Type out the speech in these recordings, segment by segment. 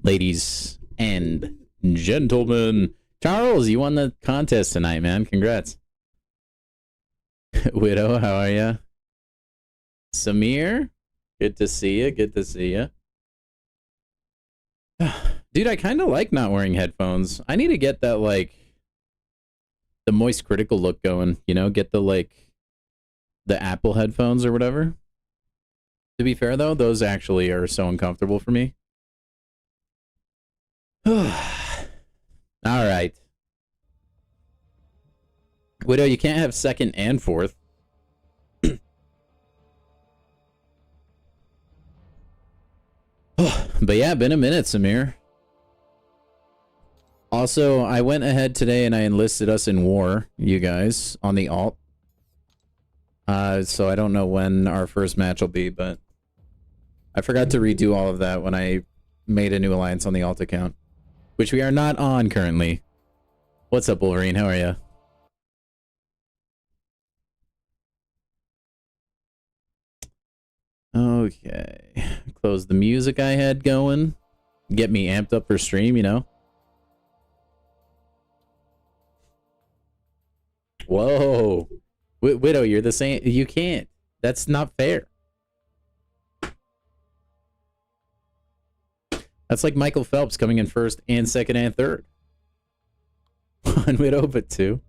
ladies and gentlemen. Charles, you won the contest tonight, man. Congrats. Widow, how are ya? Samir, good to see you. Good to see you. Dude, I kind of like not wearing headphones. I need to get that, like, the moist critical look going, you know? Get the, like, the Apple headphones or whatever. To be fair, though, those actually are so uncomfortable for me. All right. Widow, you can't have second and fourth. But yeah, been a minute, Samir. Also, I went ahead today and I enlisted us in war, you guys, on the alt. So I don't know when our first match will be, but I forgot to redo all of that when I made a new alliance on the alt account, which we are not on currently. What's up, Wolverine? How are you? Okay. Close the music I had going. Get me amped up for stream, you know? Whoa. Widow, you're the same. You can't. That's not fair. That's like Michael Phelps coming in first and second and third. One Widow, but two.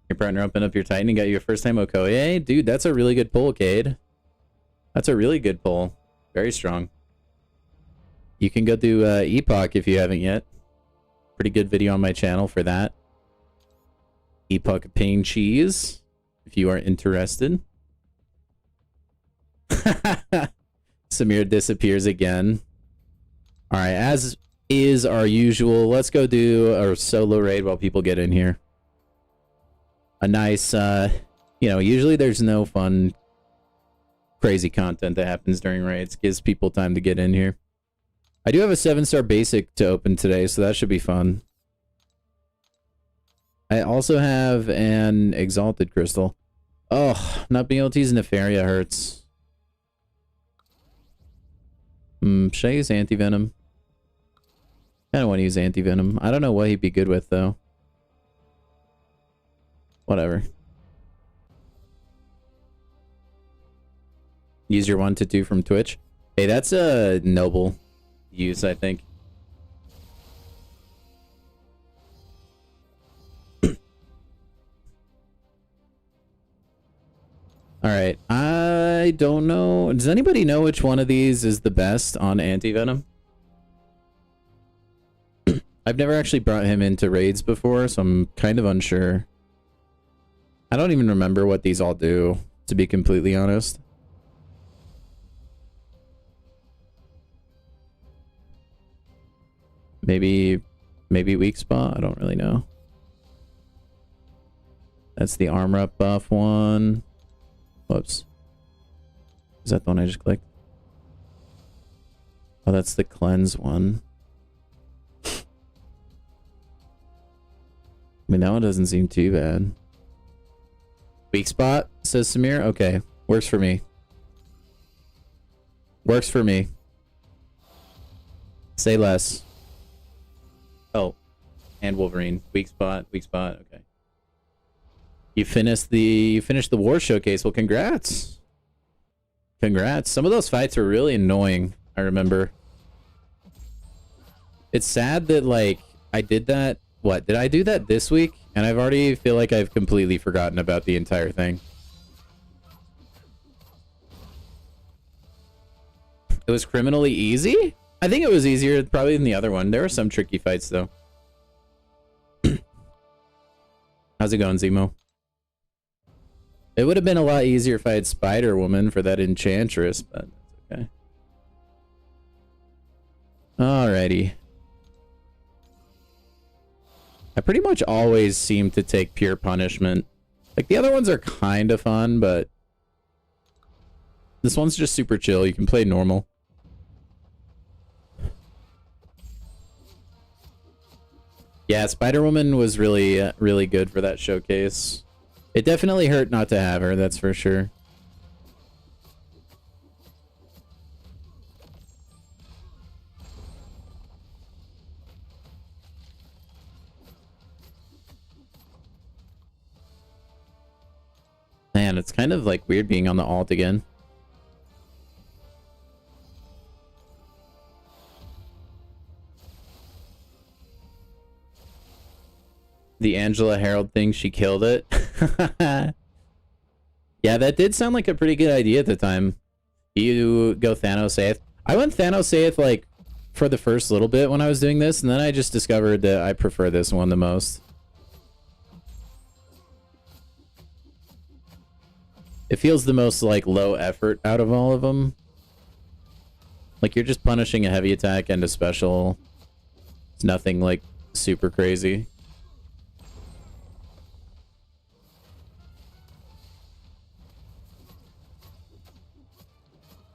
Your partner opened up your Titan and got you a first time Okoye. Dude, that's a really good pull, Cade. That's a really good pull. Very strong. You can go do Epoch if you haven't yet. Pretty good video on my channel for that. Epoch Pain Cheese, if you are interested. Samir disappears again. Alright, as is our usual, let's go do a solo raid while people get in here. A nice, you know, usually there's no fun, crazy content that happens during raids. Gives people time to get in here. I do have a 7-star basic to open today, so that should be fun. I also have an exalted crystal. Oh, not being able to use Nefaria hurts. Should I use anti-venom? I don't want to use anti-venom. I don't know what he'd be good with, though. Whatever. Use your 1 to 2 from Twitch. Hey, that's a noble use, I think. Alright, I don't know. Does anybody know which one of these is the best on anti-venom? I've never actually brought him into raids before, so I'm kind of unsure. I don't even remember what these all do, to be completely honest. Maybe weak spot? I don't really know. That's the armor up buff one. Whoops. Is that the one I just clicked? Oh, that's the cleanse one. I mean, that one doesn't seem too bad. Weak spot, says Samir. Okay, works for me. Works for me. Say less. Oh, and Wolverine. Weak spot, okay. You finished the war showcase. Well, congrats. Congrats. Some of those fights were really annoying, I remember. It's sad that, like, I did that. What? Did I do that this week? And I've already feel like I've completely forgotten about the entire thing. It was criminally easy? I think it was easier probably than the other one. There were some tricky fights, though. How's it going, Zemo? It would have been a lot easier if I had Spider-Woman for that Enchantress, but that's okay. Alrighty. I pretty much always seem to take pure punishment. Like, the other ones are kind of fun, but this one's just super chill. You can play normal. Yeah, Spider-Woman was really, really good for that showcase. It definitely hurt not to have her, that's for sure. Man, it's kind of like weird being on the alt again. The Angela Harold thing, she killed it. Yeah, that did sound like a pretty good idea at the time. You go Thanos Saith. I went Thanos Saith like for the first little bit when I was doing this, and then I just discovered that I prefer this one the most. It feels the most like low effort out of all of them. Like you're just punishing a heavy attack and a special. It's nothing like super crazy.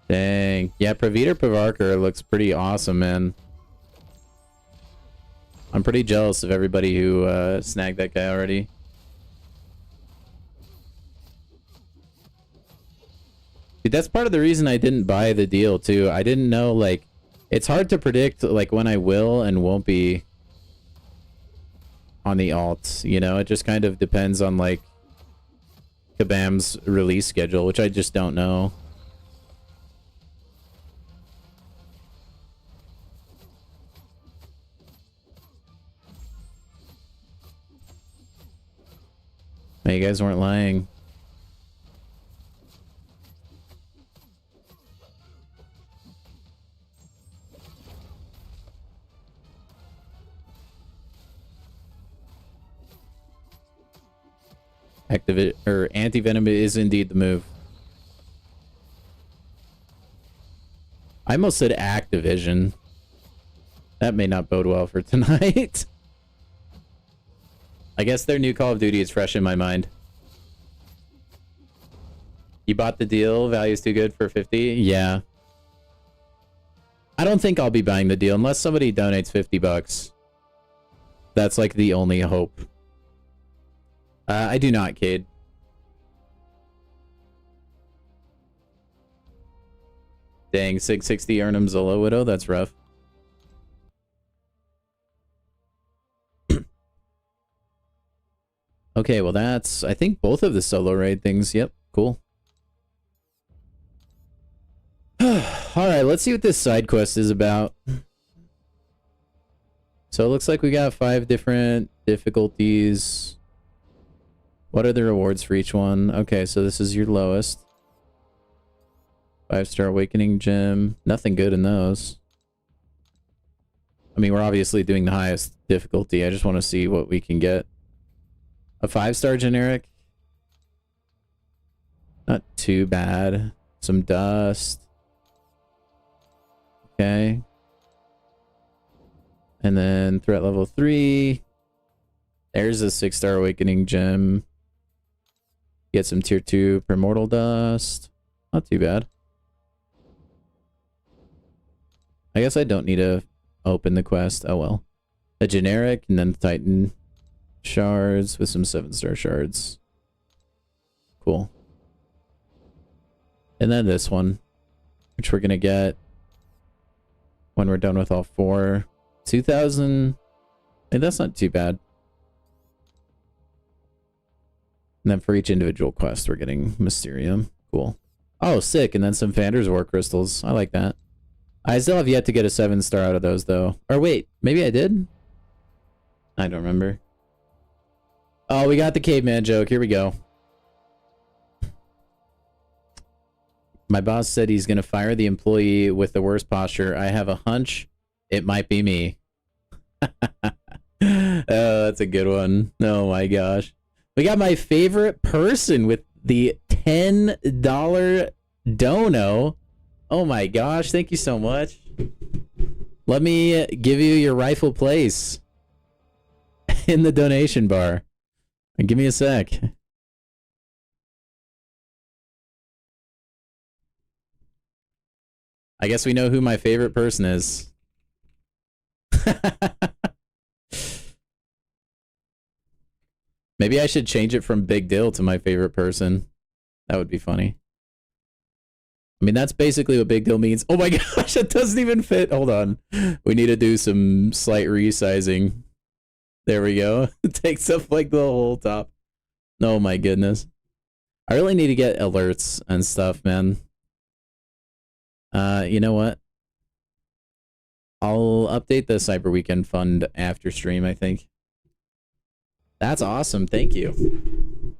Dang. Yeah, Pravita Pravarkar looks pretty awesome, man. I'm pretty jealous of everybody who snagged that guy already. Dude, that's part of the reason I didn't buy the deal, too. I didn't know, like... It's hard to predict, like, when I will and won't be on the alt, you know? It just kind of depends on, like, Kabam's release schedule, which I just don't know. Man, you guys weren't lying. Activate or anti-venom is indeed the move. I almost said Activision. That may not bode well for tonight. I guess their new Call of Duty is fresh in my mind. You bought the deal? Value's too good for 50? Yeah. I don't think I'll be buying the deal unless somebody donates 50 bucks. That's like the only hope. I do not, Cade. Dang, 660 Arnhem Zolo Widow, that's rough. Okay, well that's, I think both of the solo raid things, yep, cool. Alright, let's see what this side quest is about. So it looks like we got 5 different difficulties. What are the rewards for each one? Okay, so this is your lowest. 5-star Awakening Gem. Nothing good in those. I mean, we're obviously doing the highest difficulty. I just want to see what we can get. A 5-star generic. Not too bad. Some dust. Okay. And then threat level 3. There's a 6-star Awakening Gem. Get some tier 2 Primordial Dust. Not too bad. I guess I don't need to open the quest. Oh well. A generic and then the Titan shards with some 7-star shards. Cool. And then this one, which we're gonna get when we're done with all 4. 2,000. Hey, that's not too bad. And then for each individual quest, we're getting Mysterium. Cool. Oh, sick. And then some Fander's War Crystals. I like that. I still have yet to get a 7-star out of those, though. Or wait, maybe I did? I don't remember. Oh, we got the caveman joke. Here we go. My boss said he's going to fire the employee with the worst posture. I have a hunch it might be me. Oh, that's a good one. Oh my gosh. We got my favorite person with the $10 dono. Oh my gosh, thank you so much. Let me give you your rightful place in the donation bar. And give me a sec. I guess we know who my favorite person is. Maybe I should change it from Big Dill to my favorite person. That would be funny. I mean, that's basically what Big Dill means. Oh my gosh, it doesn't even fit. Hold on. We need to do some slight resizing. There we go. It takes up like the whole top. Oh my goodness. I really need to get alerts and stuff, man. You know what? I'll update the Cyber Weekend Fund after stream, I think. That's awesome. Thank you.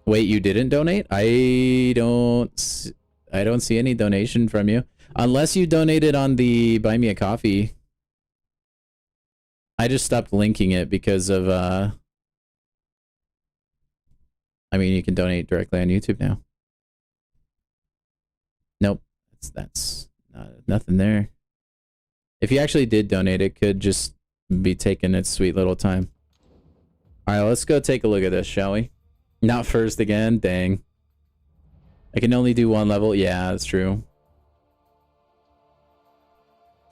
Wait, you didn't donate? I don't see any donation from you. Unless you donated on the Buy Me a Coffee. I just stopped linking it because of I mean, you can donate directly on YouTube now. Nope. That's nothing there. If you actually did donate, it could just be taking its sweet little time. All right, let's go take a look at this, shall we? Not first again? Dang. I can only do one level? Yeah, that's true.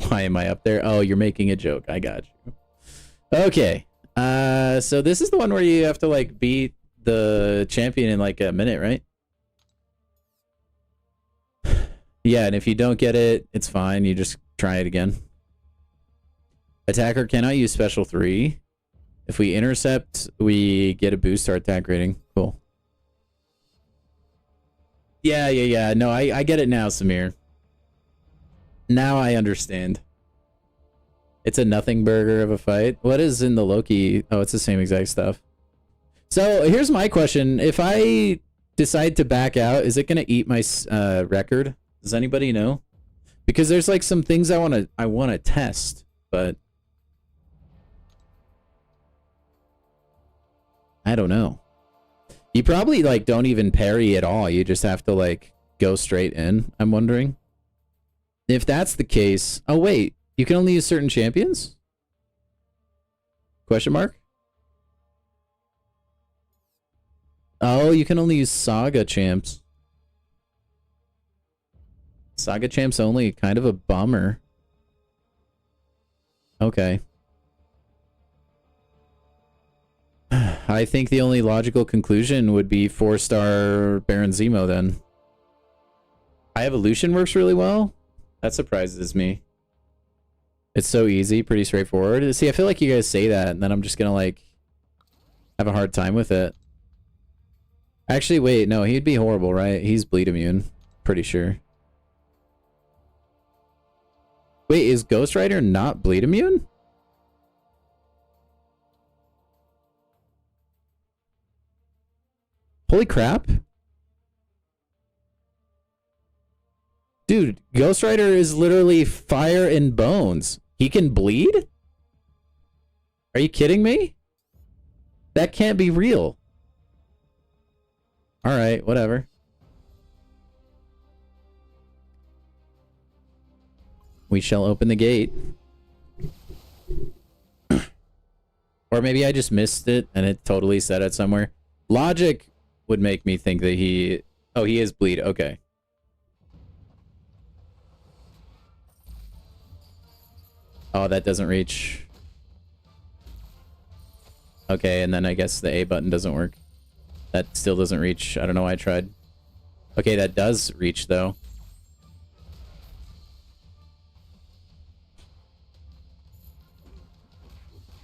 Why am I up there? Oh, you're making a joke. I got you. Okay. So this is the one where you have to, like, beat the champion in, like, a minute, right? Yeah, and if you don't get it, it's fine. You just try it again. Attacker cannot use special 3. If we intercept, we get a boost to our attack rating. Cool. Yeah. No, I get it now, Samir. Now I understand. It's a nothing burger of a fight. What is in the Loki? Oh, it's the same exact stuff. So here's my question. If I decide to back out, is it going to eat my record? Does anybody know? Because there's like some things I want to test, but I don't know. You probably like don't even parry at all. You just have to like go straight in. I'm wondering if that's the case. Oh wait, you can only use certain champions? Question mark? Oh, you can only use Saga champs. Saga champs only, kind of a bummer. Okay. I think the only logical conclusion would be 4-star Baron Zemo then. High evolution works really well? That surprises me. It's so easy, pretty straightforward. See, I feel like you guys say that, and then I'm just gonna, like, have a hard time with it. Actually, wait, no, he'd be horrible, right? He's bleed immune. Pretty sure. Wait, is Ghost Rider not bleed immune? Holy crap. Dude, Ghost Rider is literally fire and bones. He can bleed? Are you kidding me? That can't be real. Alright, whatever. We shall open the gate. Or maybe I just missed it and it totally said it somewhere. Logic would make me think that he... Oh, he is bleed. Okay. Oh, that doesn't reach. Okay, and then I guess the A button doesn't work. That still doesn't reach. I don't know why I tried. Okay, that does reach, though.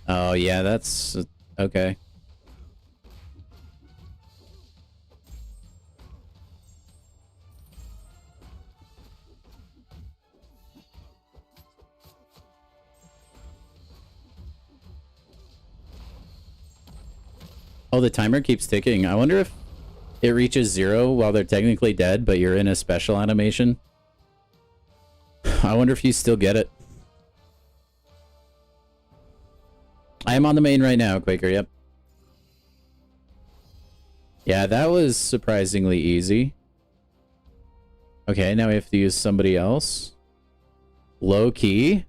Oh, yeah, that's... Okay. Oh, the timer keeps ticking. I wonder if it reaches 0 while they're technically dead, but you're in a special animation. I wonder if you still get it. I am on the main right now, Quaker, yep. Yeah, that was surprisingly easy. Okay, now we have to use somebody else. Low key.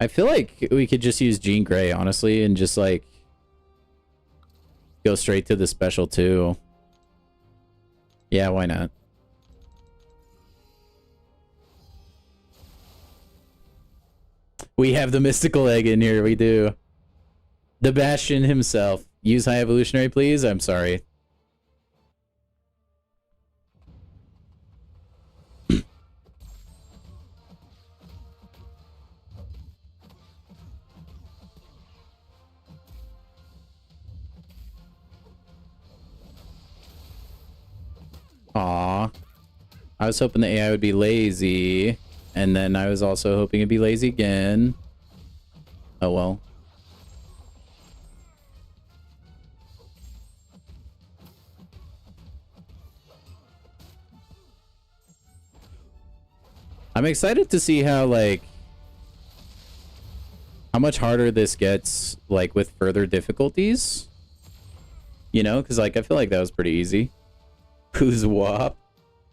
I feel like we could just use Jean Grey, honestly, and just, like, go straight to the special, too. Yeah, why not? We have the mystical egg in here, we do. The Bastion himself. Use high evolutionary, please? I'm sorry. Aw. I was hoping the AI would be lazy. And then I was also hoping it'd be lazy again. Oh well. I'm excited to see how, like, how much harder this gets, like, with further difficulties. You know, because, like, I feel like that was pretty easy. Who's WAP?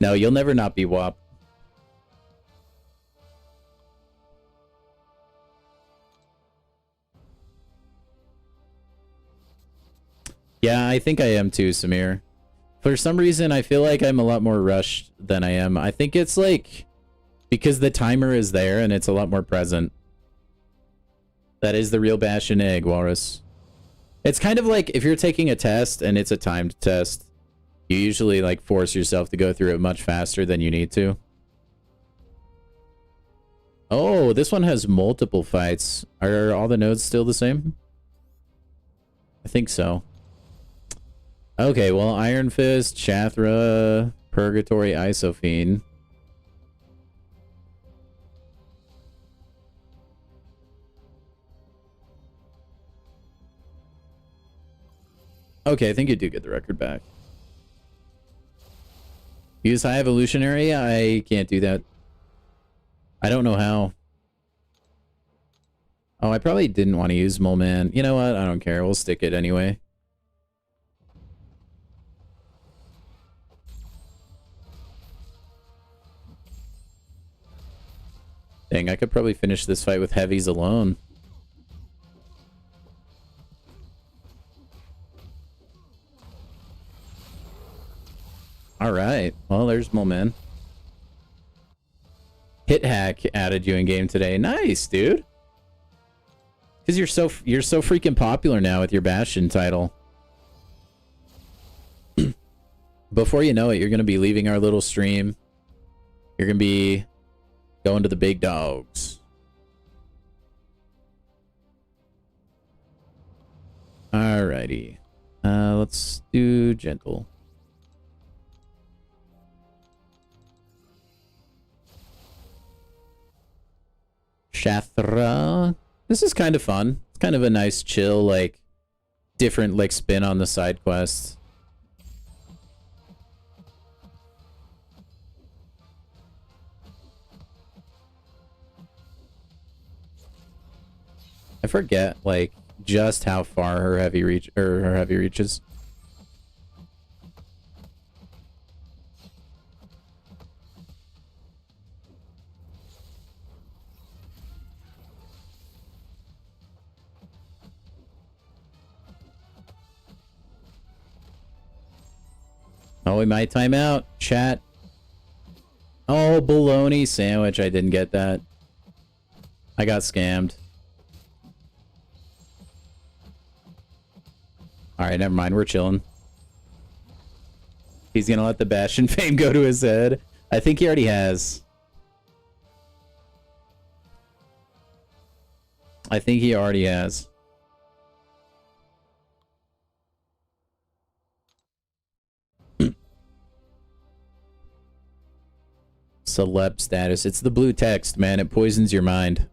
No, you'll never not be WAP. Yeah, I think I am too, Samir. For some reason, I feel like I'm a lot more rushed than I am. I think it's, like, because the timer is there and it's a lot more present. That is the real bash and egg, Walrus. It's kind of like if you're taking a test and it's a timed test, you usually like force yourself to go through it much faster than you need to. Oh, this one has multiple fights. Are all the nodes still the same? I think so. Okay, well, Iron Fist, Shathra, Purgatory, Isophene. Okay, I think you do get the record back. Use High Evolutionary? I can't do that. I don't know how. Oh, I probably didn't want to use Mole Man. You know what? I don't care. We'll stick it anyway. Dang, I could probably finish this fight with heavies alone. Alright, well, there's Mole Man. Hit Hack added you in game today. Nice, dude. Because you're so freaking popular now with your Bastion title. Before you know it, you're gonna be leaving our little stream. You're gonna be going to the big dogs. Alrighty. Let's do gentle. Shathra. This is kind of fun. It's kind of a nice, chill, like, different, like, spin on the side quests. I forget, like, just how far her heavy reach, or her heavy reaches. Oh, we might time out. Chat. Oh, bologna sandwich. I didn't get that. I got scammed. Alright, never mind. We're chilling. He's gonna let the Bastion fame go to his head. I think he already has. I think he already has. Celeb status. It's the blue text, man. It poisons your mind.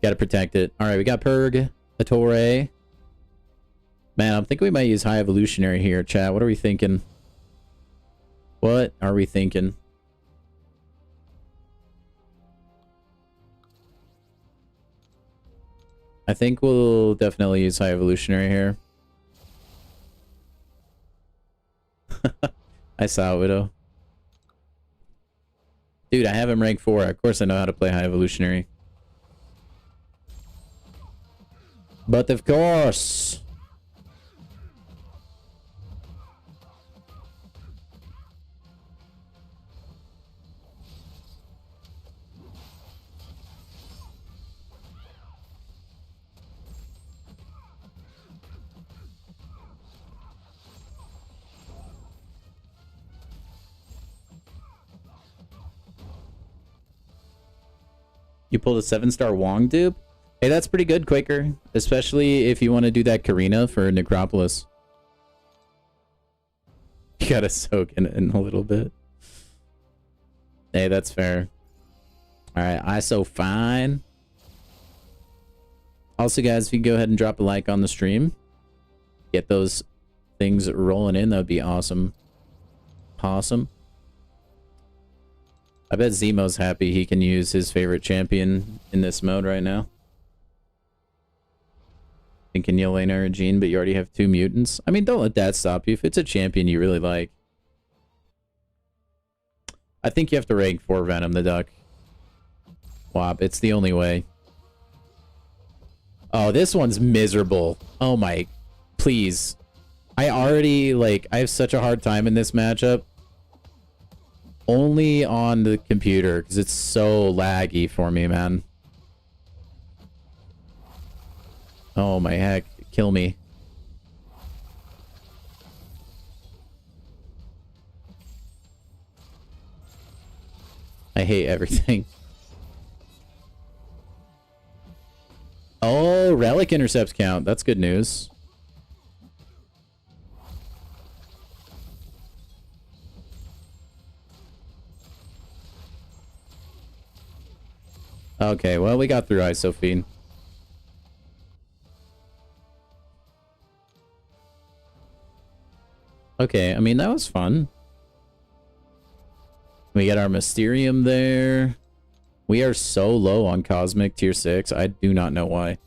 Gotta protect it. Alright, we got Purg. Attore. Man, I'm thinking we might use High Evolutionary here, chat. What are we thinking? What are we thinking? I think we'll definitely use High Evolutionary here. I saw Widow. Dude, I have him rank 4. Of course I know how to play High Evolutionary. But of course... You pulled a 7-star Wong dupe? Hey, that's pretty good, Quaker. Especially if you want to do that Karina for Necropolis. gotta soak in it in a little bit. Hey, that's fair. Alright, ISO fine. Also, guys, if you can go ahead and drop a like on the stream, get those things rolling in, that would be awesome. Awesome. I bet Zemo's happy he can use his favorite champion in this mode right now. Thinking you'll lane or Gene, but you already have 2 mutants. I mean, don't let that stop you. If it's a champion you really like. I think you have to rank 4 Venom the Duck. Wop, it's the only way. Oh, this one's miserable. Oh my... Please. I already, like, I have such a hard time in this matchup. Only on the computer, because it's so laggy for me, man. Oh my heck. Kill me. I hate everything. Oh, relic intercepts count. That's good news. Okay, well, we got through Isophene. Okay, I mean, that was fun. We get our Mysterium there. We are so low on Cosmic Tier 6. I do not know why.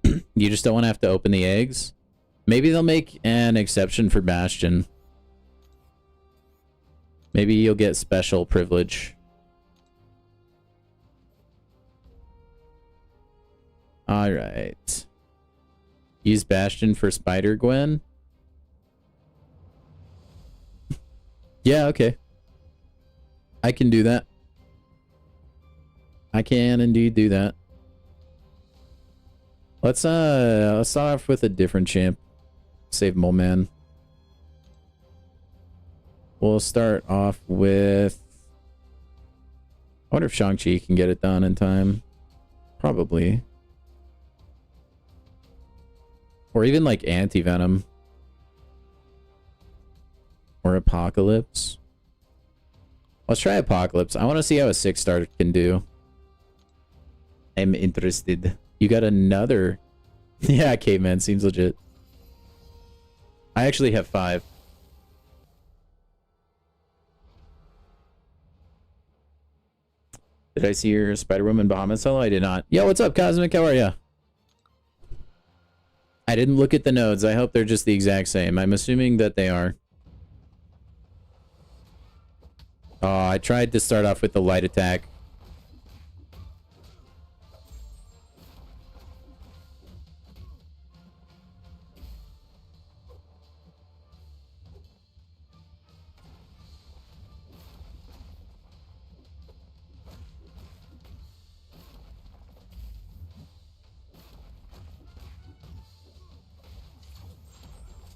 You just don't want to have to open the eggs? Maybe they'll make an exception for Bastion. Maybe you'll get special privilege. Alright. Use Bastion for Spider-Gwen. Yeah, okay. I can do that. I can indeed do that. Let's start off with a different champ. Save Mole Man. We'll start off with... I wonder if Shang-Chi can get it done in time. Probably. Or even like Anti-Venom. Or Apocalypse. Let's try Apocalypse. I want to see how a 6-star can do. I'm interested. You got another... Yeah, Caveman seems legit. I actually have 5. Did I see your Spider-Woman Bahamut solo? I did not. Yo, what's up, Cosmic? How are ya? I didn't look at the nodes. I hope they're just the exact same. I'm assuming that they are. Oh, I tried to start off with the light attack.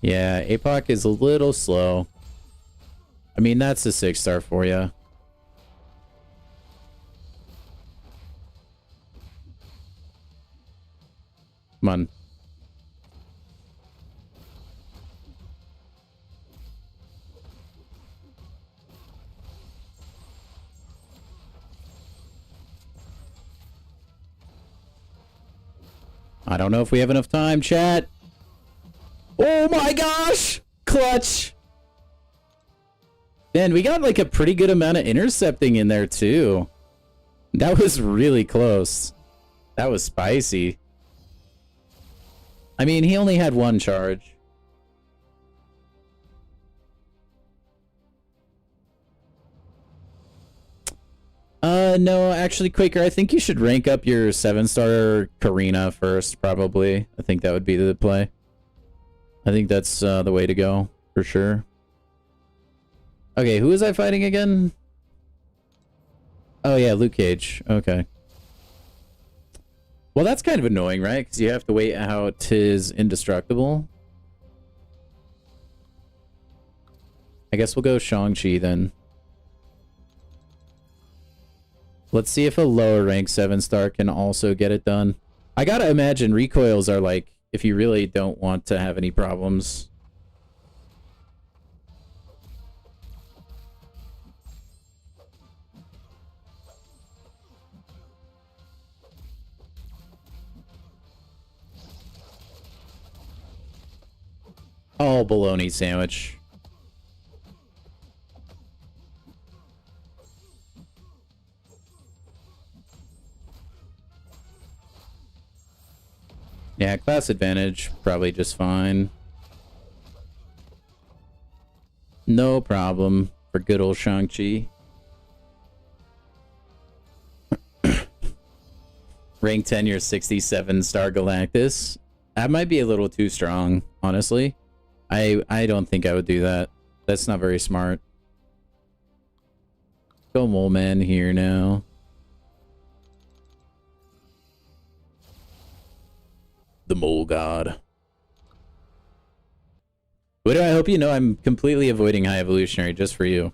Yeah, APOC is a little slow. I mean, that's a 6-star for you. Come on. I don't know if we have enough time, chat. Oh my gosh! Clutch! Man, we got like a pretty good amount of intercepting in there too. That was really close. That was spicy. I mean, he only had 1 charge. No, actually, Quaker, I think you should rank up your 7-star Karina first, probably. I think that would be the play. I think that's the way to go, for sure. Okay, who was I fighting again? Oh yeah, Luke Cage. Okay. Well, that's kind of annoying, right? Because you have to wait out his indestructible. I guess we'll go Shang-Chi then. Let's see if a lower rank 7-star can also get it done. I gotta imagine recoils are like, if you really don't want to have any problems. Oh, bologna sandwich. Yeah, class advantage, probably just fine. No problem for good old Shang-Chi. Rank 10, you're 67 star Galactus. That might be a little too strong, honestly. I don't think I would do that. That's not very smart. Go Mole Man here now. The Mole God. What do I hope you know? I'm completely avoiding High Evolutionary just for you.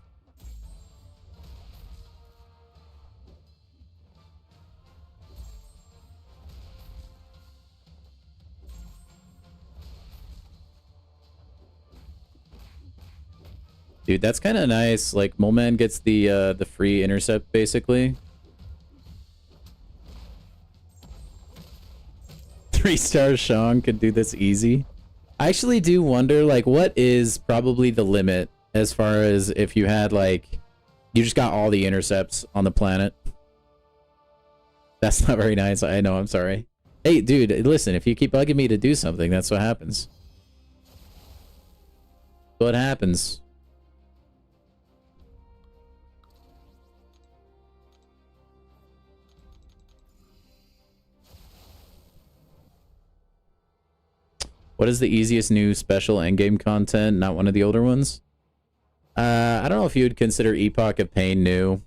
Dude, that's kind of nice. Like, Mole Man gets the free intercept, basically. 3-star Shang could do this easy. I actually do wonder, like, what is probably the limit as far as if you had, like, you just got all the intercepts on the planet. That's not very nice. I know, I'm sorry. Hey, dude, listen, if you keep bugging me to do something, that's what happens. What happens? What is the easiest new special endgame content? Not one of the older ones? I don't know if you would consider Epoch of Pain new.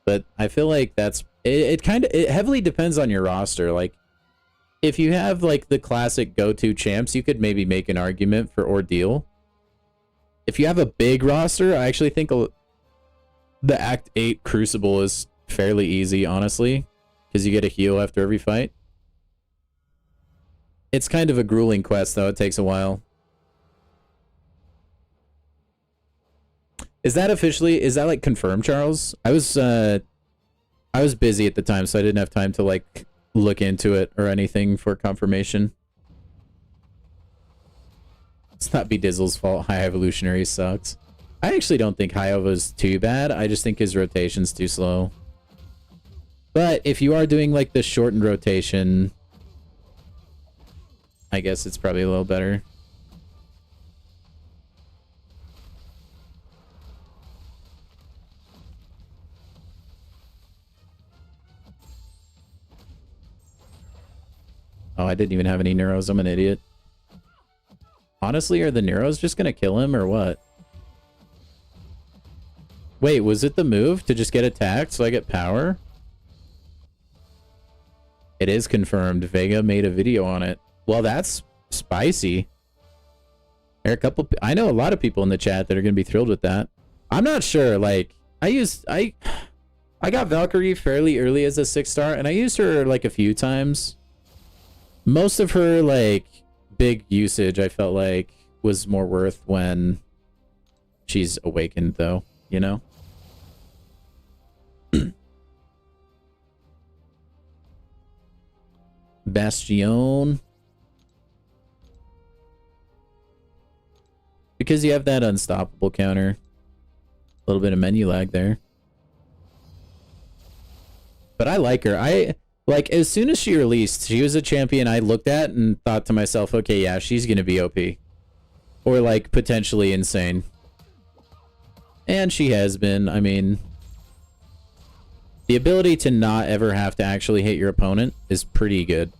But I feel like that's... It heavily depends on your roster. Like, if you have, like, the classic go-to champs, you could maybe make an argument for Ordeal. If you have a big roster, I actually think the Act 8 Crucible is fairly easy, honestly. Because you get a heal after every fight. It's kind of a grueling quest, though. It takes a while. Is that officially... Is that, like, confirmed, Charles? I was busy at the time, so I didn't have time to, like, look into it or anything for confirmation. It's not Bedizzle's fault. High Evolutionary sucks. I actually don't think High Evo's too bad. I just think his rotation's too slow. But if you are doing, like, the shortened rotation... I guess it's probably a little better. Oh, I didn't even have any Neuros. I'm an idiot. Honestly, are the Neuros just gonna kill him or what? Wait, was it the move to just get attacked so I get power? It is confirmed. Vega made a video on it. Well, that's spicy. There are a couple... I know a lot of people in the chat that are going to be thrilled with that. I'm not sure. Like, I got Valkyrie fairly early as a 6-star, and I used her, like, a few times. Most of her, like, big usage, I felt like, was more worth when she's awakened, though. You know? Bastion... Because you have that unstoppable counter. A little bit of menu lag there. But I like her. Like, as soon as she released, she was a champion I looked at and thought to myself, okay, yeah, she's gonna be OP. Or, like, potentially insane. And she has been. I mean... The ability to not ever have to actually hit your opponent is pretty good.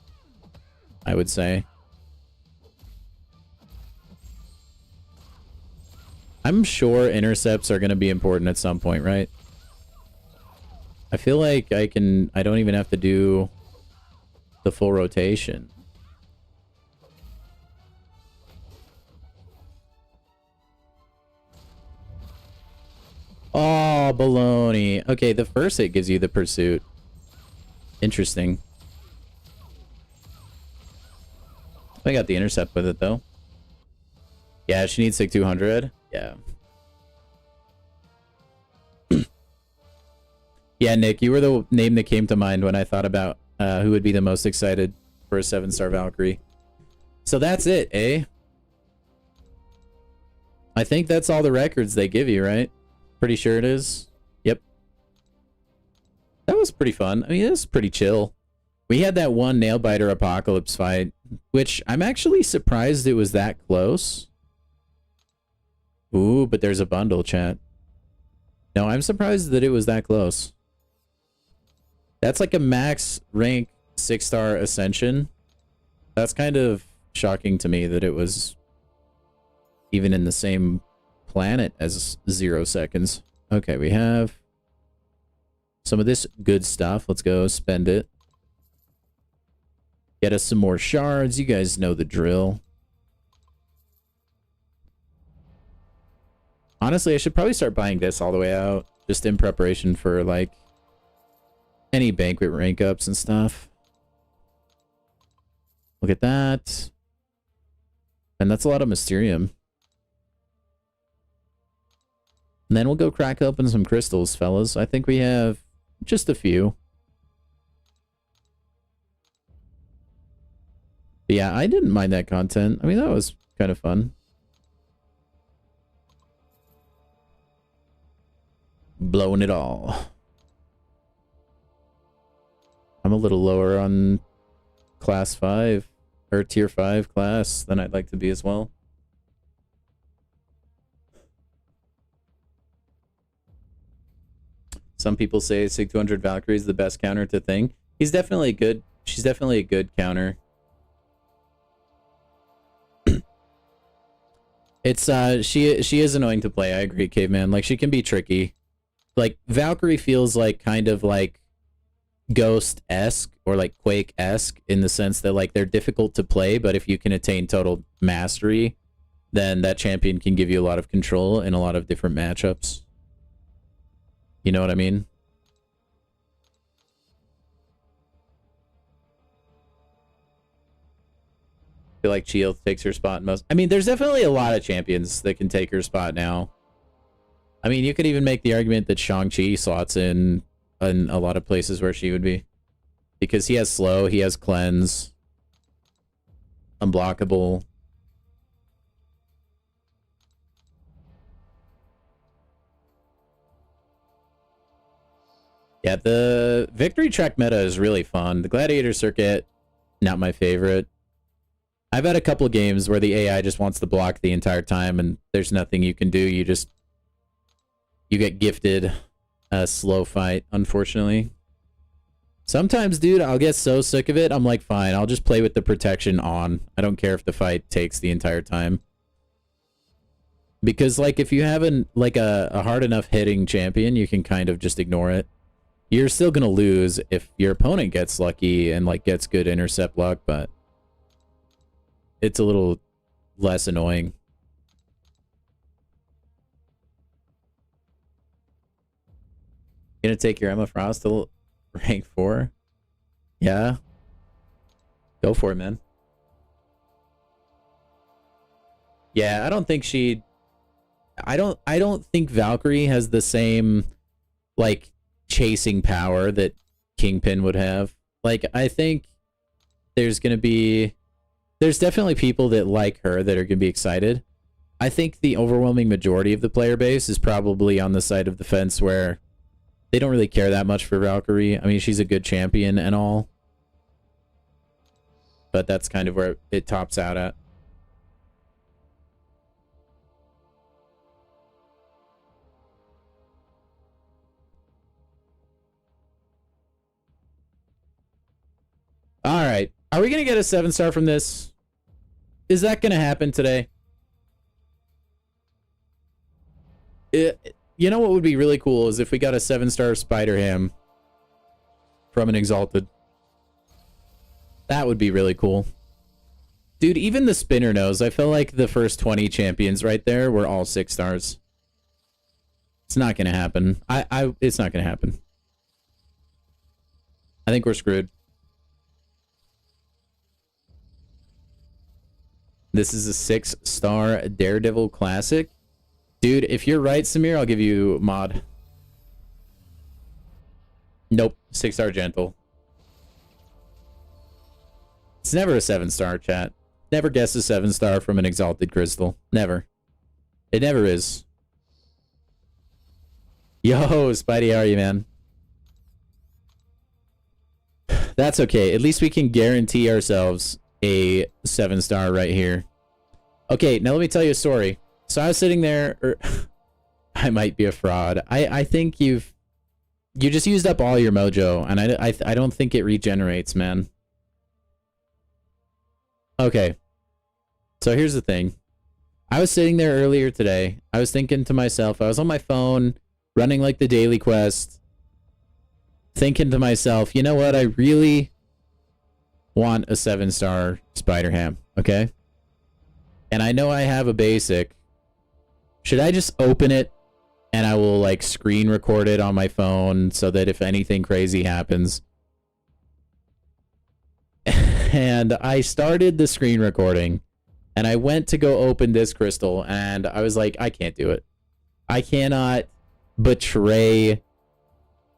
I would say. I'm sure intercepts are going to be important at some point, right? I feel like I don't even have to do the full rotation. Oh, baloney. Okay, the first hit gives you the pursuit. Interesting. I got the intercept with it, though. Yeah, she needs like 200. Yeah. Yeah, Nick, you were the name that came to mind when I thought about who would be the most excited for a 7-star Valkyrie. So that's it, eh? I think that's all the records they give you, right? Pretty sure it is. Yep. That was pretty fun. I mean, it was pretty chill. We had that one Nailbiter Apocalypse fight, which I'm actually surprised it was that close. Ooh, but there's a bundle, chat. No, I'm surprised that it was that close. That's like a max rank 6-star Ascension. That's kind of shocking to me that it was even in the same planet as 0 seconds. Okay, we have some of this good stuff. Let's go spend it. Get us some more shards. You guys know the drill. Honestly, I should probably start buying this all the way out, just in preparation for, like, any banquet rank ups and stuff. Look at that. And that's a lot of Mysterium. And then we'll go crack open some crystals, fellas. I think we have just a few. But yeah, I didn't mind that content. I mean, that was kind of fun. Blowing it all. I'm a little lower on class 5 or tier 5 class than I'd like to be as well. Some people say Sig 200 Valkyrie is the best counter to Thing. He's definitely good. She's definitely a good counter. It's she is annoying to play. I agree, Caveman. Like, she can be tricky. Like, Valkyrie feels like kind of like Ghost-esque or like Quake-esque in the sense that, like, they're difficult to play, but if you can attain total mastery, then that champion can give you a lot of control in a lot of different matchups. You know what I mean? I feel like Chio takes her spot in most... I mean, there's definitely a lot of champions that can take her spot now. I mean, you could even make the argument that Shang-Chi slots in a lot of places where she would be. Because he has slow, he has cleanse, unblockable. Yeah, the victory track meta is really fun. The Gladiator Circuit, not my favorite. I've had a couple of games where the AI just wants to block the entire time and there's nothing you can do. You get gifted a slow fight, unfortunately. Sometimes, dude, I'll get so sick of it, I'm like, fine, I'll just play with the protection on. I don't care if the fight takes the entire time. Because, like, if you have a hard enough hitting champion, you can kind of just ignore it. You're still gonna lose if your opponent gets lucky and, like, gets good intercept luck, but it's a little less annoying. Gonna take your Emma Frost to rank 4? Yeah. Go for it, man. Yeah, I don't think she... I don't think Valkyrie has the same, like, chasing power that Kingpin would have. Like, I think there's gonna be... There's definitely people that like her that are gonna be excited. I think the overwhelming majority of the player base is probably on the side of the fence where they don't really care that much for Valkyrie. I mean, she's a good champion and all. But that's kind of where it tops out at. Alright. Are we going to get a 7-star from this? Is that going to happen today? You know what would be really cool is if we got a 7-star Spider-Ham from an Exalted. That would be really cool. Dude, even the spinner knows. I feel like the first 20 champions right there were all 6 stars. It's not going to happen. It's not going to happen. I think we're screwed. This is a 6-star Daredevil Classic. Dude, if you're right, Samir, I'll give you mod. Nope. 6-star Gentle. It's never a 7-star, chat. Never guess a 7-star from an Exalted Crystal. Never. It never is. Yo, Spidey, how are you, man? That's okay. At least we can guarantee ourselves a 7-star right here. Okay, now let me tell you a story. So I was sitting there, I might be a fraud. I think you just used up all your mojo, and I don't think it regenerates, man. Okay. So here's the thing. I was sitting there earlier today. I was thinking to myself, I was on my phone, running like the daily quest, thinking to myself, you know what? I really want a 7-star Spider Ham, okay? And I know I have a basic. Should I just open it and I will like screen record it on my phone so that if anything crazy happens? And I started the screen recording and I went to go open this crystal and I was like, I can't do it. I cannot betray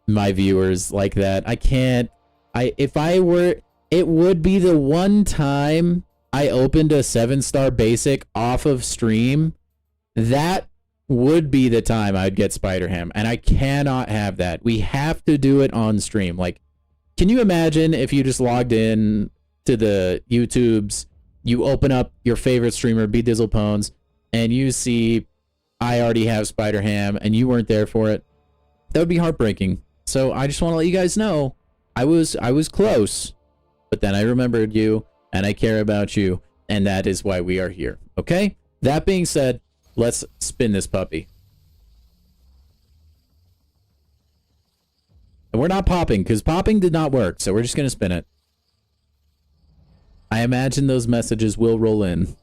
my viewers like that. I can't. If I were, it would be the one time I opened a 7-star basic off of stream. That would be the time I'd get Spider Ham, and I cannot have that. We have to do it on stream. Like, can you imagine if you just logged in to the YouTubes, you open up your favorite streamer, B Dizzlepones, and you see I already have Spider Ham, and you weren't there for it? That would be heartbreaking. So I just want to let you guys know I was close, but then I remembered you, and I care about you, and that is why we are here. Okay? That being said, let's spin this puppy. And we're not popping, because popping did not work, so we're just going to spin it. I imagine those messages will roll in.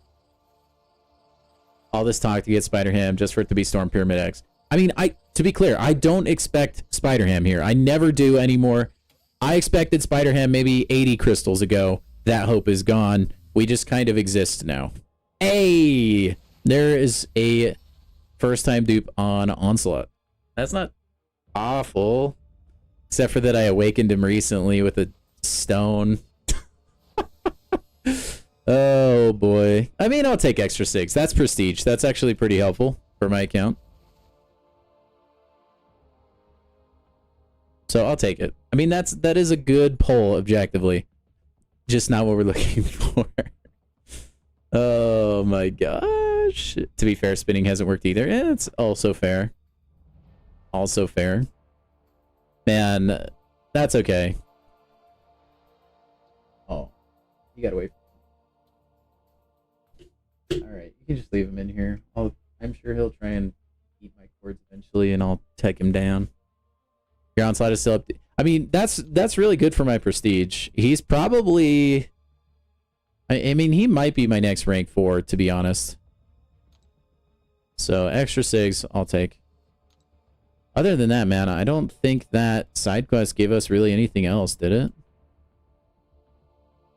All this talk to get Spider Ham just for it to be Storm Pyramid X. I mean, to be clear, I don't expect Spider Ham here. I never do anymore. I expected Spider Ham maybe 80 crystals ago. That hope is gone. We just kind of exist now. Hey! There is a first-time dupe on Onslaught. That's not awful. Except for that I awakened him recently with a stone. Oh, boy. I mean, I'll take extra 6. That's prestige. That's actually pretty helpful for my account. So I'll take it. I mean, that is a good poll, objectively. Just not what we're looking for. Oh, my gosh. To be fair, spinning hasn't worked either. Yeah, it's also fair. Also fair. Man, that's okay. Oh, you gotta wait. Alright, you can just leave him in here. I'm sure he'll try and eat my cords eventually, and I'll take him down. Your onslaught is still up. I mean, that's really good for my prestige. He's probably... I mean, he might be my next rank 4, to be honest. So, extra 6, I'll take. Other than that, man, I don't think that side quest gave us really anything else, did it?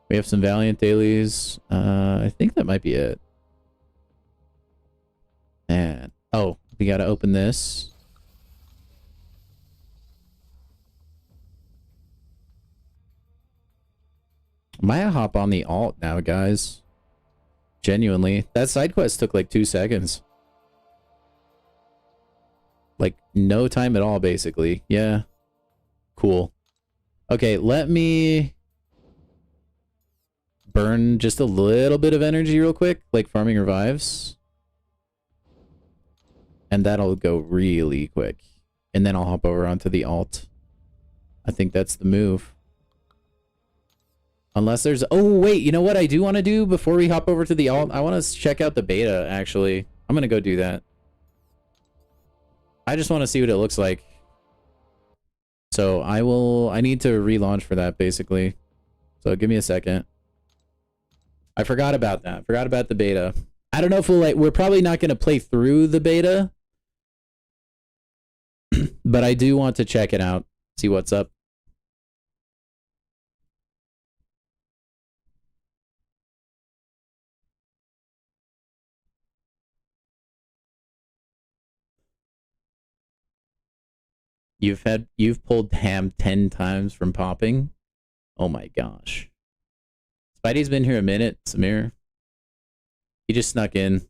We have some Valiant dailies. I think that might be it. And oh, we gotta open this. Might hop on the alt now, guys. Genuinely, that side quest took like 2 seconds. Like, no time at all, basically. Yeah. Cool. Okay, let me burn just a little bit of energy real quick, like farming revives. And that'll go really quick. And then I'll hop over onto the alt. I think that's the move. Unless there's... Oh, wait, you know what I do want to do before we hop over to the alt? I want to check out the beta, actually. I'm going to go do that. I just want to see what it looks like. So I need to relaunch for that, basically. So give me a second. I forgot about that. Forgot about the beta. I don't know if we're probably not going to play through the beta. But I do want to check it out. See what's up. You've pulled ham 10 times from popping. Oh my gosh. Spidey's been here a minute, Samir. He just snuck in.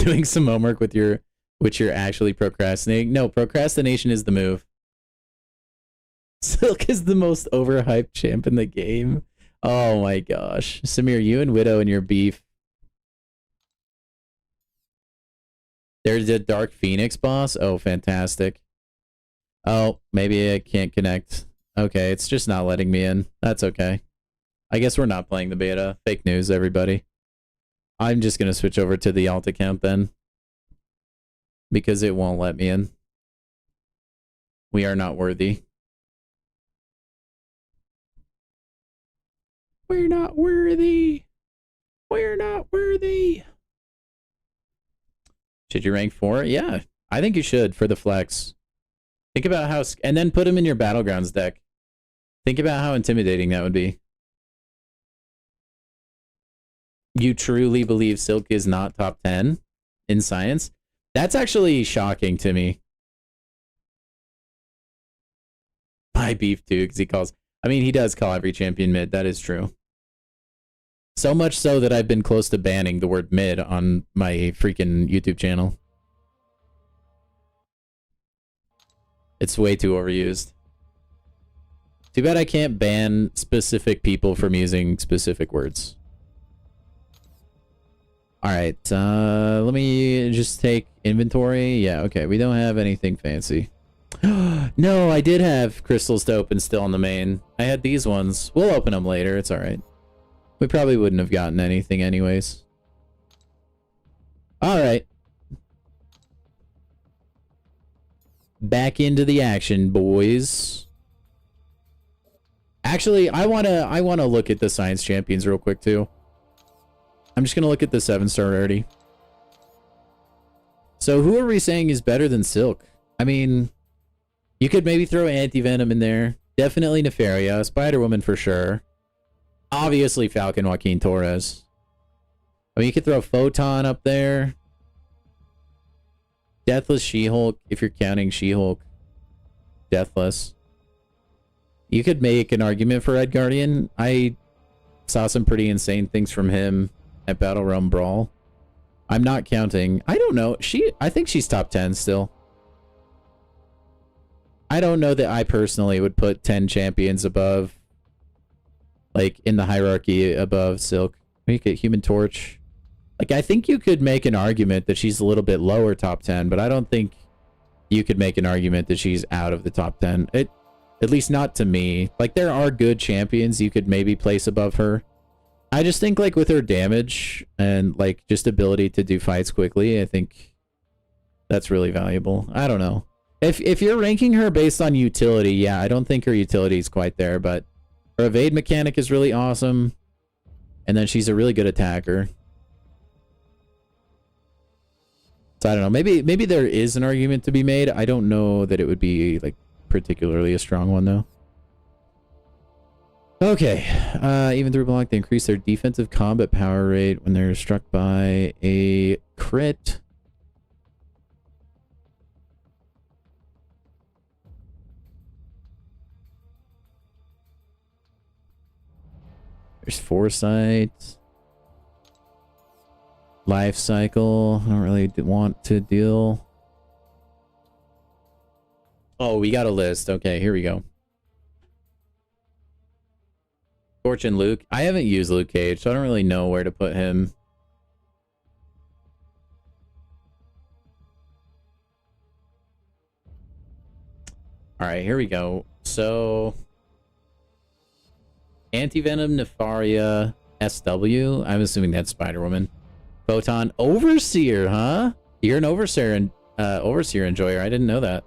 Doing some homework with your, which you're actually procrastinating. No, procrastination is the move. Silk is the most overhyped champ in the game. Oh my gosh. Samir, you and Widow and your beef. There's a Dark Phoenix boss. Oh, fantastic. Oh, maybe I can't connect. Okay, it's just not letting me in. That's okay. I guess we're not playing the beta. Fake news, everybody. I'm just going to switch over to the alt account then. Because it won't let me in. We are not worthy. We're not worthy. We're not worthy. Should you rank 4? Yeah, I think you should for the flex. Think about how... And then put him in your Battlegrounds deck. Think about how intimidating that would be. You truly believe Silk is not top 10 in science? That's actually shocking to me. My beef too, because he calls... I mean, he does call every champion mid. That is true. So much so that I've been close to banning the word mid on my freaking YouTube channel. It's way too overused. Too bad I can't ban specific people from using specific words. Alright, let me just take inventory. Yeah, okay, we don't have anything fancy. No, I did have crystals to open still on the main. I had these ones. We'll open them later, it's alright. We probably wouldn't have gotten anything anyways. Alright. Back into the action, boys. Actually, I wanna look at the science champions real quick too. I'm just gonna look at the 7-star rarity. So who are we saying is better than Silk? I mean, you could maybe throw Anti-Venom in there. Definitely Nefaria. Spider-Woman for sure. Obviously Falcon Joaquin Torres. I mean, you could throw Photon up there. Deathless She-Hulk, if you're counting She-Hulk. Deathless. You could make an argument for Red Guardian. I saw some pretty insane things from him at Battle Realm Brawl. I'm not counting. I don't know. I think she's top 10 still. I don't know that I personally would put 10 champions above, like, in the hierarchy above Silk. Make it Human Torch. Like, I think you could make an argument that she's a little bit lower top 10, but I don't think you could make an argument that she's out of the top 10. At least not to me. Like, there are good champions you could maybe place above her. I just think, like, with her damage and, like, just ability to do fights quickly, I think that's really valuable. I don't know. If you're ranking her based on utility, yeah, I don't think her utility is quite there, but her evade mechanic is really awesome. And then she's a really good attacker. So I don't know. Maybe there is an argument to be made. I don't know that it would be, like, particularly a strong one, though. Okay. Even through block, they increase their defensive combat power rate when they're struck by a crit. There's Foresight. Life Cycle. I don't really want to deal. Oh, we got a list. Okay, here we go. Torch and Luke. I haven't used Luke Cage, so I don't really know where to put him. Alright, here we go. So... Anti-Venom, Nefaria, SW. I'm assuming that's Spider-Woman. Photon. Overseer, huh? You're an Overseer enjoyer. I didn't know that.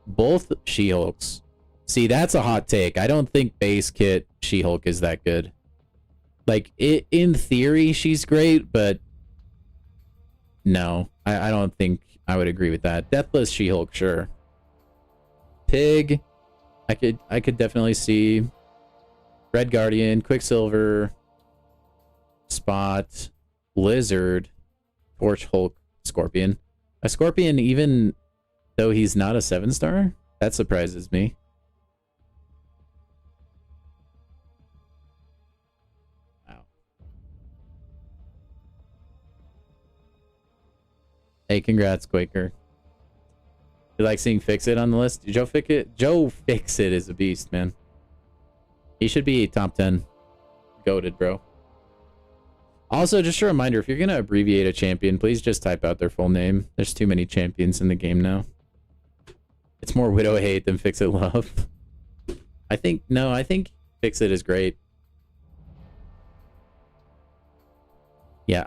Both She-Hulks. See, that's a hot take. I don't think base kit She-Hulk is that good. Like, in theory, she's great, but... No, I don't think I would agree with that. Deathless She-Hulk, sure. Pig. I could definitely see... Red Guardian, Quicksilver, Spot, Lizard, Torch, Hulk, Scorpion. A Scorpion, even though he's not a 7-star? That surprises me. Wow. Hey, congrats, Quaker. You like seeing Fix It on the list? Joe Fix It? Joe Fix It is a beast, man. He should be top 10. Goated, bro. Also, just a reminder, if you're going to abbreviate a champion, please just type out their full name. There's too many champions in the game now. It's more Widow hate than Fix It love. I think Fix It is great. Yeah,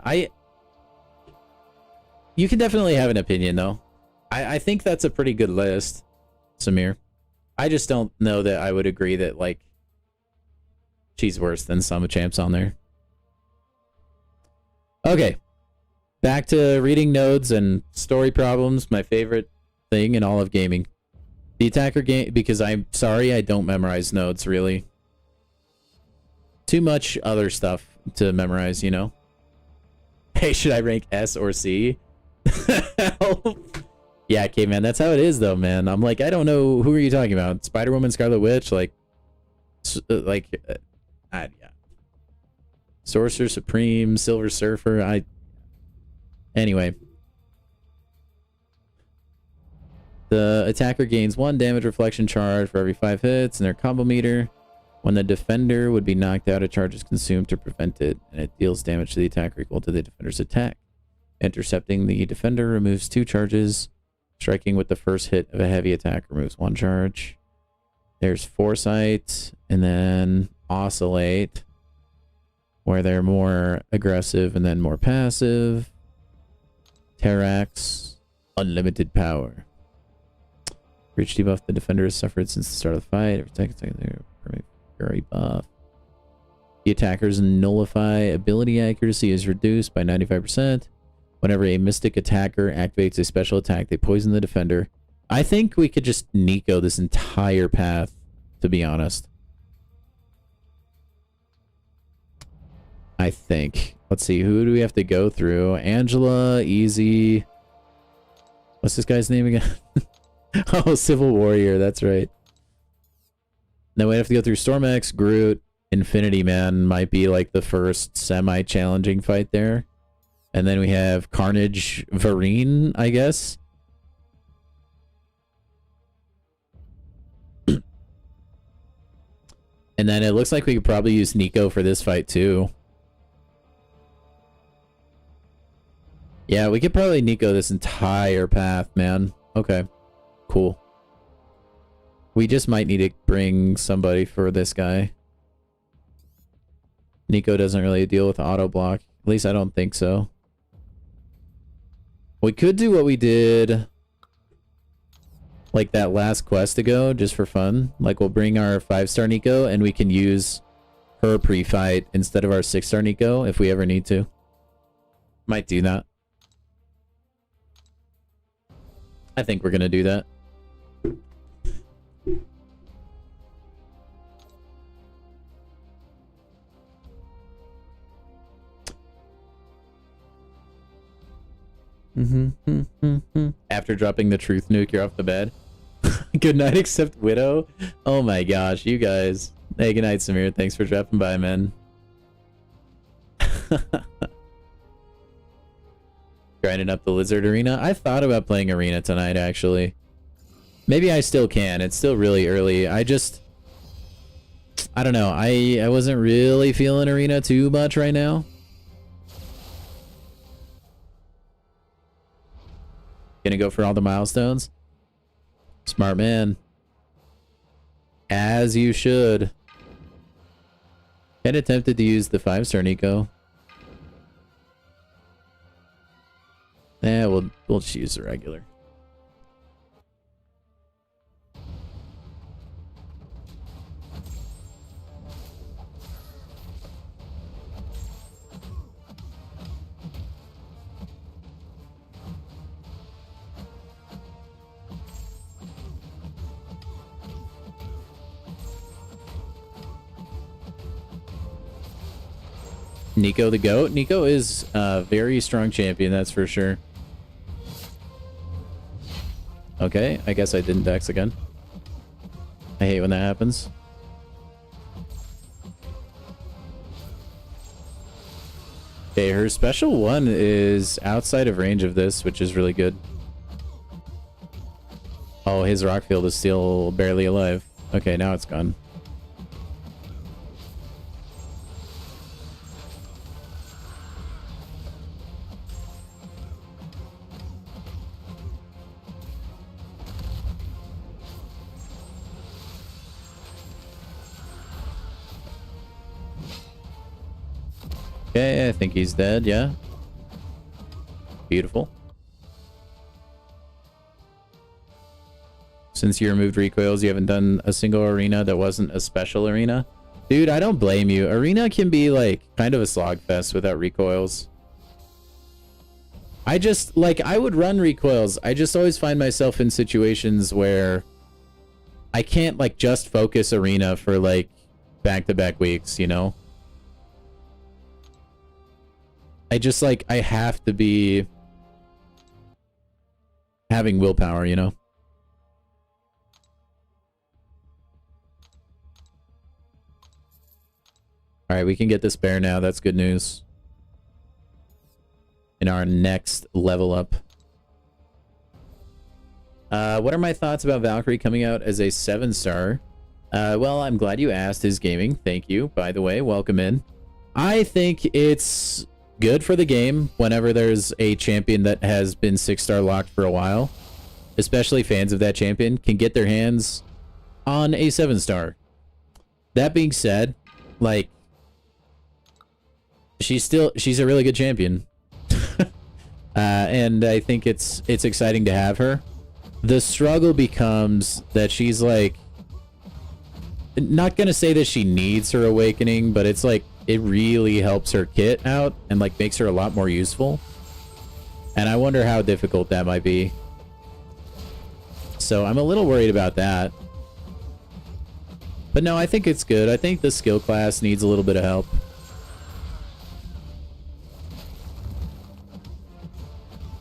you can definitely have an opinion, though. I think that's a pretty good list, Samir. I just don't know that I would agree that, like, she's worse than some champs on there. Okay. Back to reading nodes and story problems, my favorite thing in all of gaming. The attacker game, because I'm sorry, I don't memorize nodes, really. Too much other stuff to memorize, you know? Hey, should I rank S or C? Yeah, okay, man, that's how it is, though, man. I'm like, I don't know, who are you talking about? Spider-Woman, Scarlet Witch, yeah. Sorcerer Supreme, Silver Surfer, Anyway. The attacker gains 1 damage reflection charge for every 5 hits in their combo meter. When the defender would be knocked out, a charge is consumed to prevent it, and it deals damage to the attacker equal to the defender's attack. Intercepting the defender removes 2 charges. Striking with the first hit of a heavy attack removes 1 charge. There's Foresight, and then Oscillate, where they're more aggressive and then more passive. Terrax, unlimited power. Reach debuff the defender has suffered since the start of the fight. Every second, very buff. The attacker's nullify ability accuracy is reduced by 95%. Whenever a mystic attacker activates a special attack, they poison the defender. I think we could just Nico this entire path, to be honest. I think. Let's see, who do we have to go through? Angela, Easy. What's this guy's name again? Oh, Civil Warrior, that's right. Then we have to go through Storm-X, Groot, Infinity Man might be like the first semi-challenging fight there. And then we have Carnage Varine, I guess. And then it looks like we could probably use Nico for this fight too. Yeah, we could probably Nico this entire path, man. Okay, cool. We just might need to bring somebody for this guy. Nico doesn't really deal with auto block. At least I don't think so. We could do what we did like that last quest ago, just for fun. Like, we'll bring our 5-star Nico and we can use her pre-fight instead of our 6-star Nico if we ever need to. Might do that. I think we're gonna do that. After dropping the truth nuke, you're off the bed. Good night, except Widow. Oh my gosh, you guys. Hey, good night, Samir. Thanks for dropping by, man. Grinding up the Lizard Arena. I thought about playing Arena tonight, actually. Maybe I still can. It's still really early. I don't know. I wasn't really feeling Arena too much right now. Gonna go for all the milestones. Smart man. As you should. Kinda tempted to use the 5-star Nico. Yeah, we'll just use the regular. Nico the GOAT. Nico is a very strong champion, that's for sure. Okay, I guess I didn't dex again. I hate when that happens. Okay, her special one is outside of range of this, which is really good. Oh, his rock field is still barely alive. Okay, now it's gone. Okay, I think he's dead, yeah. Beautiful. Since you removed recoils, you haven't done a single arena that wasn't a special arena? Dude, I don't blame you. Arena can be, like, kind of a slogfest without recoils. I just, like, I would run recoils. I just always find myself in situations where I can't, like, just focus arena for, like, back-to-back weeks, you know? I just, like, I have to be having willpower, you know? Alright, we can get this bear now. That's good news. In our next level up. What are my thoughts about Valkyrie coming out as a 7-star? Well, I'm glad you asked. His Gaming. Thank you, by the way. Welcome in. I think it's good for the game whenever there's a champion that has been 6-star locked for a while. Especially fans of that champion can get their hands on a 7-star. That being said, like, she's a really good champion. And I think it's exciting to have her. The struggle becomes that she's like, not gonna say that she needs her awakening, but it's like it really helps her kit out and like makes her a lot more useful. And I wonder how difficult that might be. So I'm a little worried about that. But no, I think it's good. I think the skill class needs a little bit of help.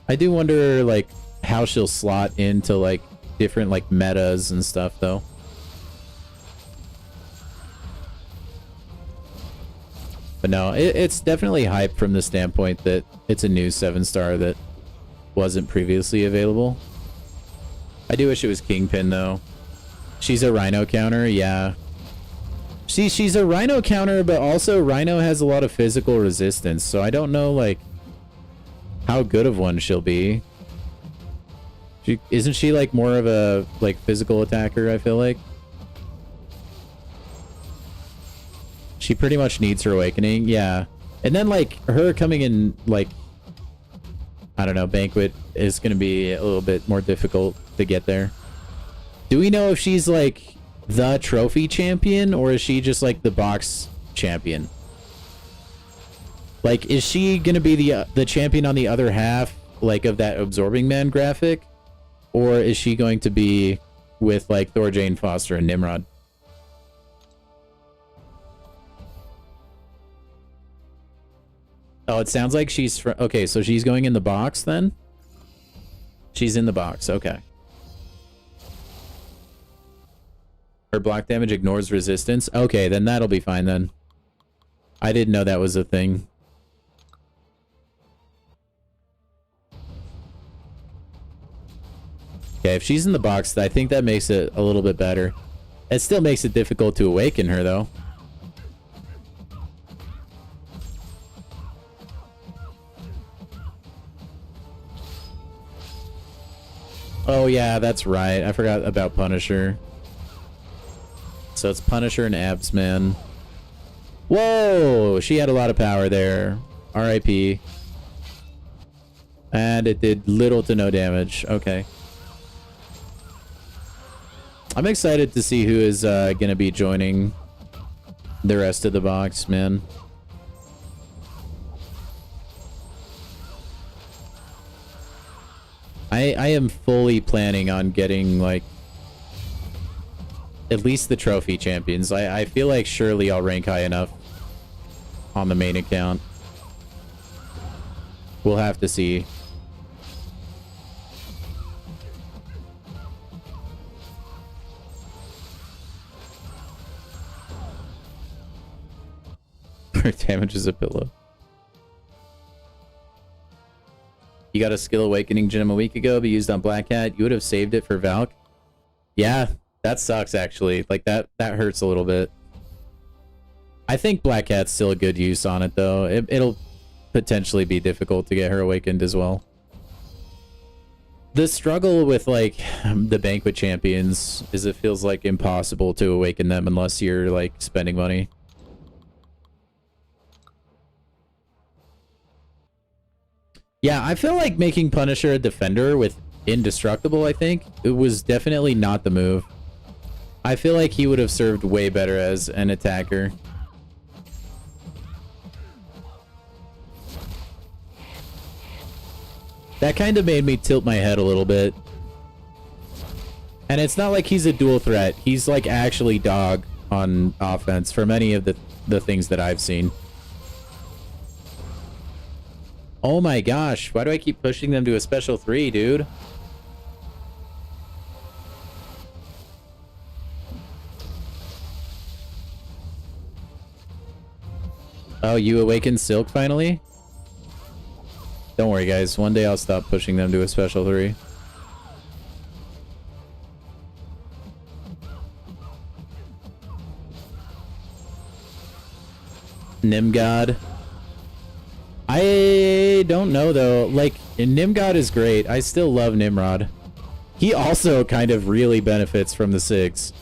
I do wonder, like, how she'll slot into, like, different, like, metas and stuff, though. But no, it's definitely hype from the standpoint that it's a new 7-star that wasn't previously available. I do wish it was Kingpin, though. She's a Rhino counter, yeah. She's a Rhino counter, but also Rhino has a lot of physical resistance, so I don't know, like, how good of one she'll be. Isn't she like more of a like physical attacker, I feel like? She pretty much needs her awakening, yeah. And then like her coming in like, I don't know, Banquet is gonna be a little bit more difficult to get there. Do we know if she's like the trophy champion or is she just like the box champion? Like, is she gonna be the champion on the other half, like, of that Absorbing Man graphic? Or is she going to be with, like, Thor, Jane Foster, and Nimrod? Oh, it sounds like she's... Okay, so she's going in the box, then? She's in the box, okay. Her block damage ignores resistance? Okay, then that'll be fine, then. I didn't know that was a thing. Okay, if she's in the box, I think that makes it a little bit better. It still makes it difficult to awaken her, though. Oh, yeah, that's right. I forgot about Punisher. So it's Punisher and Abs, man. Whoa! She had a lot of power there. RIP. And it did little to no damage. Okay. I'm excited to see who is going to be joining the rest of the box, man. I am fully planning on getting, like, at least the trophy champions. I feel like surely I'll rank high enough on the main account. We'll have to see. Damage is a pillow. You got a skill awakening gem a week ago, but used on Black Hat. You would have saved it for Valk. Yeah, that sucks actually. Like that hurts a little bit. I think Black Hat's still a good use on it though. It'll potentially be difficult to get her awakened as well. The struggle with like the Banquet champions is it feels like impossible to awaken them unless you're like spending money. Yeah, I feel like making Punisher a defender with indestructible, I think, it was definitely not the move. I feel like he would have served way better as an attacker. That kind of made me tilt my head a little bit. And it's not like he's a dual threat. He's like actually dog on offense for many of the things that I've seen. Oh my gosh, why do I keep pushing them to a special 3, dude? Oh, you awakened Silk finally? Don't worry, guys. One day I'll stop pushing them to a special 3. Nimgod. I don't know, though. Like, Nimgod is great. I still love Nimrod. He also kind of really benefits from the SIGs.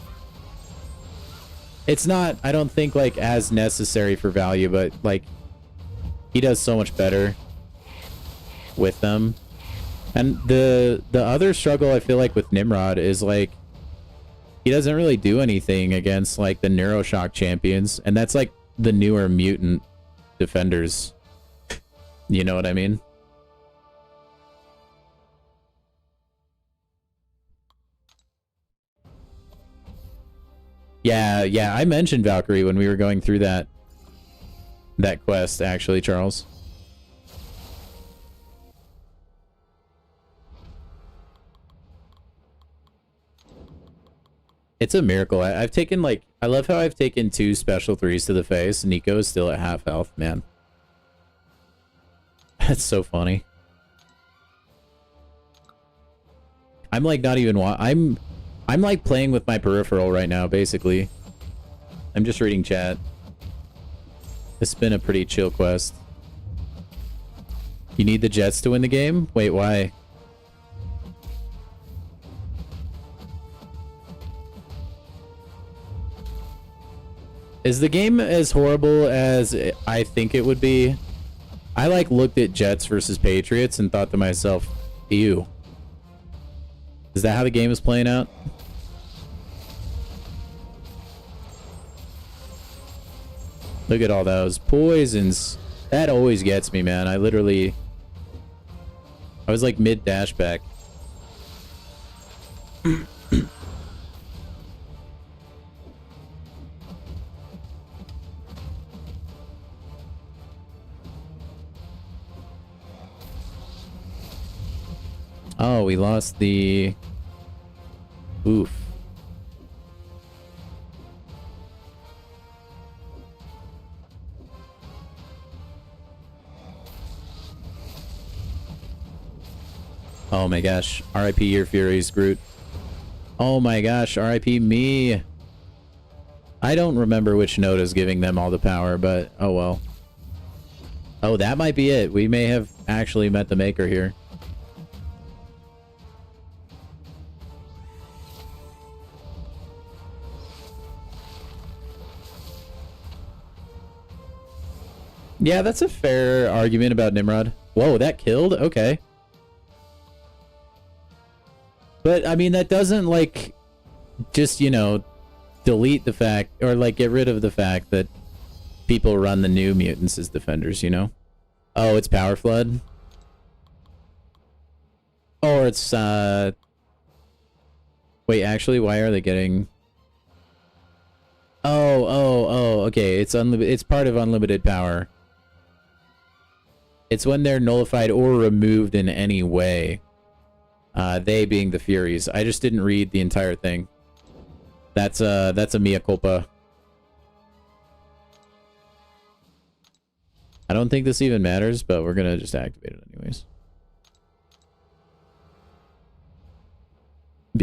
It's not, I don't think, like, as necessary for value, but, like, he does so much better with them. And the other struggle I feel like with Nimrod is, like, he doesn't really do anything against, like, the Neuroshock champions. And that's, like, the newer mutant defenders. You know what I mean? Yeah, I mentioned Valkyrie when we were going through that quest, actually, Charles. It's a miracle. I've taken, like, I love how I've taken 2 special 3s to the face. Nico is still at half health, man. That's so funny. I'm like not even I'm like playing with my peripheral right now, basically. I'm just reading chat. It's been a pretty chill quest. You need the Jets to win the game? Wait, why? Is the game as horrible as I think it would be? I like looked at Jets versus Patriots and thought to myself, ew. Is that how the game is playing out? Look at all those poisons. That always gets me, man. I was like mid dash back. Oh, we lost the... Oof. Oh my gosh. RIP your Furies, Groot. Oh my gosh, RIP me. I don't remember which node is giving them all the power, but oh well. Oh, that might be it. We may have actually met the maker here. Yeah, that's a fair argument about Nimrod. Whoa, that killed? Okay. But, I mean, that doesn't, like, just, you know, delete the fact, or, like, get rid of the fact that people run the new mutants as defenders, you know? Oh, it's Power Flood? Or it's, Wait, actually, why are they getting... Oh, okay, it's part of unlimited power. It's when they're nullified or removed in any way. They being the Furies. I just didn't read the entire thing. That's a mea culpa. I don't think this even matters, but we're gonna just activate it anyways.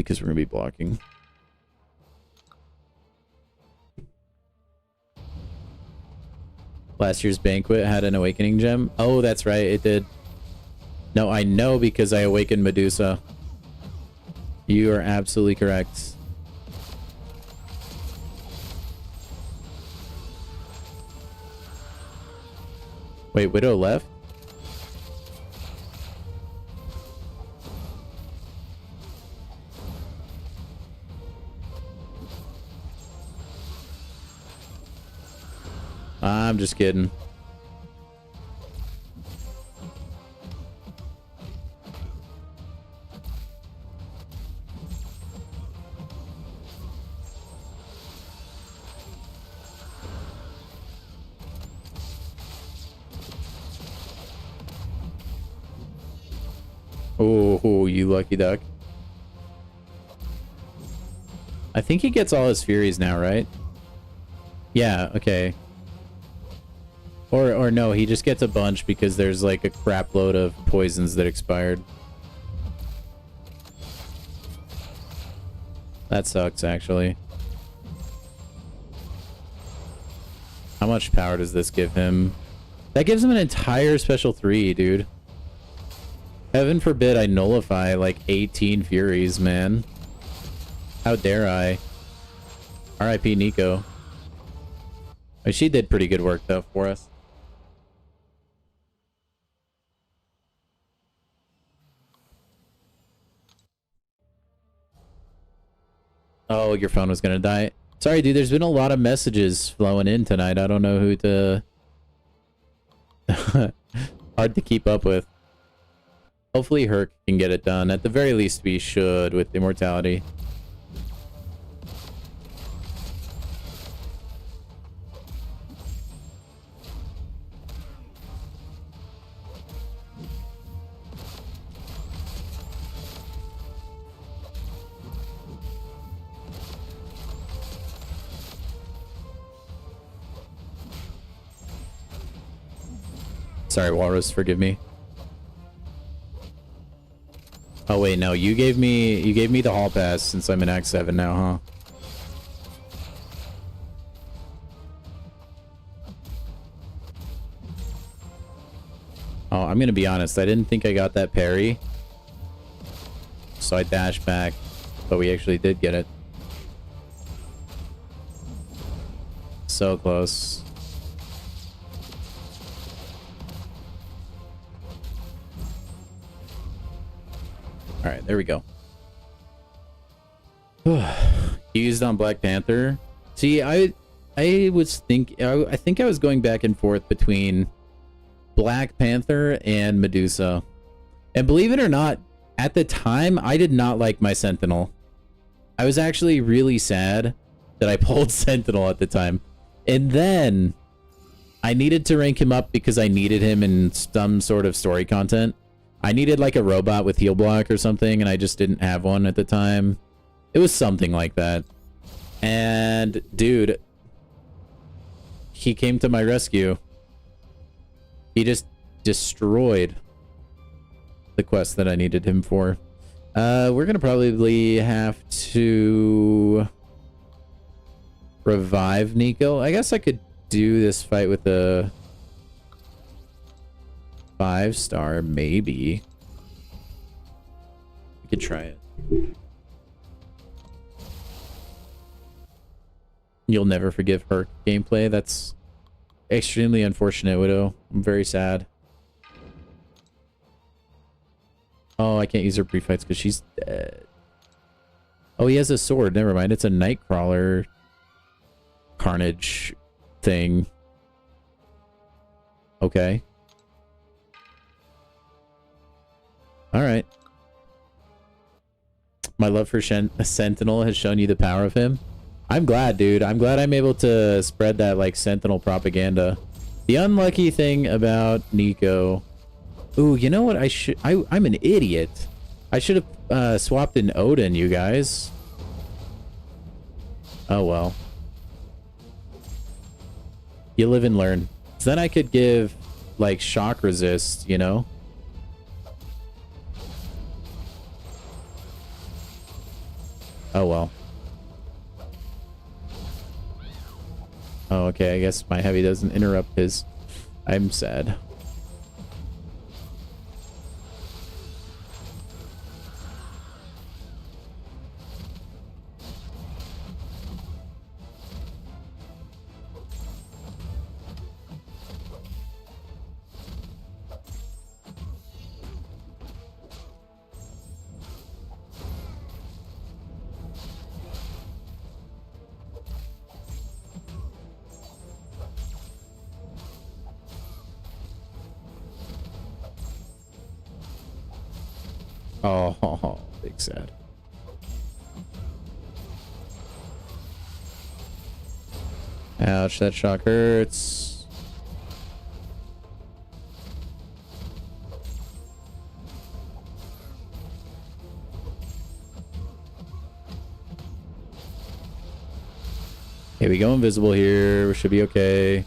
because we're gonna be blocking. Last year's banquet had an awakening gem. Oh, that's right, it did. No, I know because I awakened Medusa. You are absolutely correct. Wait, Widow left? I'm just kidding. Oh, you lucky duck. I think he gets all his Furies now, right? Yeah, okay. Or no, he just gets a bunch because there's like a crap load of poisons that expired. That sucks, actually. How much power does this give him? That gives him an entire special 3, dude. Heaven forbid I nullify like 18 Furies, man. How dare I? R.I.P. Nico. Oh, she did pretty good work, though, for us. Oh, your phone was gonna die. Sorry, dude, there's been a lot of messages flowing in tonight. I don't know who to... Hard to keep up with. Hopefully Herc can get it done. At the very least, we should with Immortality. Sorry, Walrus, forgive me. Oh wait, no, you gave me the hall pass since I'm in Act 7 now, huh? Oh, I'm gonna be honest, I didn't think I got that parry. So I dashed back, but we actually did get it. So close. All right, there we go. Used on Black Panther. See, I think I was going back and forth between Black Panther and Medusa. And believe it or not, at the time, I did not like my Sentinel. I was actually really sad that I pulled Sentinel at the time. And then I needed to rank him up because I needed him in some sort of story content. I needed like a robot with heal block or something, and I just didn't have one at the time. It was something like that. And dude, he came to my rescue. He just destroyed the quest that I needed him for. We're gonna probably have to revive Nico. I guess I could do this fight with a 5-star, maybe. We could try it. You'll never forgive her gameplay. That's extremely unfortunate, Widow. I'm very sad. Oh, I can't use her pre-fights because she's dead. Oh, he has a sword. Never mind. It's a Nightcrawler Carnage thing. Okay. Alright. My love for Sentinel has shown you the power of him. I'm glad, dude. I'm glad I'm able to spread that, like, Sentinel propaganda. The unlucky thing about Nico... Ooh, you know what? I'm an idiot. I should have swapped in Odin, you guys. Oh, well. You live and learn. So then I could give, like, shock resist, you know? Oh, well. Oh, okay. I guess my heavy doesn't interrupt his. I'm sad. Oh, big sad. Ouch, that shock hurts. Okay, we go invisible here. We should be okay.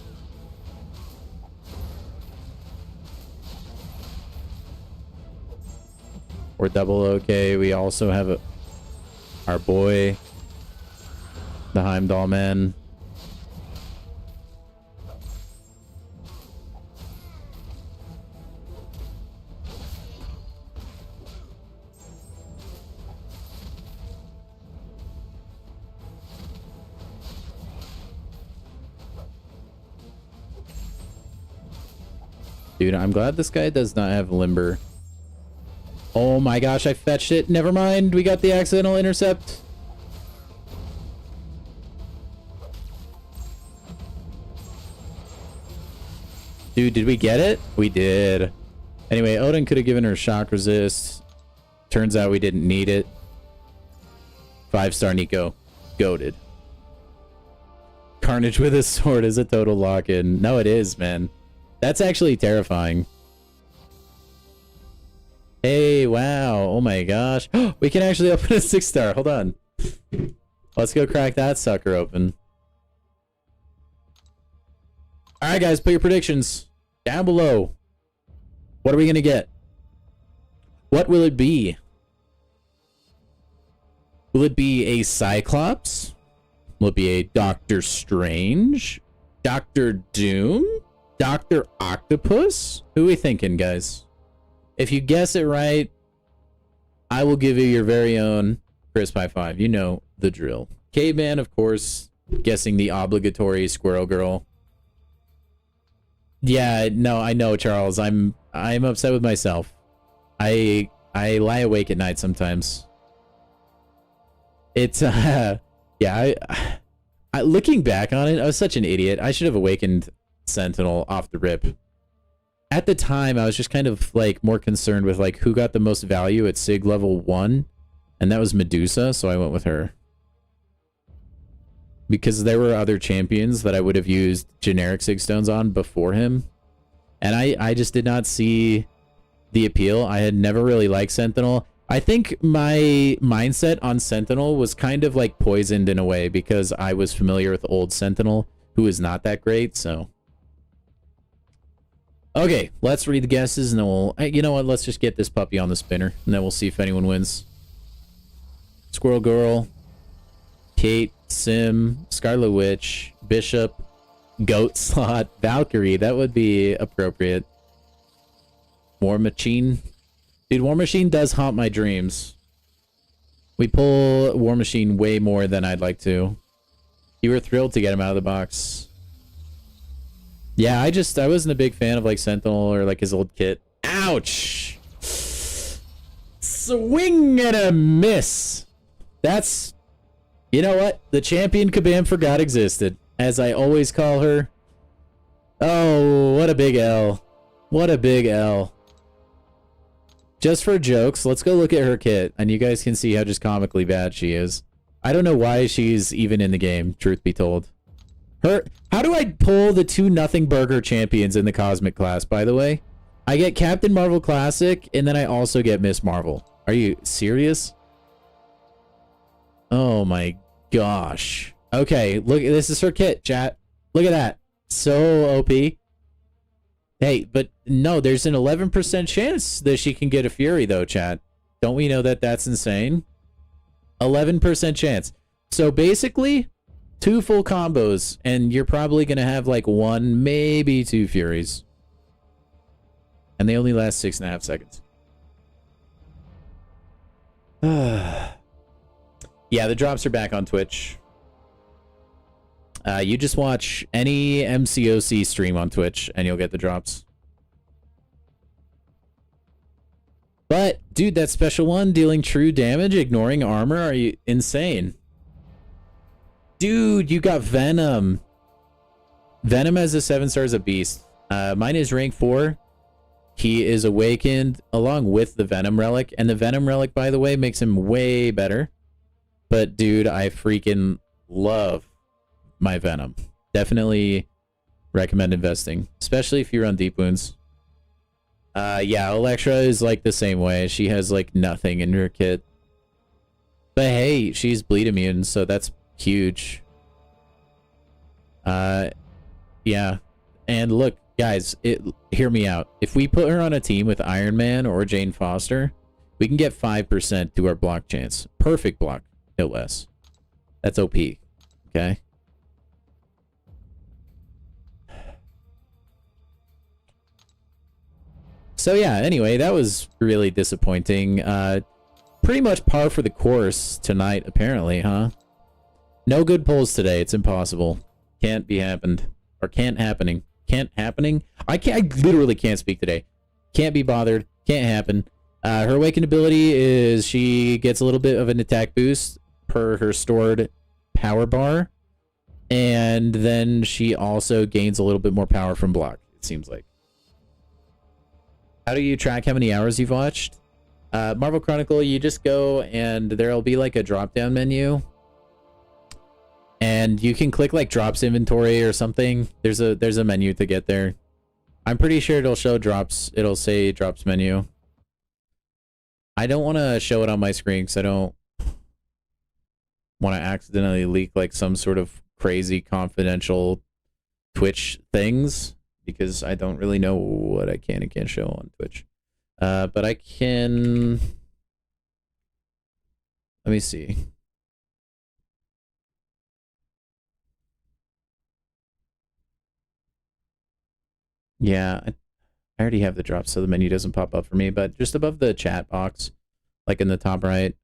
We're double okay. We also have our boy, the Heimdall man. Dude, I'm glad this guy does not have limber. Oh my gosh, I fetched it. Never mind. We got the accidental intercept. Dude, did we get it? We did. Anyway, Odin could have given her shock resist. Turns out we didn't need it. 5-star Nico. Goated. Carnage with a sword is a total lock-in. No, it is, man. That's actually terrifying. Hey, wow. Oh my gosh. We can actually open a 6-star. Hold on. Let's go crack that sucker open. Alright, guys. Put your predictions down below. What are we going to get? What will it be? Will it be a Cyclops? Will it be a Doctor Strange? Doctor Doom? Doctor Octopus? Who are we thinking, guys? If you guess it right, I will give you your very own crisp high five. You know the drill. Caveman, of course, guessing the obligatory Squirrel Girl. Yeah, no, I know, Charles. I'm upset with myself. I lie awake at night sometimes. It's yeah, I looking back on it, I was such an idiot. I should have awakened Sentinel off the rip. At the time, I was just kind of like more concerned with like who got the most value at Sig level 1, and that was Medusa, so I went with her. Because there were other champions that I would have used generic Sig stones on before him. And I just did not see the appeal. I had never really liked Sentinel. I think my mindset on Sentinel was kind of like poisoned in a way because I was familiar with old Sentinel, who is not that great, so... Okay, let's read the guesses, and then we'll... You know what? Let's just get this puppy on the spinner, and then we'll see if anyone wins. Squirrel Girl, Kate, Sim, Scarlet Witch, Bishop, Goat Slot, Valkyrie. That would be appropriate. War Machine. Dude, War Machine does haunt my dreams. We pull War Machine way more than I'd like to. You were thrilled to get him out of the box. Yeah, I wasn't a big fan of like Sentinel or like his old kit. Ouch! Swing and a miss. That's, you know what? The champion Kabam forgot existed, as I always call her. Oh, what a big L. What a big L. Just for jokes, let's go look at her kit, and you guys can see how just comically bad she is. I don't know why she's even in the game, truth be told. How do I pull the 2-0 burger champions in the Cosmic class, by the way? I get Captain Marvel Classic, and then I also get Miss Marvel. Are you serious? Oh my gosh. Okay, look, this is her kit, chat. Look at that. So OP. Hey, but no, there's an 11% chance that she can get a Fury, though, chat. Don't we know that that's insane? 11% chance. So basically, 2 full combos, and you're probably going to have like 1, maybe 2 Furies. And they only last 6.5 seconds. Yeah, the drops are back on Twitch. You just watch any MCOC stream on Twitch, and you'll get the drops. But, dude, that special one, dealing true damage, ignoring armor, are you insane? Dude, you got Venom. Venom has a 7 stars a beast. Mine is rank 4. He is awakened along with the Venom relic. And the Venom relic, by the way, makes him way better. But, dude, I freaking love my Venom. Definitely recommend investing. Especially if you run deep wounds. Yeah, Electra is like the same way. She has like nothing in her kit. But hey, she's bleed immune, so that's huge. Yeah. And look, guys, hear me out. If we put her on a team with Iron Man or Jane Foster, we can get 5% to our block chance. Perfect block, no less. That's OP. Okay? So yeah, anyway, that was really disappointing. Pretty much par for the course tonight, apparently, huh? No good pulls today. It's impossible. Can't be happened. Or can't happening. Can't happening? I literally can't speak today. Can't be bothered. Can't happen. Her awakened ability is she gets a little bit of an attack boost per her stored power bar. And then she also gains a little bit more power from block, it seems like. How do you track how many hours you've watched? Marvel Chronicle, you just go and there'll be like a drop-down menu. And you can click like drops inventory or something. There's a menu to get there. I'm pretty sure it'll show drops. It'll say drops menu. I don't want to show it on my screen because I don't want to accidentally leak like some sort of crazy confidential Twitch things. Because I don't really know what I can and can't show on Twitch. But I can... Let me see. Yeah, I already have the drops, so the menu doesn't pop up for me. But just above the chat box, like in the top right,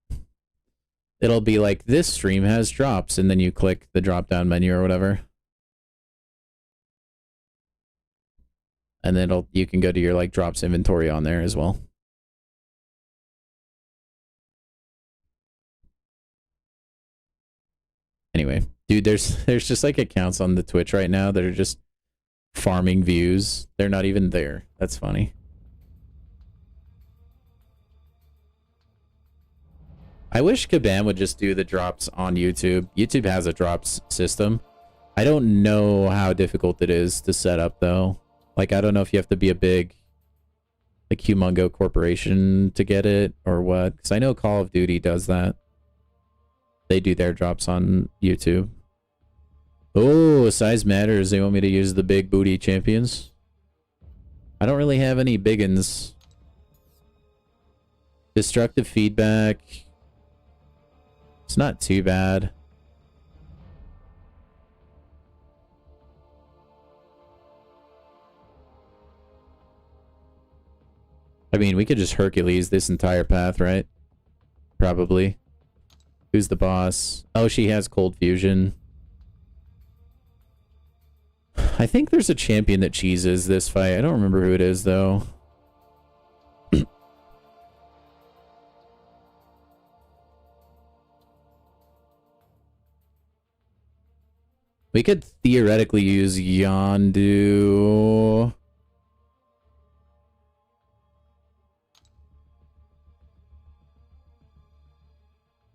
it'll be like, this stream has drops. And then you click the drop-down menu or whatever. And then you can go to your like drops inventory on there as well. Anyway, dude, there's just like accounts on the Twitch right now that are just farming views. They're not even there. That's funny. I wish Kabam would just do the drops on YouTube. YouTube has a drops system. I don't know how difficult it is to set up though. Like, I don't know if you have to be a big, like, humongo corporation to get it or what. Because I know Call of Duty does that. They do their drops on YouTube. Oh, size matters. They want me to use the big booty champions. I don't really have any big uns. Destructive feedback. It's not too bad. I mean, we could just Hercules this entire path, right? Probably. Who's the boss? Oh, she has cold fusion. I think there's a champion that cheeses this fight. I don't remember who it is, though. We could theoretically use Yondu.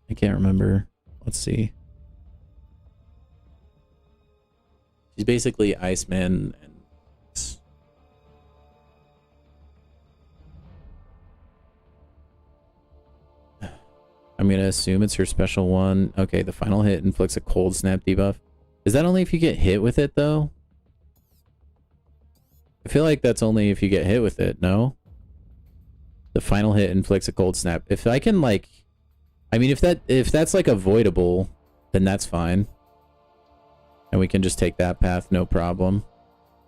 I can't remember. Let's see. She's basically Iceman and I'm gonna assume it's her special one. Okay, the final hit inflicts a cold snap debuff. Is that only if you get hit with it though? I feel like that's only if you get hit with it, no? The final hit inflicts a cold snap. If I can like I mean, if that's like avoidable, then that's fine. And we can just take that path, no problem.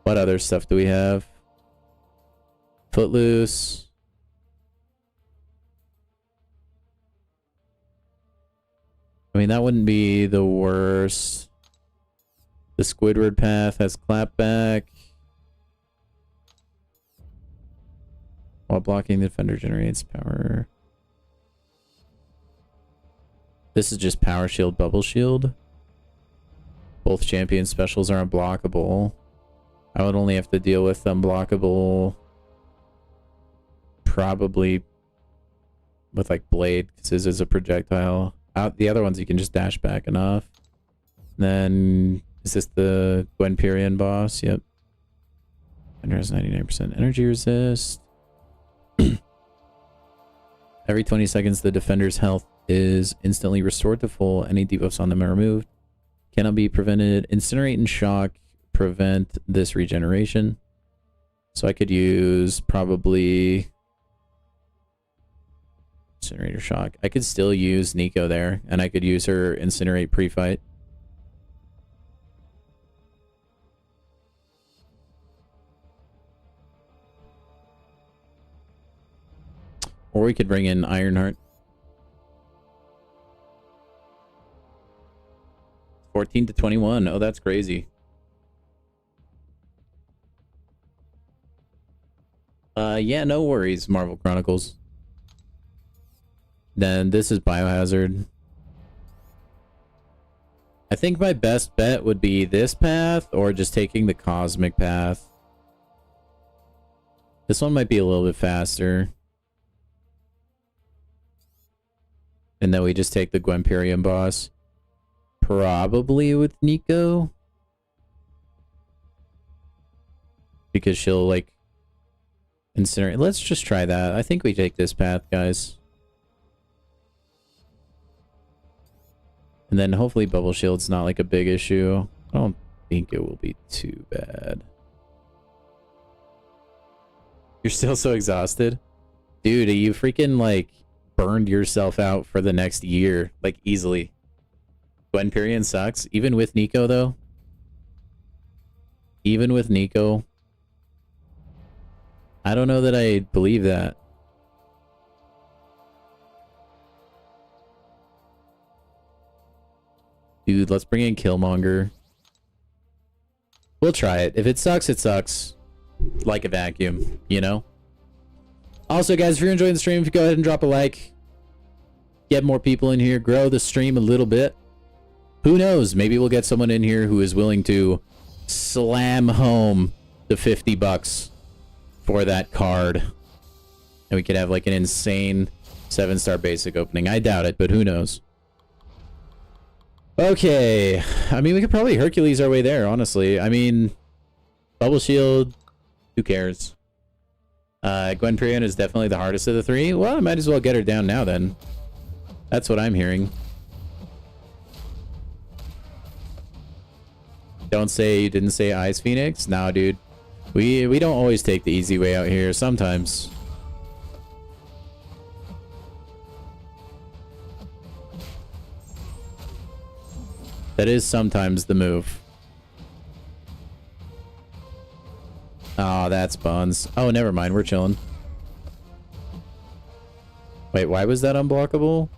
What other stuff do we have? Footloose. I mean, that wouldn't be the worst. The Squidward path has clapback. While blocking, the defender generates power. This is just power shield, bubble shield. Both champion specials are unblockable. I would only have to deal with unblockable. Probably with like blade, because this is a projectile. The other ones you can just dash back enough. Then is this the Gwenperion boss? Yep. Under has 99% energy resist. Every 20 seconds, the defender's health is instantly restored to full. Any debuffs on them are removed. Cannot be prevented. Incinerate and shock prevent this regeneration. So I could use probably Incinerator shock. I could still use Nico there, and I could use her Incinerate pre-fight. Or we could bring in Ironheart. 14 to 21. Oh, that's crazy. Yeah, no worries, Marvel Chronicles. Then this is Biohazard. I think my best bet would be this path or just taking the Cosmic path. This one might be a little bit faster. And then we just take the Gwenperion boss. Probably with Nico. Because she'll like incinerate. Let's just try that. I think we take this path, guys. And then hopefully Bubble Shield's not like a big issue. I don't think it will be too bad. You're still so exhausted? Dude, you freaking like burned yourself out for the next year, like easily. Gwenperion sucks, even with Nico though. Even with Nico, I don't know that I believe that. Dude, let's bring in Killmonger. We'll try it. If it sucks, it sucks. Like a vacuum, you know? Also, guys, if you're enjoying the stream, go ahead and drop a like. Get more people in here. Grow the stream a little bit. Who knows? Maybe we'll get someone in here who is willing to slam home the 50 bucks for that card. And we could have like an insane 7-star basic opening. I doubt it, but who knows? Okay. I mean, we could probably Hercules our way there, honestly. I mean, Bubble Shield, who cares? Gwenperion is definitely the hardest of the three. Well, I might as well get her down now then. That's what I'm hearing. Don't say you didn't say Ice Phoenix. Nah, dude. We don't always take the easy way out here. Sometimes. That is sometimes the move. Oh, that's buns. Oh, never mind. We're chilling. Wait, why was that unblockable?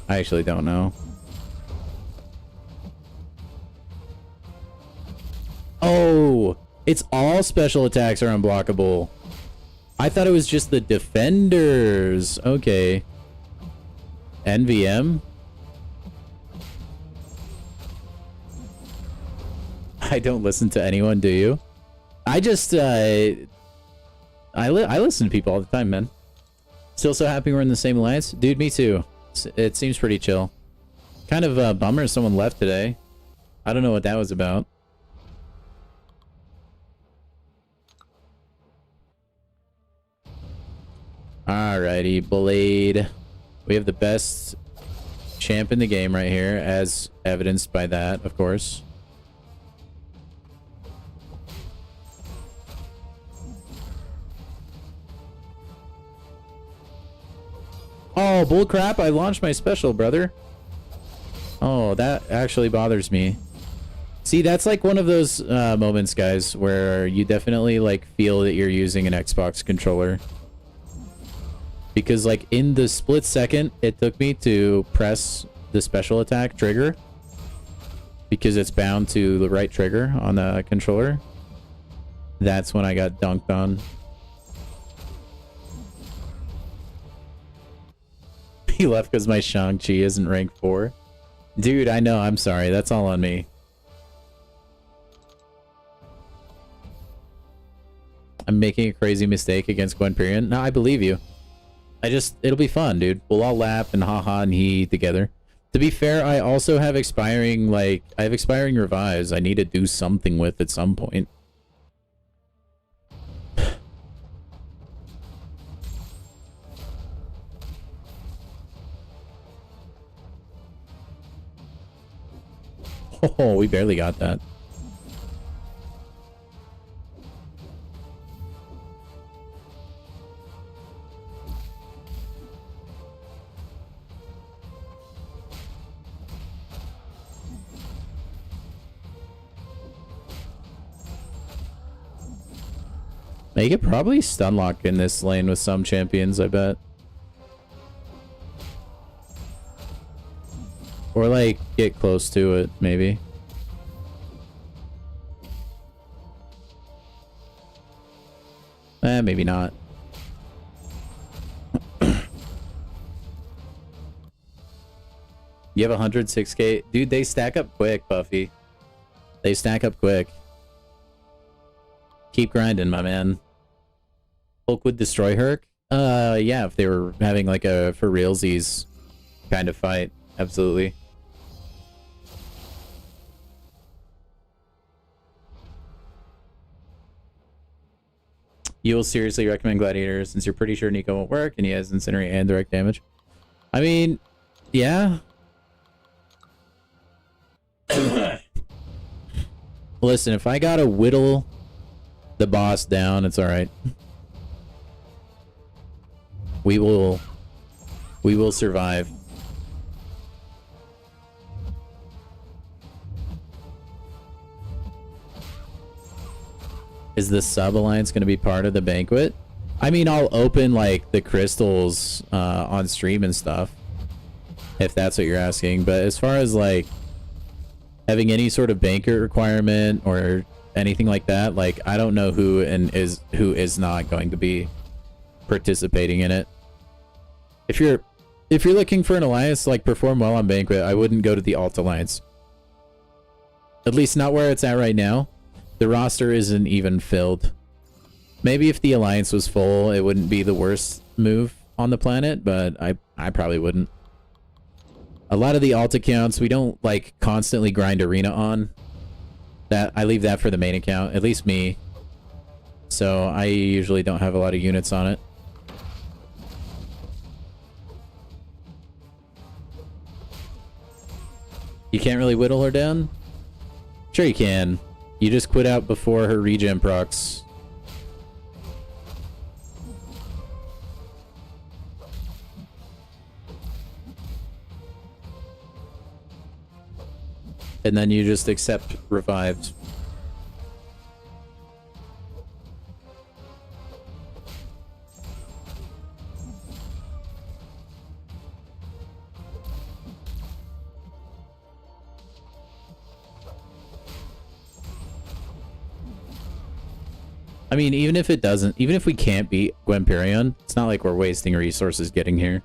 I actually don't know. Oh, it's all special attacks are unblockable. I thought it was just the defenders. Okay. NVM? I don't listen to anyone, do you? I just, I listen to people all the time, man. Still so happy we're in the same alliance? Dude, me too. It seems pretty chill. Kind of a bummer someone left today. I don't know what that was about. Alrighty, Blade. We have the best champ in the game right here, as evidenced by that, of course. Oh, bull crap, I launched my special, brother. Oh, that actually bothers me. See, that's like one of those moments, guys, where you definitely like feel that you're using an Xbox controller. Because like in the split second it took me to press the special attack trigger, because it's bound to the right trigger on the controller, that's when I got dunked on. He left because my Shang-Chi isn't rank 4. Dude, I know, I'm sorry, that's all on me. I'm making a crazy mistake against Gwenperion. No, I believe you. It'll be fun, dude. We'll all laugh and haha and hee together. To be fair, I also have expiring revives I need to do something with at some point. Oh, we barely got that. You could probably stun lock in this lane with some champions, I bet. Or like get close to it, maybe. Maybe not. You have 106k? Dude, they stack up quick, Buffy. They stack up quick. Keep grinding, my man. Hulk would destroy Herc? Yeah, if they were having like a for realsies kind of fight. Absolutely. You will seriously recommend Gladiator since you're pretty sure Nico won't work and he has incinerate and direct damage. I mean, yeah. Listen, if I gotta whittle the boss down, it's alright. We will survive. Is the sub-alliance going to be part of the banquet? I mean, I'll open, like, the crystals on stream and stuff, if that's what you're asking. But as far as, like, having any sort of banquet requirement or anything like that, like, I don't know who is not going to be participating in it. If you're looking for an alliance to, like, perform well on banquet, I wouldn't go to the alt alliance. At least not where it's at right now. The roster isn't even filled. Maybe if the alliance was full, it wouldn't be the worst move on the planet, but I probably wouldn't. A lot of the alt accounts we don't like constantly grind arena on. That I leave that for the main account, at least me. So I usually don't have a lot of units on it. You can't really whittle her down? Sure you can. You just quit out before her regen procs. And then you just accept revived. I mean, even if we can't beat Gwenperion, it's not like we're wasting resources getting here.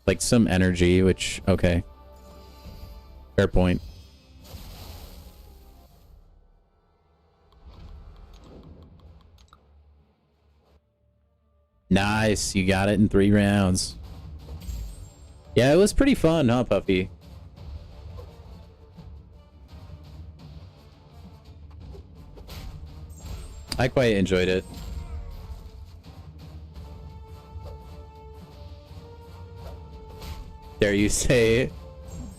Like some energy, which, okay. Fair point. Nice, you got it in 3 rounds. Yeah, it was pretty fun, huh, Puffy? I quite enjoyed it. Dare you say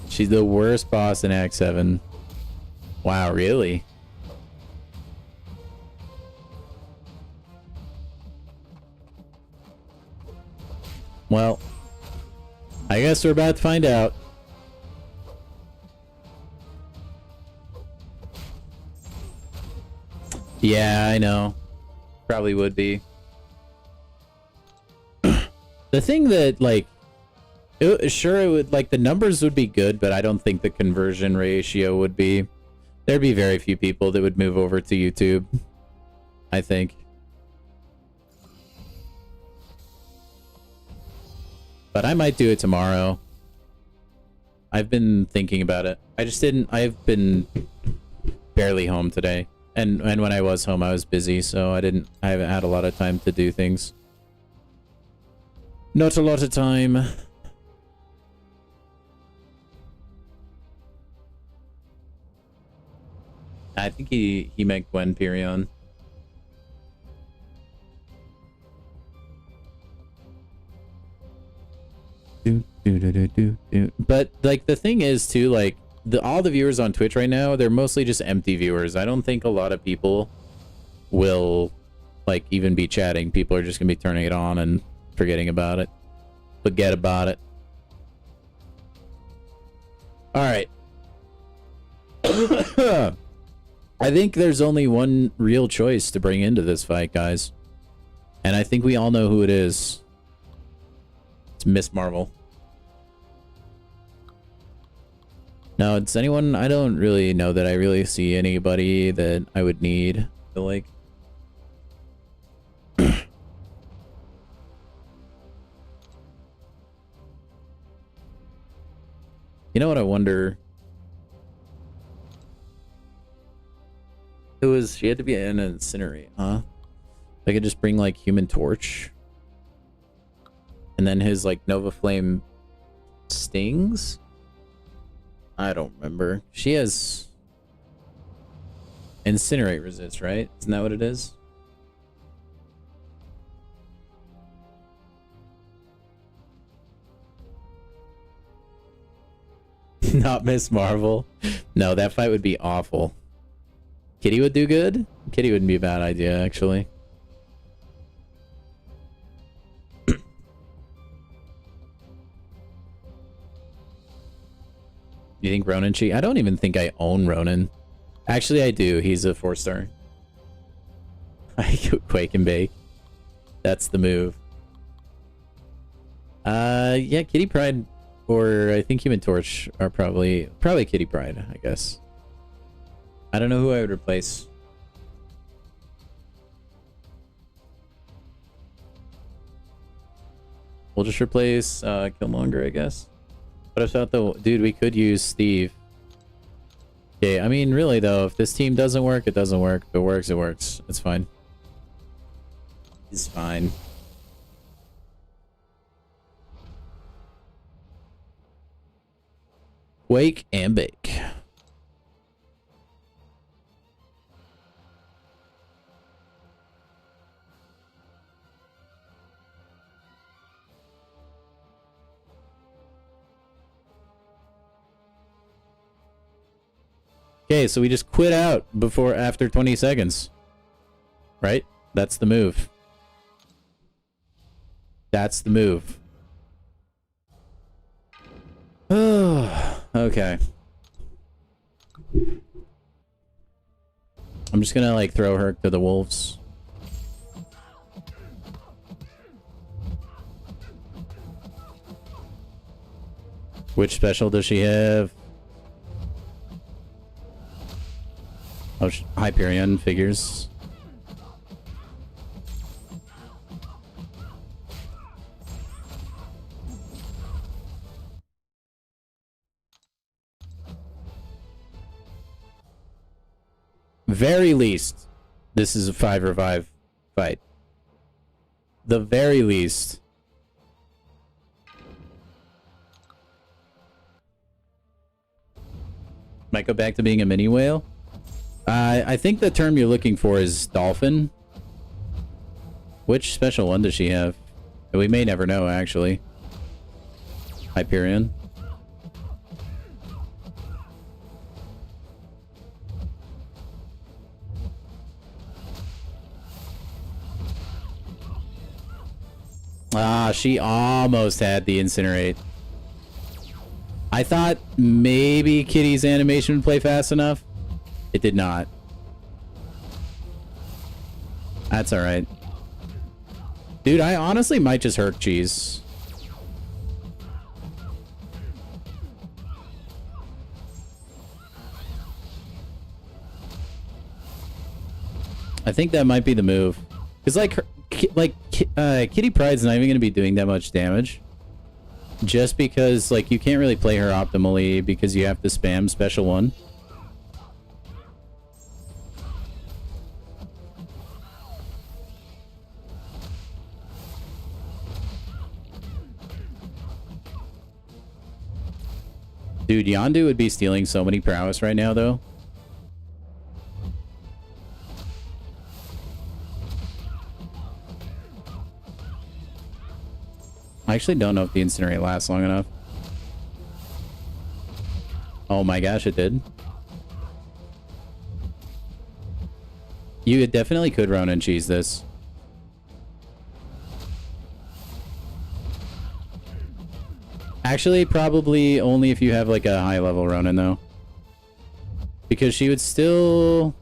she's the worst boss in Act 7? Wow, really? Well, I guess we're about to find out. Yeah, I know. Probably would be. The thing that, like, sure, it would, like, the numbers would be good, but I don't think the conversion ratio would be. There'd be very few people that would move over to YouTube, I think. But I might do it tomorrow. I've been thinking about it. I just didn't. I've been barely home today. And when I was home, I was busy, so I haven't had a lot of time to do things. Not a lot of time. I think he meant Gwen Pirion. But like the thing is too, like all the viewers on Twitch right now, they're mostly just empty viewers. I don't think a lot of people will like even be chatting. People are just gonna be turning it on and forgetting about it. Forget about it. All right. I think there's only one real choice to bring into this fight, guys. And I think we all know who it is. It's Miss Marvel. Now, it's anyone... I don't really know that I really see anybody that I would need to, like... You know what I wonder... It was... She had to be in an incinerate, huh? I could just bring, like, Human Torch. And then his, like, Nova Flame stings? I don't remember. She has... Incinerate resist, right? Isn't that what it is? Not Miss Marvel. No, that fight would be awful. Kitty would do good? Kitty wouldn't be a bad idea, actually. You think Ronin cheat? I don't even think I own Ronin. Actually, I do. He's a 4-star. I could Quake and Bake. That's the move. Yeah, Kitty Pride or I think Human Torch are probably Kitty Pride, I guess. I don't know who I would replace. We'll just replace Killmonger, I guess. What about the dude? We could use Steve. Okay, I mean, really though, if this team doesn't work, it doesn't work. If it works, it works. It's fine. It's fine. Wake and bake. Okay, so we just quit out after 20 seconds. Right? That's the move. That's the move. Oh, okay. I'm just gonna like throw her to the wolves. Which special does she have? Oh, Hyperion figures. Very least, this is a 5 revive fight. The very least. Might go back to being a mini whale. I think the term you're looking for is dolphin. Which special one does she have? We may never know, actually. Hyperion. Ah, she almost had the incinerate. I thought maybe Kitty's animation would play fast enough. It did not. That's alright. Dude, I honestly might just Herc cheese. I think that might be the move. Because, Kitty Pride's not even going to be doing that much damage. Just because, like, you can't really play her optimally because you have to spam special one. Dude, Yondu would be stealing so many prowess right now, though. I actually don't know if the Incinerate lasts long enough. Oh my gosh, it did. You definitely could Ronin cheese this. Actually, probably only if you have like a high level Ronin though. Because she would still...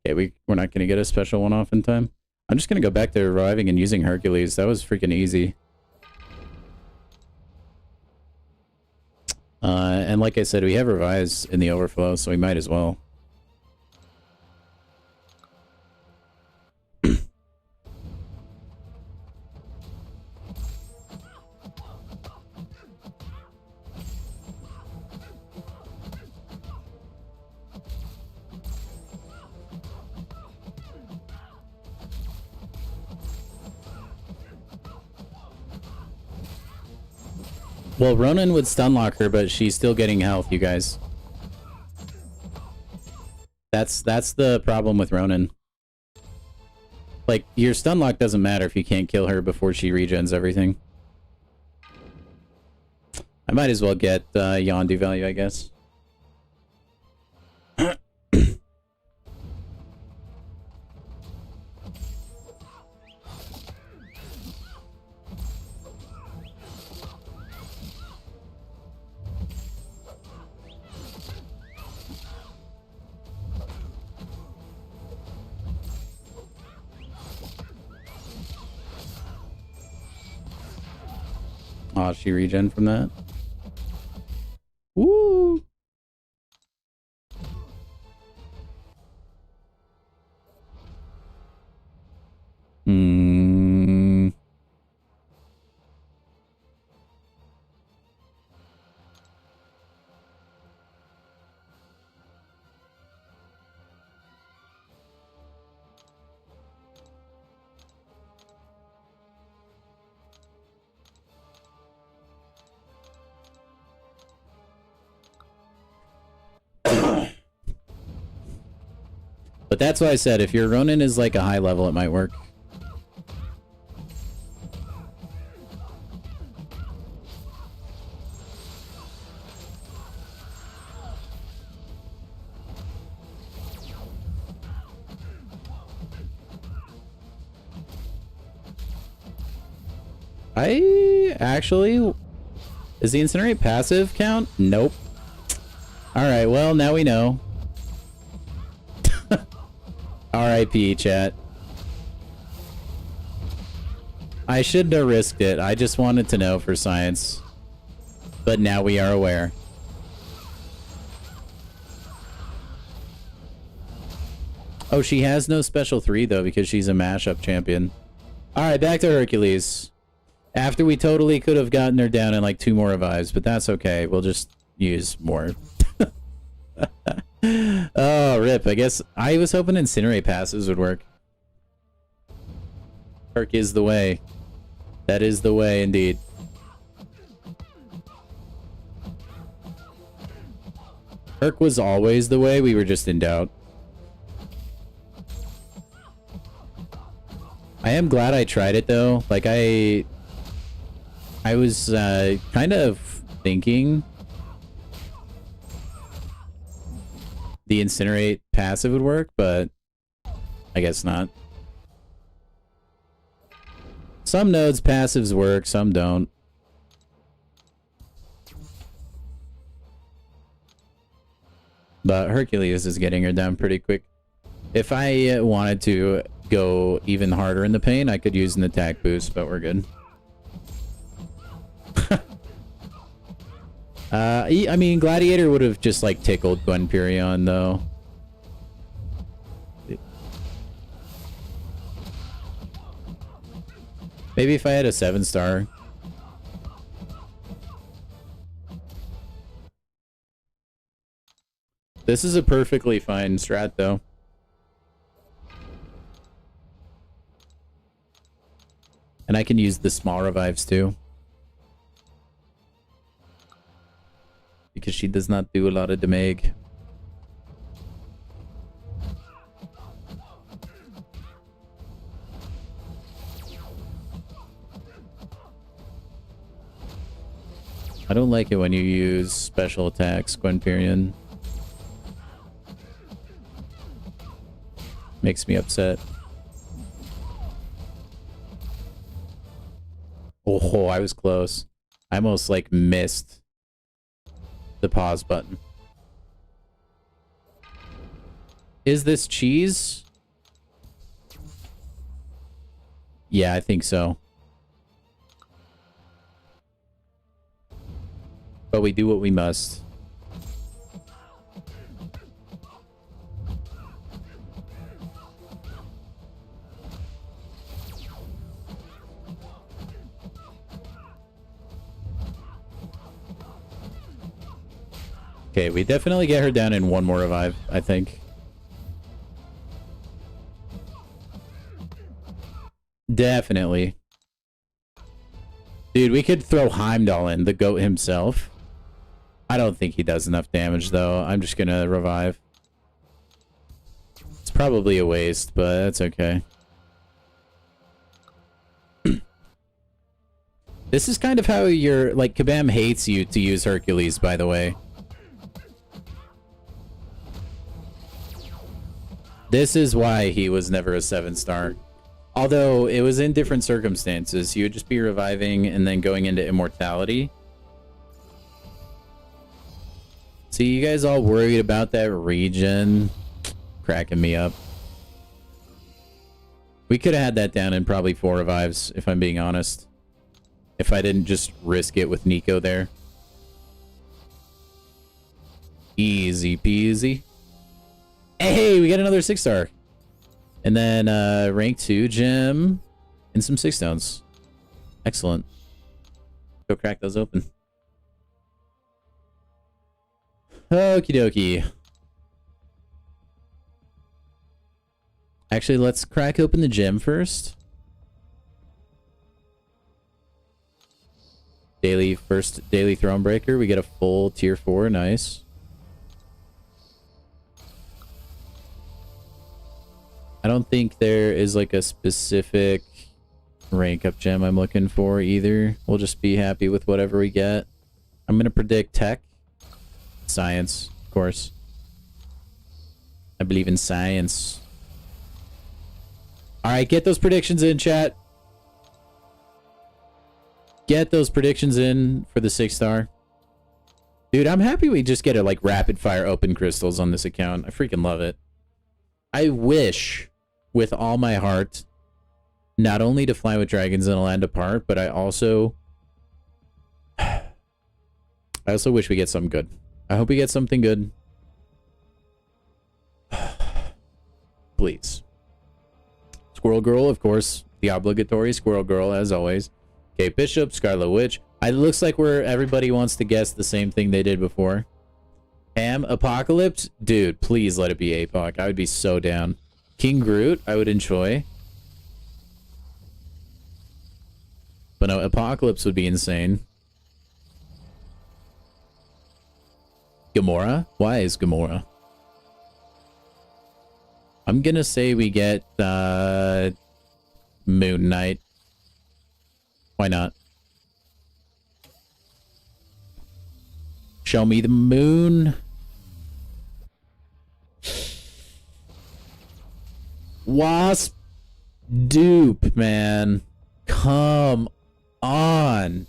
Okay, we're not going to get a special one off in time. I'm just going to go back to reviving and using Hercules. That was freaking easy. And like I said, we have revives in the overflow, so we might as well. Well, Ronin would stunlock her, but she's still getting health, you guys. That's the problem with Ronin. Like, your stunlock doesn't matter if you can't kill her before she regens everything. I might as well get Yondu value, I guess. Oh, she regen from that? Woo! But that's why I said, if your Ronin is like a high level, it might work. Is the Incinerate passive count? Nope. Alright, well, now we know. RIP, chat. I shouldn't have risked it. I just wanted to know for science. But now we are aware. Oh, she has no special 3, though, because she's a mashup champion. Alright, back to Hercules. After we totally could have gotten her down in like 2 more revives, but that's okay. We'll just use more. Oh, rip. I guess I was hoping Incinerate passes would work. Herc is the way. That is the way, indeed. Herc was always the way. We were just in doubt. I am glad I tried it, though. Like, I was kind of thinking the Incinerate passive would work, but I guess not. Some nodes passives work, some don't. But Hercules is getting her down pretty quick. If I wanted to go even harder in the paint, I could use an attack boost, but we're good. I mean, Gladiator would have just, like, tickled Gwenpyrion, though. Maybe if I had a 7-star. This is a perfectly fine strat, though. And I can use the small revives, too. Because she does not do a lot of damage. I don't like it when you use special attacks, Gwenpyrion. Makes me upset. Oh, I was close. I almost, like, missed the pause button. Is this cheese? Yeah, I think so. But we do what we must. Okay, we definitely get her down in one more revive, I think. Definitely. Dude, we could throw Heimdall in, the goat himself. I don't think he does enough damage, though. I'm just gonna revive. It's probably a waste, but that's okay. This is kind of how you're... Like, Kabam hates you to use Hercules, by the way. This is why he was never a 7-star. Although, it was in different circumstances. He would just be reviving and then going into immortality. See, you guys all worried about that regen? Cracking me up. We could have had that down in probably 4 revives, if I'm being honest. If I didn't just risk it with Nico there. Easy peasy. Hey, we got another 6-star. And then rank 2 gem and some 6 stones. Excellent. Go crack those open. Okie dokie. Actually, let's crack open the gem first. First daily Thronebreaker. We get a full tier 4. Nice. I don't think there is like a specific rank up gem I'm looking for either. We'll just be happy with whatever we get. I'm going to predict tech. Science, of course. I believe in science. Alright, get those predictions in, chat. Get those predictions in for the 6-star. Dude, I'm happy we just get a like rapid fire open crystals on this account. I freaking love it. I wish with all my heart not only to fly with dragons in a land apart, but I also wish we get something good. I hope we get something good. Please. Squirrel Girl, of course. The obligatory Squirrel Girl, as always. Kate Bishop, Scarlet Witch. It looks like everybody wants to guess the same thing they did before. Ham, Apocalypse? Dude, please let it be APOC. I would be so down. King Groot, I would enjoy. But no, Apocalypse would be insane. Gamora? Why is Gamora? I'm gonna say we get Moon Knight. Why not? Show me the moon. Wasp dupe, man. Come on.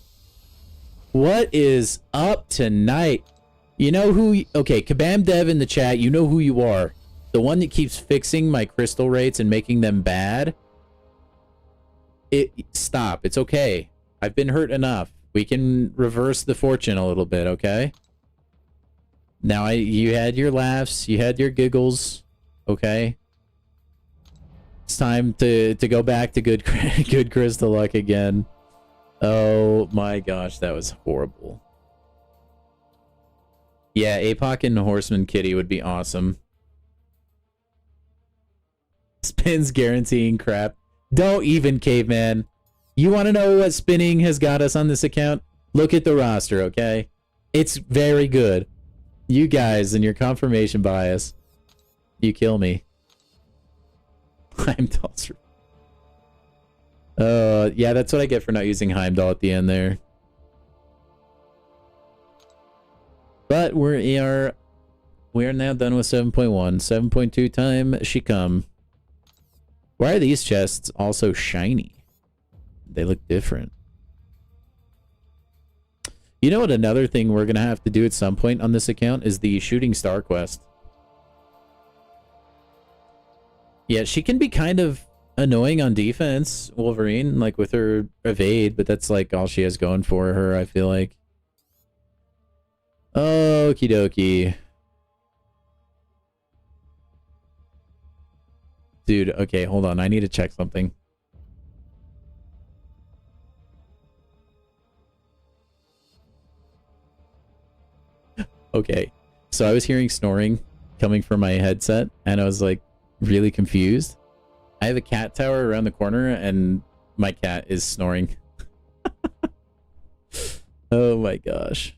What is up tonight? You know who... Okay, Kabam Dev in the chat, you know who you are. The one that keeps fixing my crystal rates and making them bad. Stop. It's okay. I've been hurt enough. We can reverse the fortune a little bit, okay? Now, you had your laughs. You had your giggles. Okay? It's time to go back to good crystal luck again. Oh my gosh, that was horrible. Yeah, APOC and Horseman Kitty would be awesome. Spins guaranteeing crap. Don't even, caveman. You want to know what spinning has got us on this account? Look at the roster, okay? It's very good. You guys and your confirmation bias. You kill me. Heimdall. Yeah, that's what I get for not using Heimdall at the end there. But we are now done with 7.1. 7.2 time she come. Why are these chests also shiny? They look different. You know what, another thing we're going to have to do at some point on this account is the Shooting Star quest. Yeah, she can be kind of annoying on defense, Wolverine, like with her evade, but that's like all she has going for her, I feel like. Okie dokie. Dude, okay, hold on. I need to check something. Okay, so I was hearing snoring coming from my headset, and I was like really confused. I have a cat tower around the corner, and my cat is snoring. Oh my gosh.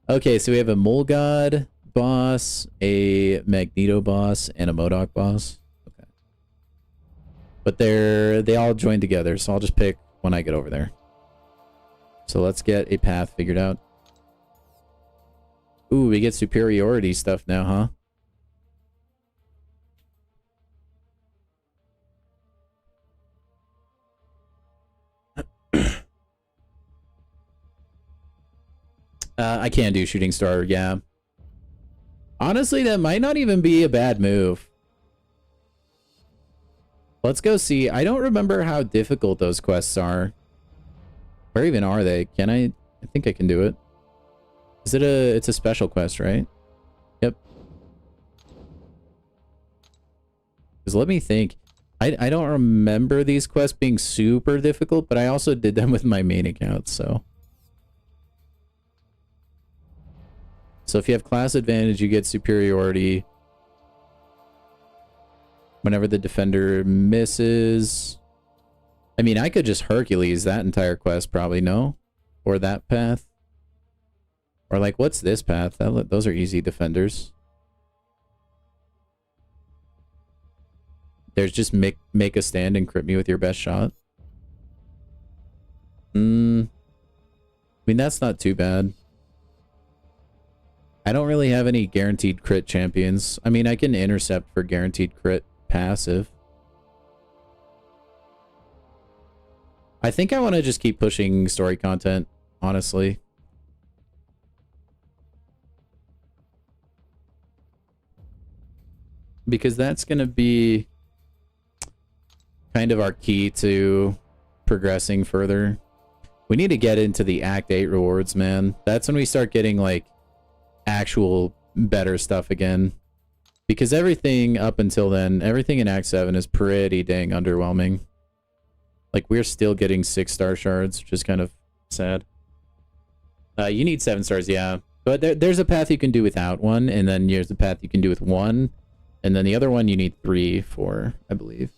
Okay, so we have a Mole God boss, a Magneto boss, and a MODOK boss. Okay, but they all join together, so I'll just pick when I get over there. So let's get a path figured out. Ooh, we get superiority stuff now, huh? I can do Shooting Star, yeah. Honestly, that might not even be a bad move. Let's go see. I don't remember how difficult those quests are. Where even are they? Can I think I can do it. Is it it's a special quest, right? Yep. Because let me think. I don't remember these quests being super difficult, but I also did them with my main account, so. So if you have class advantage, you get superiority. Whenever the defender misses. I mean, I could just Hercules that entire quest, probably, no? Or that path. Or like, what's this path? Those are easy defenders. There's just make a stand and crit me with your best shot. I mean, that's not too bad. I don't really have any guaranteed crit champions. I mean, I can intercept for guaranteed crit passive. I think I want to just keep pushing story content, honestly. Because that's going to be kind of our key to progressing further. We need to get into the Act 8 rewards, man. That's when we start getting, like, actual better stuff again. Because everything up until then, everything in Act 7 is pretty dang underwhelming. Like, we're still getting 6-star shards, which is kind of sad. You need 7 stars, yeah. But there's a path you can do without 1, and then there's a path you can do with 1. And then the other one you need 3 for, I believe.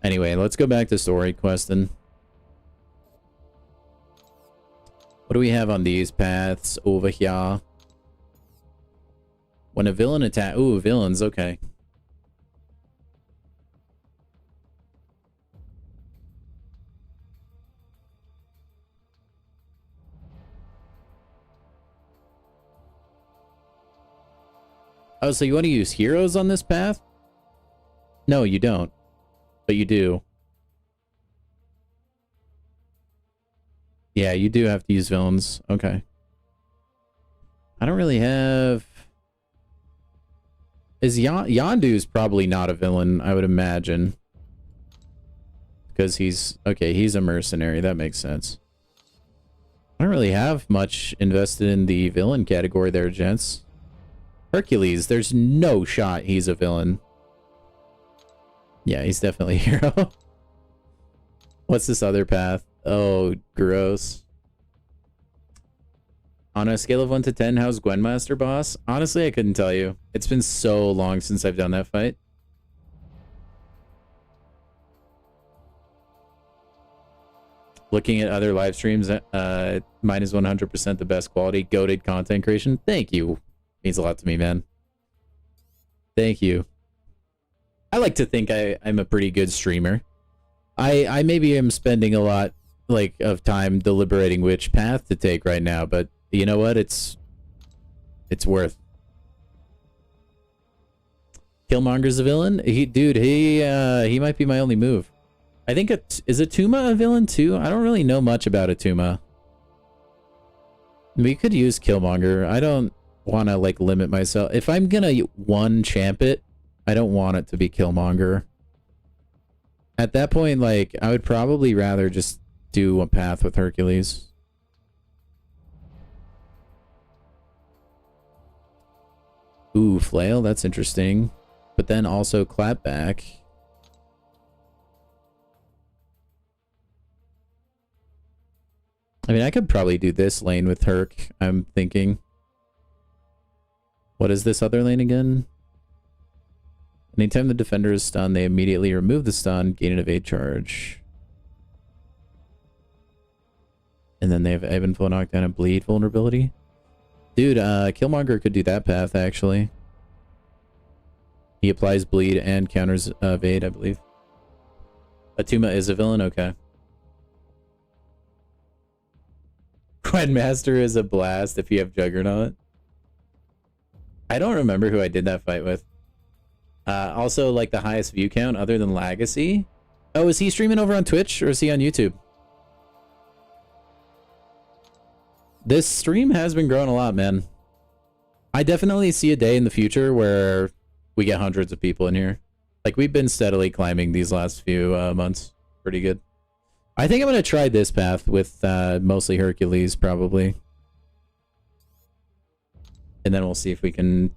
Anyway, let's go back to story questing. What do we have on these paths over here? When a villain attack... Ooh, villains, okay. Oh, so you want to use heroes on this path? No, you don't. But you do. Yeah, you do have to use villains. Okay. I don't really have... Is Yondu's probably not a villain, I would imagine. Because he's... Okay, he's a mercenary. That makes sense. I don't really have much invested in the villain category there, gents. Hercules, there's no shot he's a villain. Yeah, he's definitely a hero. What's this other path? Oh, gross. On a scale of 1 to 10, how's Gwynmaster boss? Honestly, I couldn't tell you. It's been so long since I've done that fight. Looking at other live streams, mine is 100% the best quality. Goated content creation. Thank you. Means a lot to me, man. Thank you. I like to think I'm a pretty good streamer. I maybe am spending a lot of time deliberating which path to take right now, but you know what? It's worth. Killmonger's a villain? He might be my only move. I think is Atuma a villain too? I don't really know much about Atuma. We could use Killmonger. I don't want to limit myself. If I'm gonna one champ it, I don't want it to be Killmonger. At that point, I would probably rather just do a path with Hercules. Ooh, Flail, that's interesting. But then also Clapback. I mean, I could probably do this lane with Herc, I'm thinking. What is this other lane again? Anytime the defender is stunned, they immediately remove the stun, gain an evade charge. And then they have ebb and flow knockdown and bleed vulnerability. Dude, Killmonger could do that path, actually. He applies bleed and counters evade, I believe. Atuma is a villain? Okay. Grandmaster is a blast if you have Juggernaut. I don't remember who I did that fight with. Also, the highest view count other than Legacy. Oh, is he streaming over on Twitch or is he on YouTube? This stream has been growing a lot, man. I definitely see a day in the future where we get hundreds of people in here. We've been steadily climbing these last few months. Pretty good. I think I'm going to try this path with mostly Hercules, probably. And then we'll see if we can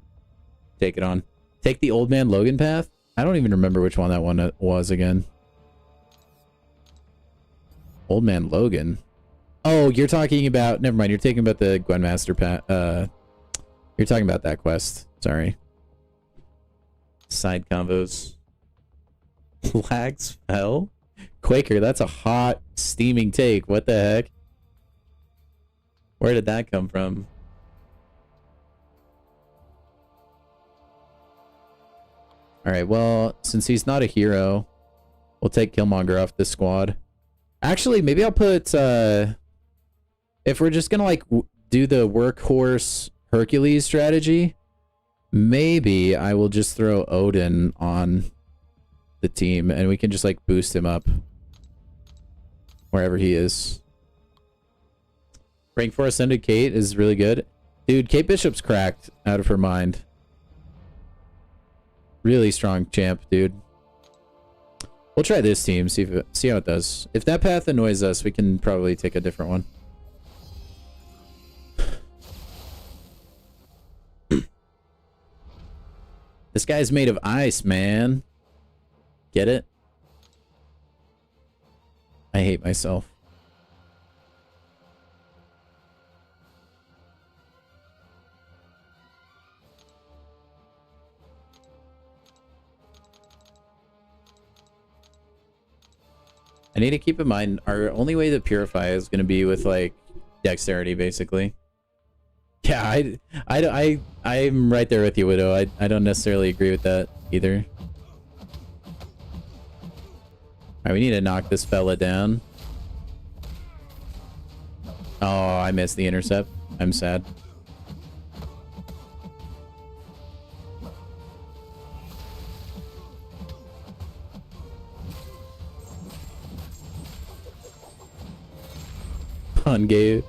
take it on. Take the Old Man Logan path? I don't even remember which one that one was again. Old Man Logan? Oh, you're talking about... Never mind, you're talking about the Gwynmaster path. You're talking about that quest. Sorry. Side combos. Lags fell? Quaker, that's a hot, steaming take. What the heck? Where did that come from? Alright, well, since he's not a hero, we'll take Killmonger off this squad. Actually, maybe I'll put, if we're just gonna, do the workhorse Hercules strategy, maybe I will just throw Odin on the team, and we can just, boost him up wherever he is. Rank 4 Ascended Kate is really good. Dude, Kate Bishop's cracked out of her mind. Really strong champ, dude. We'll try this team, see how it does. If that path annoys us, we can probably take a different one. This guy's made of ice, man. Get it? I hate myself. I need to keep in mind our only way to purify is going to be with dexterity, basically. Yeah, I'm right there with you, Widow. I don't necessarily agree with that either. Alright, we need to knock this fella down. Oh, I missed the intercept. I'm sad. pun gave.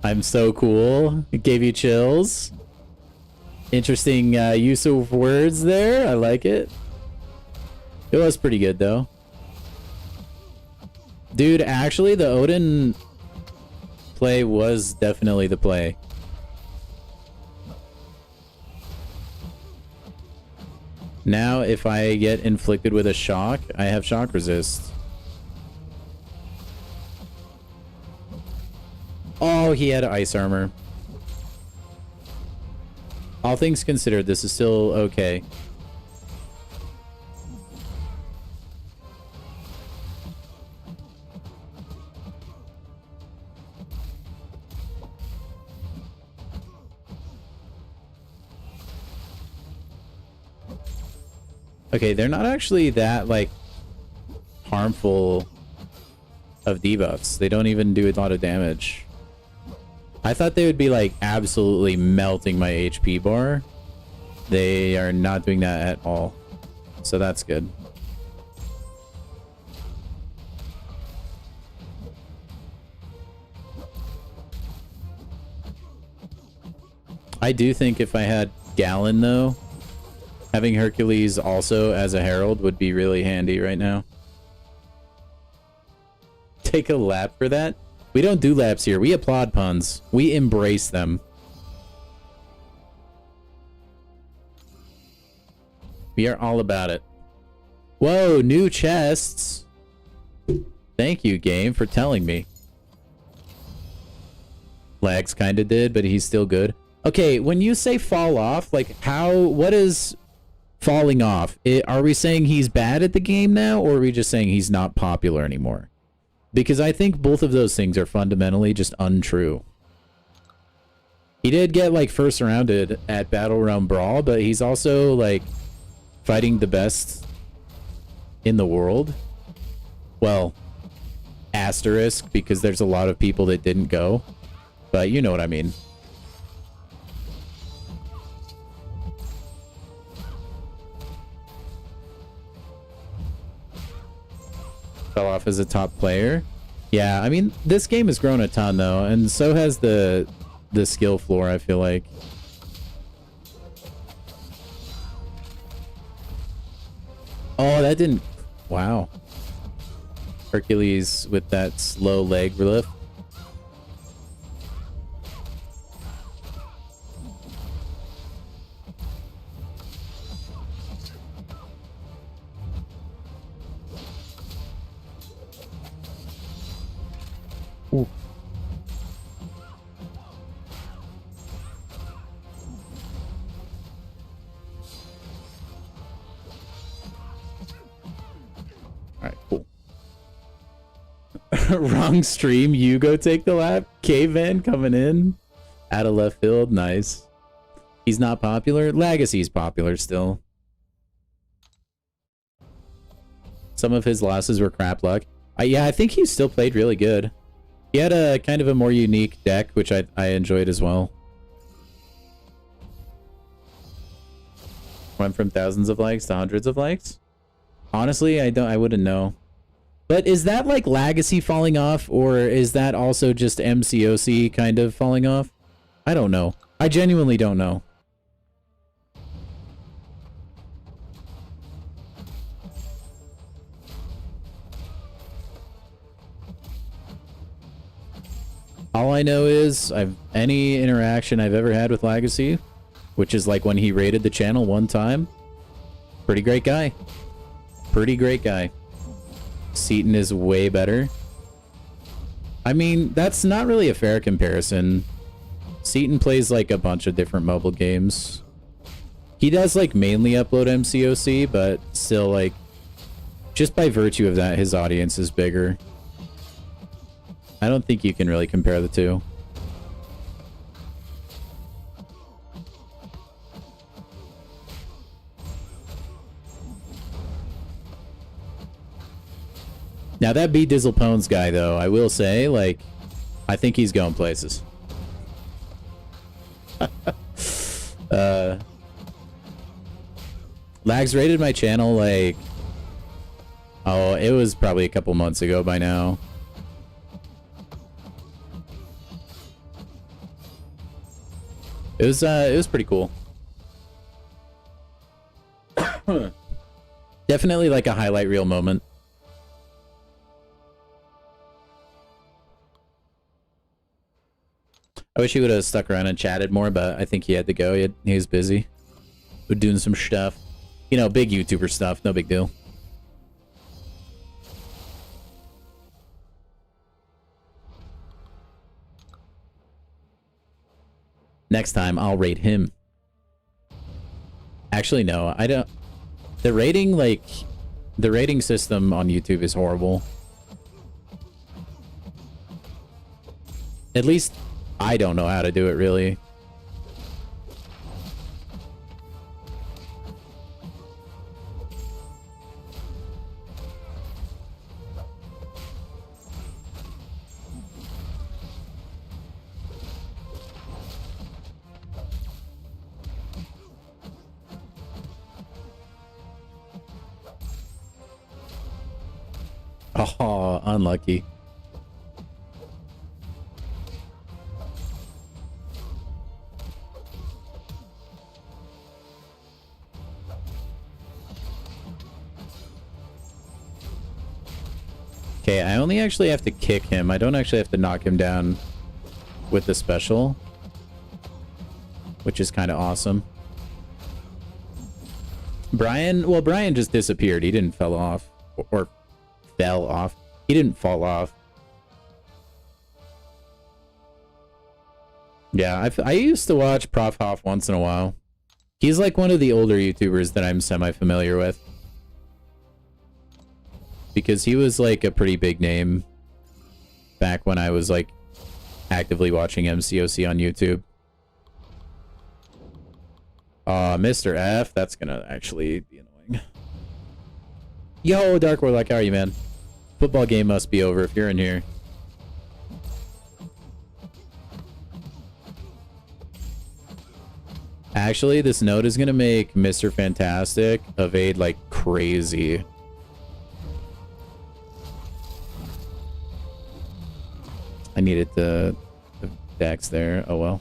I'm so cool. It gave you chills. Interesting use of words there. I like it. It was pretty good though. Dude, actually the Odin play was definitely the play. Now if I get inflicted with a shock, I have shock resist. Oh, he had ice armor. All things considered, this is still okay. Okay, they're not actually that, like, harmful of debuffs. They don't even do a lot of damage. I thought they would be, like, absolutely melting my HP bar. They are not doing that at all. So that's good. I do think if I had Gallon, though, having Hercules also as a herald would be really handy right now. Take a lap for that? We don't do laps here. We applaud puns. We embrace them. We are all about it. Whoa, new chests. Thank you, game, for telling me. Lags kinda did, but he's still good. Okay, when you say fall off, like what is falling off? Are we saying he's bad at the game now, or are we just saying he's not popular anymore? Because I think both of those things are fundamentally just untrue. He did get, like, first rounded at Battle Realm Brawl, but he's also, like, fighting the best in the world. Well, asterisk, because there's a lot of people that didn't go. But you know what I mean. Fell off as a top player. Yeah, I mean, this game has grown a ton though, and so has the skill floor, I feel like. Oh, that didn't... Wow. Hercules with that slow leg lift. Ooh. Alright, cool. Wrong stream, you go take the lap. Caveman coming in. Out of left field, nice. He's not popular? Legacy's popular still. Some of his losses were crap luck. Yeah, I think he still played really good. He had a kind of a more unique deck, which I enjoyed as well. Went from thousands of likes to hundreds of likes. Honestly, I wouldn't know. But is that like Legacy falling off, or is that also just MCOC kind of falling off? I don't know. I genuinely don't know. All I know is any interaction I've ever had with Legacy, which is like when he raided the channel one time. Pretty great guy. Pretty great guy. Seaton is way better. I mean, that's not really a fair comparison. Seaton plays like a bunch of different mobile games. He does like mainly upload MCOC, but still, like, just by virtue of that, his audience is bigger. I don't think you can really compare the two. Now that B Dizzle Pones guy, though, I will say, like, I think he's going places. Lags raided my channel, like, oh, it was probably a couple months ago by now. It was pretty cool. Definitely like a highlight reel moment. I wish he would have stuck around and chatted more, but I think he had to go. He was busy. We're doing some stuff. You know, big YouTuber stuff. No big deal. Next time, I'll rate him. Actually, no. I don't... The rating, like... The rating system on YouTube is horrible. At least... I don't know how to do it, really. Oh, unlucky. Okay, I only actually have to kick him. I don't actually have to knock him down with the special, which is kind of awesome. Brian just disappeared. He didn't fell off or fell off. He didn't fall off. Yeah, I used to watch Prof Hoff once in a while. He's like one of the older YouTubers that I'm semi-familiar with. Because he was like a pretty big name back when I was like actively watching MCOC on YouTube. Mr. F, that's gonna actually be annoying. Yo, Dark Warlock, how are you, man? Football game must be over if you're in here. Actually, this node is gonna make Mr. Fantastic evade like crazy. I needed the Dex there. Oh well.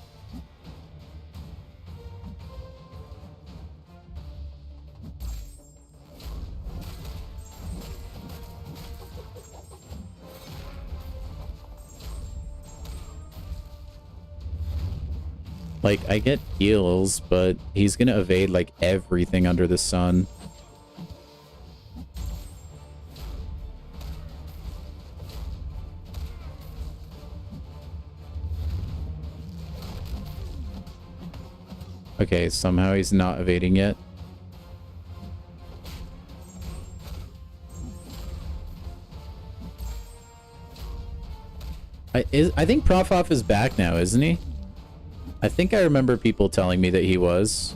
Like, I get heals, but he's gonna evade like everything under the sun. Okay, somehow he's not evading yet. I think Prof Hoff is back now, isn't he? I think I remember people telling me that he was.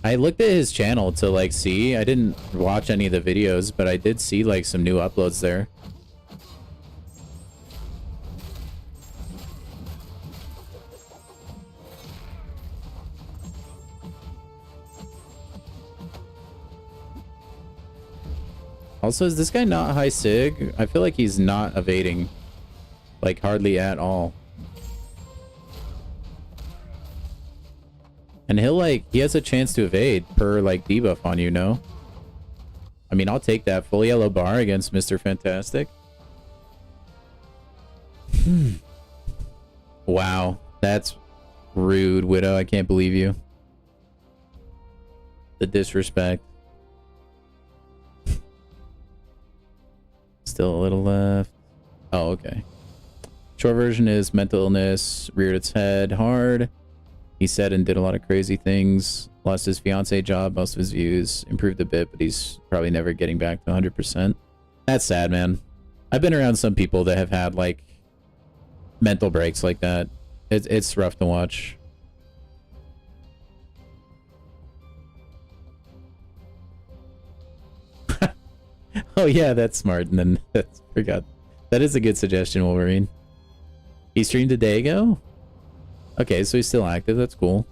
I looked at his channel to like see. I didn't watch any of the videos, but I did see like some new uploads there. Also, is this guy not high sig? I feel like he's not evading. Like, hardly at all. And he'll, like, he has a chance to evade per, like, debuff on you, no? I mean, I'll take that full yellow bar against Mr. Fantastic. Wow. That's rude, Widow. I can't believe you. The disrespect. Still a little left. Oh, okay. Short version is mental illness, reared its head hard. He said and did a lot of crazy things. Lost his fiance job, most of his views. Improved a bit, but he's probably never getting back to 100%. That's sad, man. I've been around some people that have had, like, mental breaks like that. It's rough to watch. Oh yeah, that's smart. And then that's forgot. That is a good suggestion, Wolverine. He streamed a day ago? Okay, so he's still active. That's cool.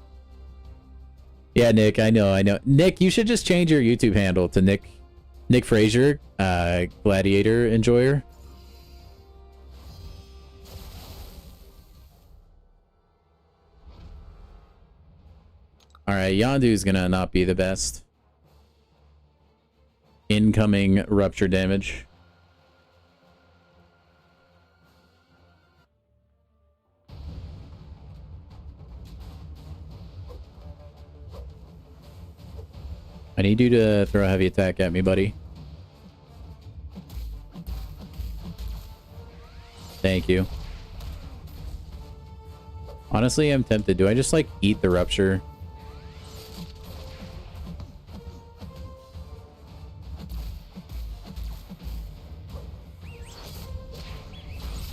Yeah, Nick, I know. Nick, you should just change your YouTube handle to Nick Frazier, Gladiator Enjoyer. Alright, Yondu's gonna not be the best. Incoming rupture damage. I need you to throw a heavy attack at me, buddy. Thank you. Honestly, I'm tempted. Do I just, like, eat the rupture?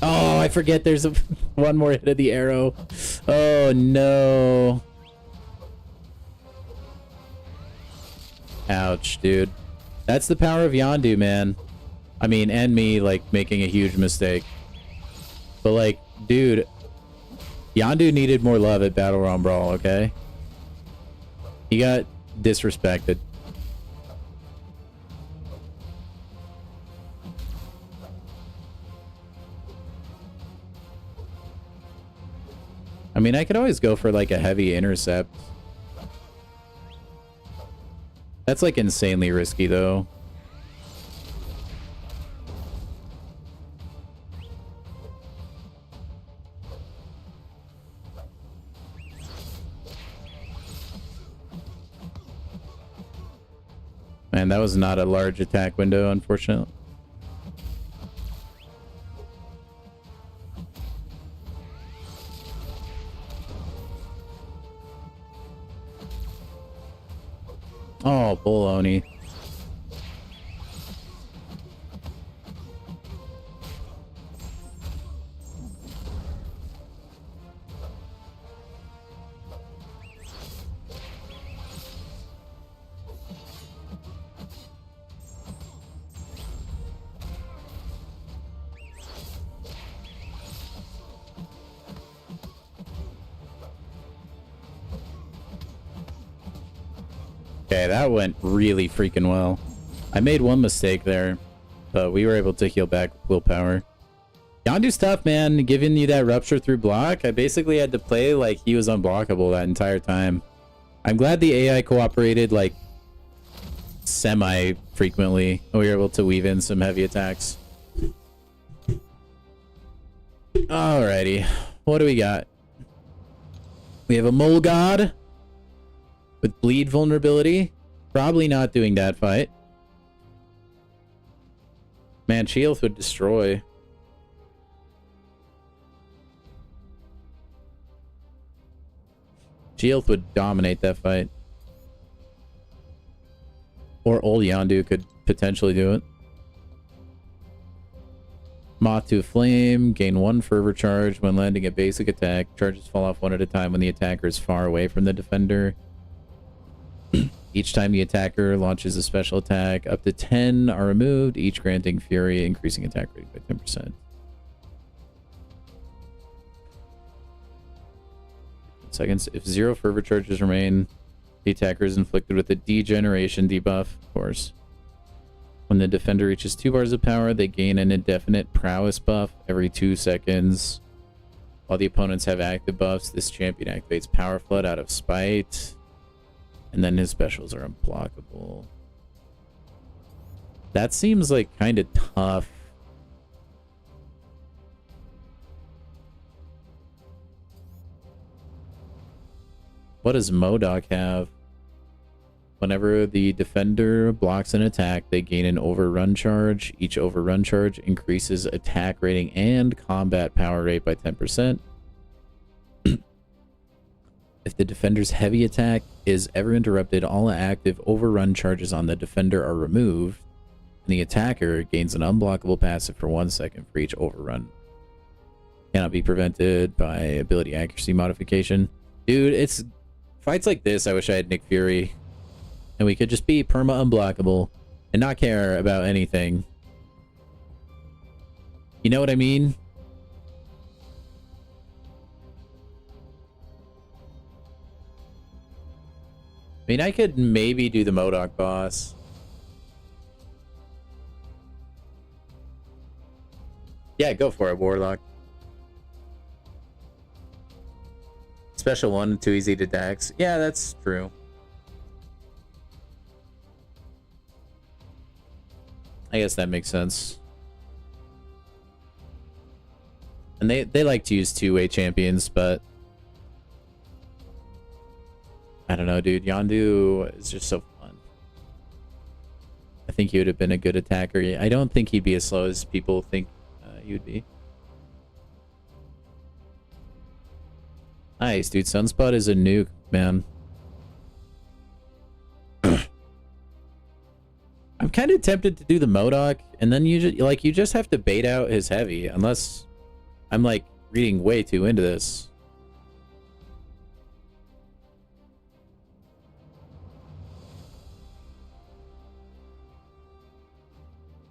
Oh, I forget there's one more hit of the arrow. Oh, no. Ouch, dude. That's the power of Yondu, man. I mean, and me, like, making a huge mistake. But, like, dude, Yondu needed more love at Battle Realm Brawl, okay? He got disrespected. I mean, I could always go for, like, a heavy intercept. That's, like, insanely risky, though. Man, that was not a large attack window, unfortunately. Oh, baloney. Okay, that went really freaking well. I made one mistake there, but we were able to heal back with willpower. Yondu's tough, man. Giving you that rupture through block, I basically had to play like he was unblockable that entire time. I'm glad the AI cooperated like semi-frequently. We were able to weave in some heavy attacks. Alrighty, what do we got? We have a Mole God with bleed vulnerability. Probably not doing that fight. Man, Sheilth would destroy. Sheilth would dominate that fight. Or old Yondu could potentially do it. Moth to Flame. Gain 1 fervor charge when landing a basic attack. Charges fall off one at a time when the attacker is far away from the defender. Each time the attacker launches a special attack, up to 10 are removed, each granting Fury, increasing attack rate by 10%. Seconds. If 0 fervor charges remain, the attacker is inflicted with a degeneration debuff, of course. When the defender reaches 2 bars of power, they gain an indefinite prowess buff every 2 seconds. While the opponents have active buffs, this champion activates Power Flood out of spite. And then his specials are unblockable. That seems like kind of tough. What does MODOK have? Whenever the defender blocks an attack, they gain an overrun charge. Each overrun charge increases attack rating and combat power rate by 10%. If the defender's heavy attack is ever interrupted, all active overrun charges on the defender are removed, and the attacker gains an unblockable passive for 1 second for each overrun. Cannot be prevented by ability accuracy modification. Dude, it's fights like this, I wish I had Nick Fury, and we could just be perma unblockable and not care about anything. You know what I mean? I mean, I could maybe do the MODOK boss. Yeah, go for it, Warlock. Special one, too easy to dex. Yeah, that's true. I guess that makes sense. And they like to use two-way champions, but I don't know, dude. Yondu is just so fun. I think he would have been a good attacker. I don't think he'd be as slow as people think he would be. Nice, dude. Sunspot is a nuke, man. I'm kind of tempted to do the MODOK, and then you just have to bait out his heavy, unless I'm like reading way too into this.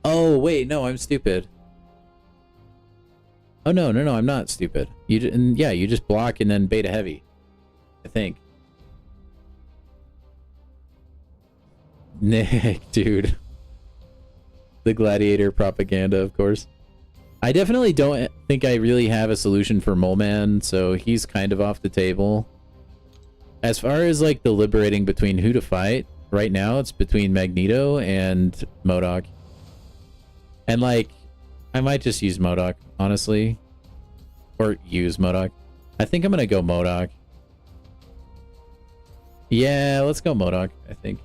Oh wait, no, I'm stupid. Oh no, I'm not stupid. You just block and then bait a heavy, I think. Nick, dude. The gladiator propaganda, of course. I definitely don't think I really have a solution for Mole Man, so he's kind of off the table. As far as like deliberating between who to fight, right now it's between Magneto and MODOK. And like, I might just use MODOK, honestly. Or use MODOK. I think I'm gonna go MODOK. Yeah, let's go MODOK, I think.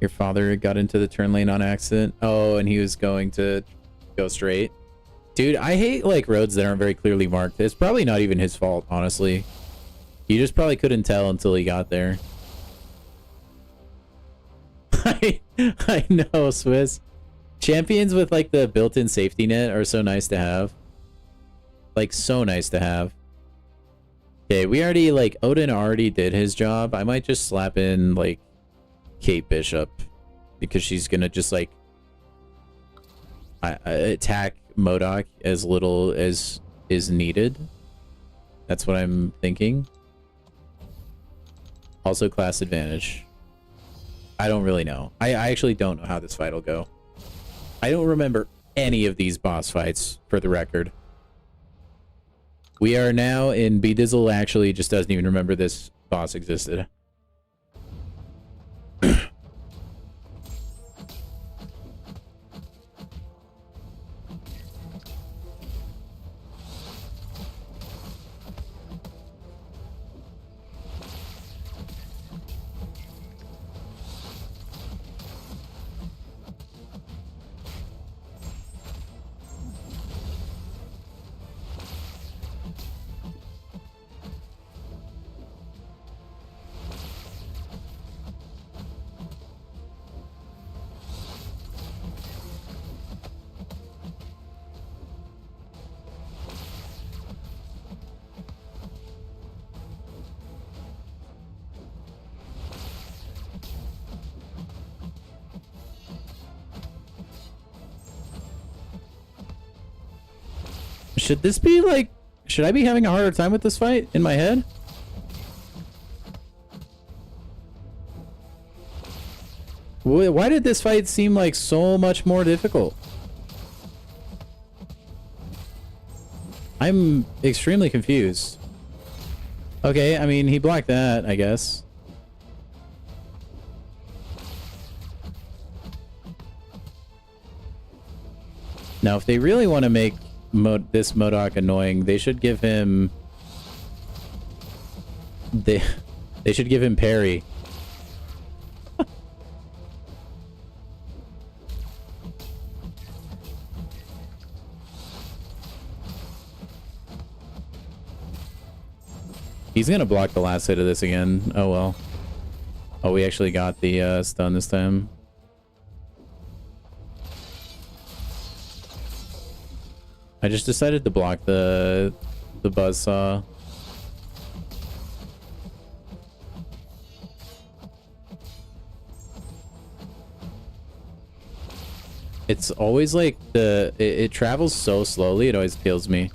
Your father got into the turn lane on accident. Oh, and he was going to go straight. Dude, I hate like roads that aren't very clearly marked. It's probably not even his fault, honestly. He just probably couldn't tell until he got there. I know, Swiss. Champions with like the built-in safety net are so nice to have. Like, so nice to have. Okay, we already, like, Odin already did his job. I might just slap in, like, Kate Bishop, because she's gonna just like attack MODOK as little as is needed. That's what I'm thinking. Also class advantage. I don't really know. I actually don't know how this fight will go. I don't remember any of these boss fights, for the record. We are now in B-Dizzle actually just doesn't even remember this boss existed. Should this be like... Should I be having a harder time with this fight in my head? Why did this fight seem like so much more difficult? I'm extremely confused. Okay, I mean, he blocked that, I guess. Now, if they really want to make this MODOK annoying, they should give him... They should give him parry. He's gonna block the last hit of this again. Oh well. Oh, we actually got the stun this time. I just decided to block the buzzsaw. It's always like it travels so slowly, it always kills me.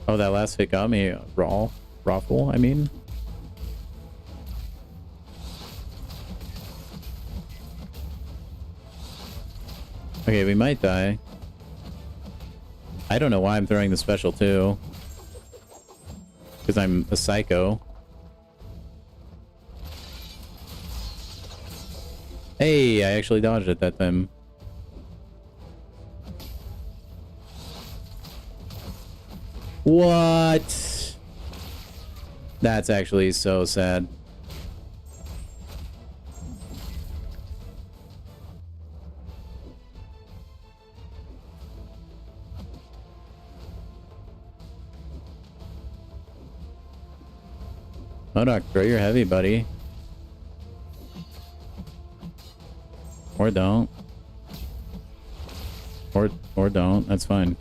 Oh, that last hit got me. Raffle, I mean. Okay, we might die. I don't know why I'm throwing the special too. Because I'm a psycho. Hey, I actually dodged it that time. What? That's actually so sad. MCOC, throw your heavy, buddy. Or don't. Or don't. That's fine.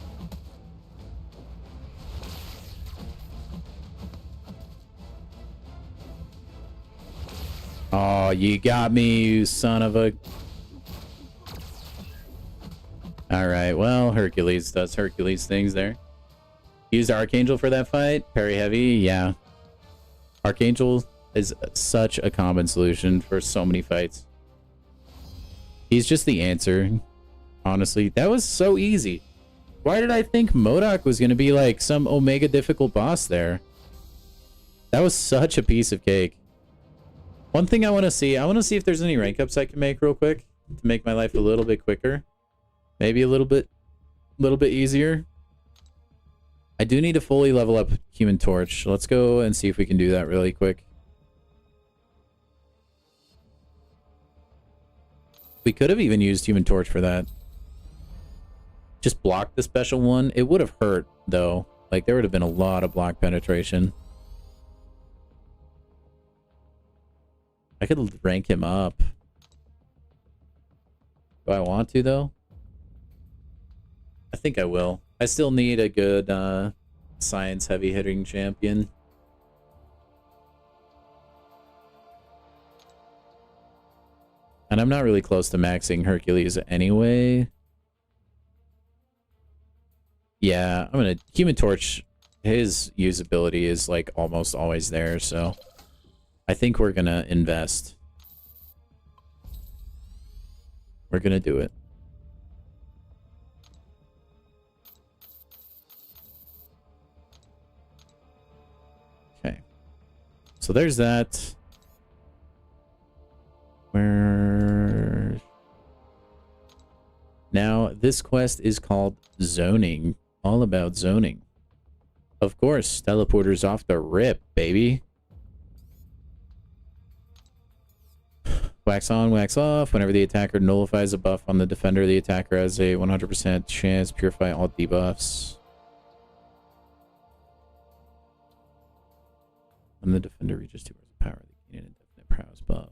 Oh, you got me, you son of a... Alright, well, Hercules does Hercules things there. Used Archangel for that fight. Parry heavy, yeah. Archangel is such a common solution for so many fights. He's just the answer. Honestly, that was so easy. Why did I think MCOC was going to be like some Omega difficult boss there? That was such a piece of cake. One thing I want to see if there's any rank ups I can make real quick to make my life a little bit quicker. Maybe a little bit easier. I do need to fully level up Human Torch. Let's go and see if we can do that really quick. We could have even used Human Torch for that. Just block the special one. It would have hurt, though. Like, there would have been a lot of block penetration. I could rank him up. Do I want to, though? I think I will. I still need a good science heavy hitting champion. And I'm not really close to maxing Hercules anyway. Yeah, I'm gonna... Human Torch, his usability is like almost always there, so... I think we're gonna invest. We're gonna do it. Okay. So there's that. Where... Now, this quest is called Zoning. All about zoning. Of course, teleporters off the rip, baby. Wax on, wax off. Whenever the attacker nullifies a buff on the defender, the attacker has a 100% chance to purify all debuffs. When the defender reaches 2 hours of power, they gain an indefinite prowess buff.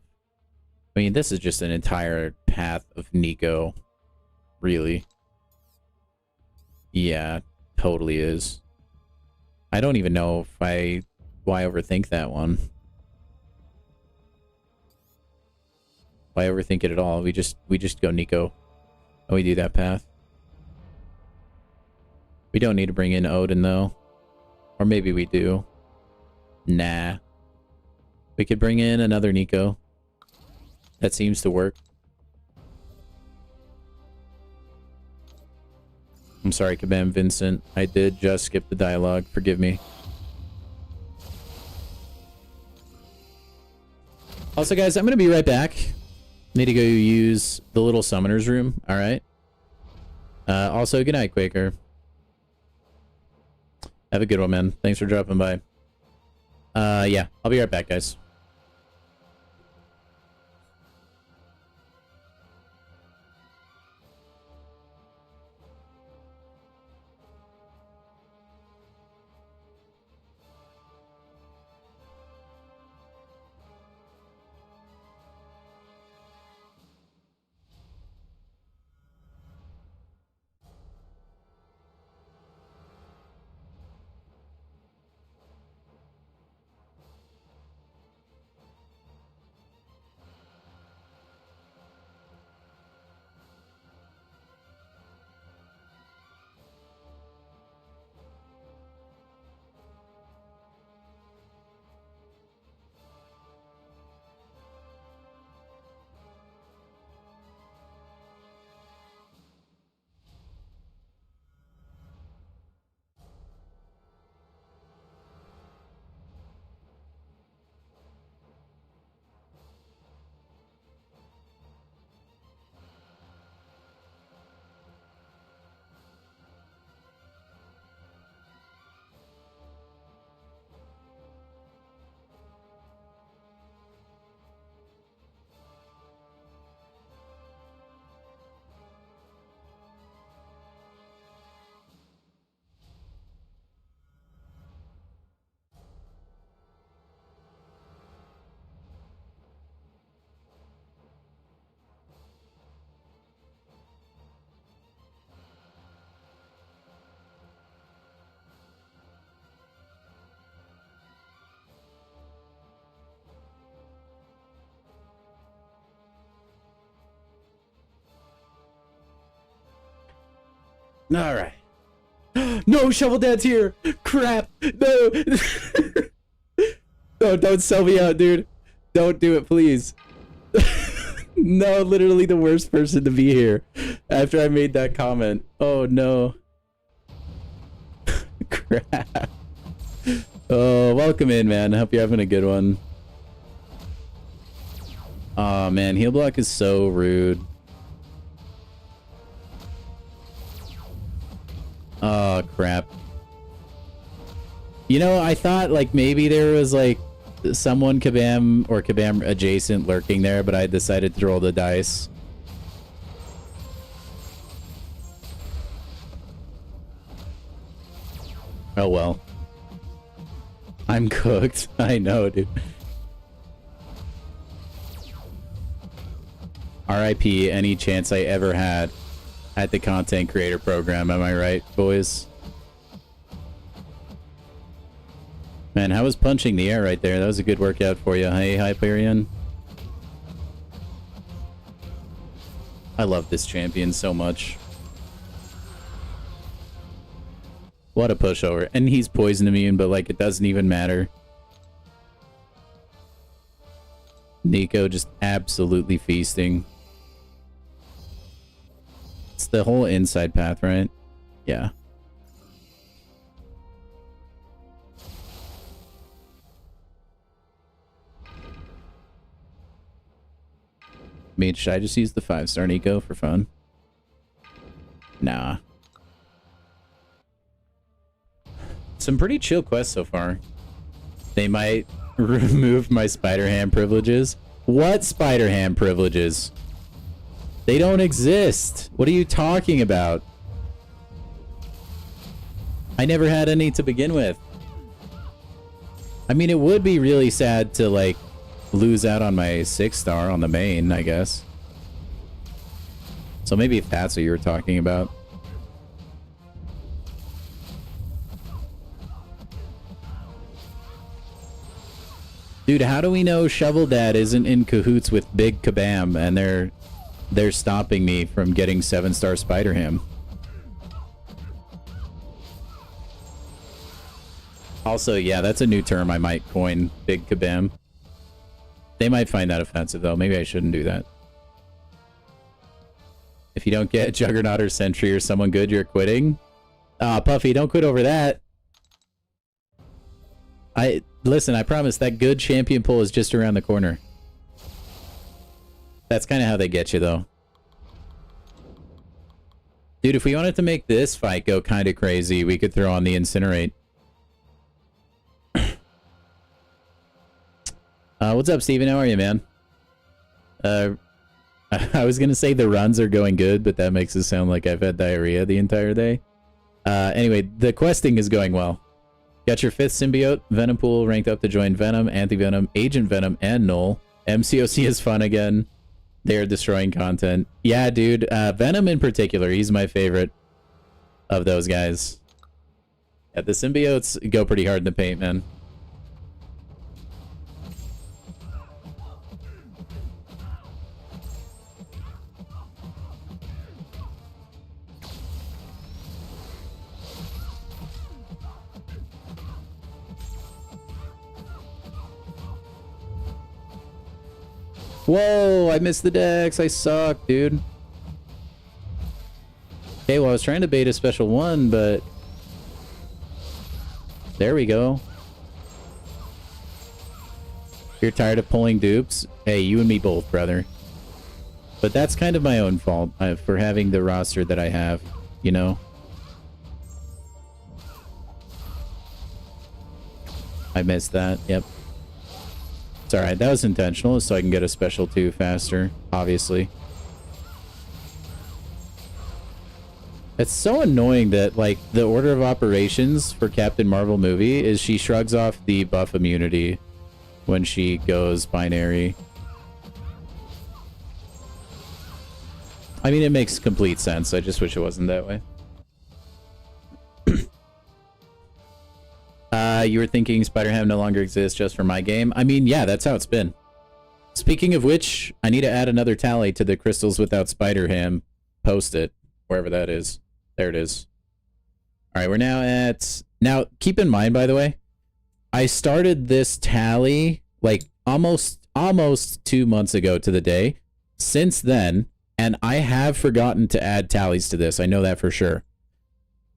I mean, this is just an entire path of Nico. Really. Yeah, totally is. I don't even know why overthink that one. Why overthink it at all? We just go Nico. And we do that path. We don't need to bring in Odin though. Or maybe we do. Nah. We could bring in another Nico. That seems to work. I'm sorry, Kabam Vincent. I did just skip the dialogue. Forgive me. Also, guys, I'm going to be right back. Need to go use the little summoner's room. All right. Also, good night, Quaker. Have a good one, man. Thanks for dropping by. Yeah, I'll be right back, guys. All right. No, Shovel Dad's here. Crap. No. No, don't sell me out, dude. Don't do it, please. No, literally the worst person to be here after I made that comment. Oh, no. Crap. Oh, welcome in, man. I hope you're having a good one. Oh, man. Heal block is so rude. Oh, crap. You know, I thought, like, maybe there was, like, someone Kabam or Kabam adjacent lurking there, but I decided to roll the dice. Oh, well. I'm cooked. I know, dude. RIP any chance I ever had at the content creator program. Am I right, boys? Man, how was punching the air right there? That was a good workout for you. Hey, Hyperion. I love this champion so much. What a pushover. And he's poison immune, but like it doesn't even matter. Nico just absolutely feasting. It's the whole inside path, right? Yeah. Mate, should I just use the 5-star Nico for fun? Nah. Some pretty chill quests so far. They might remove my Spider-Ham privileges. What Spider-Ham privileges? They don't exist. What are you talking about? I never had any to begin with. I mean, it would be really sad to, like, lose out on my 6-star on the main, I guess. So maybe if that's what you were talking about. Dude, how do we know Shovel Dad isn't in cahoots with Big Kabam and they're stopping me from getting 7-star Spider-Ham? Also, yeah, that's a new term I might coin, Big Kabam. They might find that offensive, though. Maybe I shouldn't do that. If you don't get Juggernaut or Sentry or someone good, you're quitting? Puffy, don't quit over that. Listen, I promise that good champion pull is just around the corner. That's kind of how they get you, though. Dude, if we wanted to make this fight go kind of crazy, we could throw on the Incinerate. What's up, Steven? How are you, man? I was gonna say the runs are going good, but that makes it sound like I've had diarrhea the entire day. Anyway, the questing is going well. Got your 5th symbiote, Venom Pool ranked up to join Venom, Anti-Venom, Agent Venom, and Null. MCOC is fun again. They're destroying content. Yeah, dude. Venom in particular, he's my favorite of those guys. Yeah, the symbiotes go pretty hard in the paint, man. Whoa, I missed the Dex. I suck, dude. Okay, well, I was trying to bait a special one, but... There we go. You're tired of pulling dupes? Hey, you and me both, brother. But that's kind of my own fault for having the roster that I have, you know? I missed that, yep. It's alright, that was intentional, so I can get a special 2 faster, obviously. It's so annoying that, like, the order of operations for Captain Marvel movie is she shrugs off the buff immunity when she goes binary. I mean, it makes complete sense. I just wish it wasn't that way. You were thinking Spider-Ham no longer exists just for my game? I mean, yeah, that's how it's been. Speaking of which, I need to add another tally to the Crystals Without Spider-Ham. Post it, wherever that is. There it is. All right, we're now at... Now, keep in mind, by the way, I started this tally like almost 2 months ago to the day. Since then, and I have forgotten to add tallies to this. I know that for sure.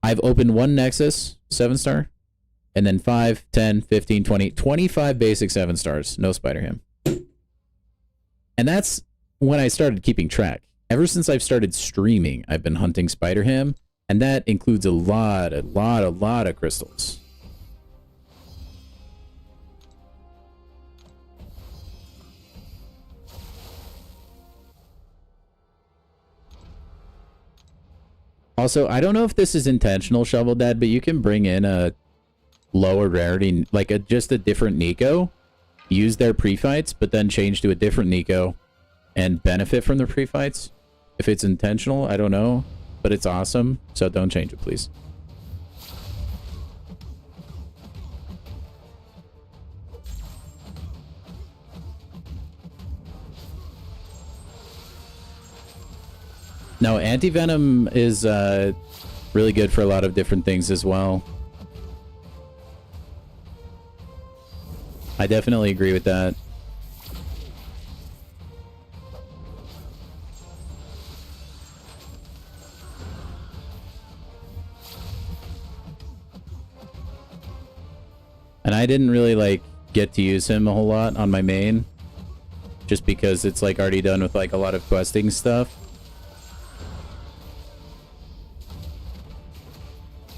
I've opened 1 Nexus 7-star, and then 5, 10, 15, 20, 25 basic 7-stars. No Spider-Ham. And that's when I started keeping track. Ever since I've started streaming, I've been hunting Spider-Ham, and that includes a lot of crystals. Also, I don't know if this is intentional, Shovel Dad, but you can bring in a lower rarity, like just a different Nico, use their pre-fights, but then change to a different Nico and benefit from the pre-fights. If it's intentional, I don't know, but it's awesome, so don't change it, please. No, anti-venom is really good for a lot of different things as well. I definitely agree with that. And I didn't really like get to use him a whole lot on my main, just because it's like already done with like a lot of questing stuff.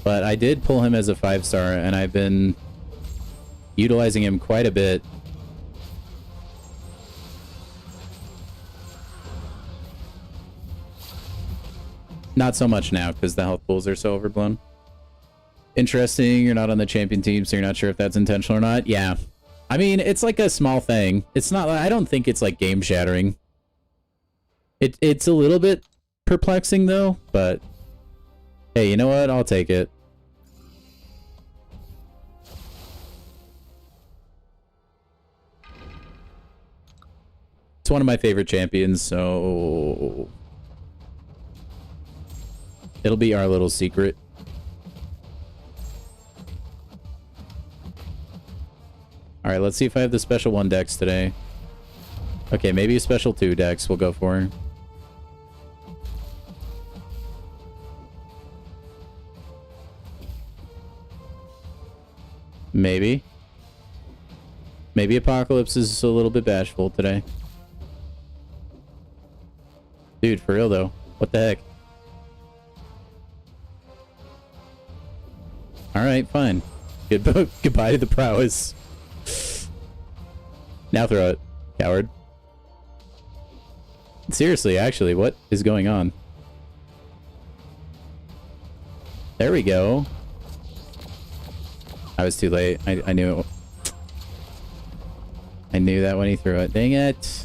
But I did pull him as a 5-star, and I've been utilizing him quite a bit. Not so much now, because the health pools are so overblown. Interesting, you're not on the champion team, so you're not sure if that's intentional or not. Yeah. I mean, it's like a small thing. It's not, I don't think it's like game shattering. It's a little bit perplexing though, but hey, you know what? I'll take it. It's one of my favorite champions, so it'll be our little secret. All right, let's see if I have the special 1 dex today. Okay, maybe a special 2 dex we'll go for. Maybe. Maybe Apocalypse is a little bit bashful today. Dude, for real though. What the heck? Alright, fine. Goodbye to the prowess. Now throw it, coward. Seriously, actually, what is going on? There we go. I was too late. I knew it. I knew that when he threw it. Dang it.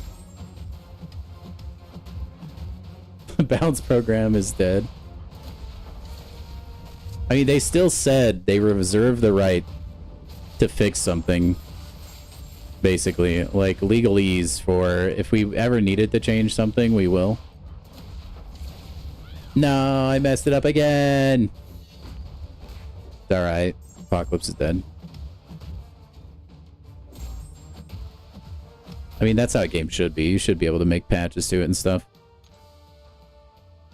The balance program is dead. I mean, they still said they reserve the right to fix something. Basically, like legalese for if we ever needed to change something, we will. No, I messed it up again. It's alright. Apocalypse is dead. I mean, that's how a game should be. You should be able to make patches to it and stuff.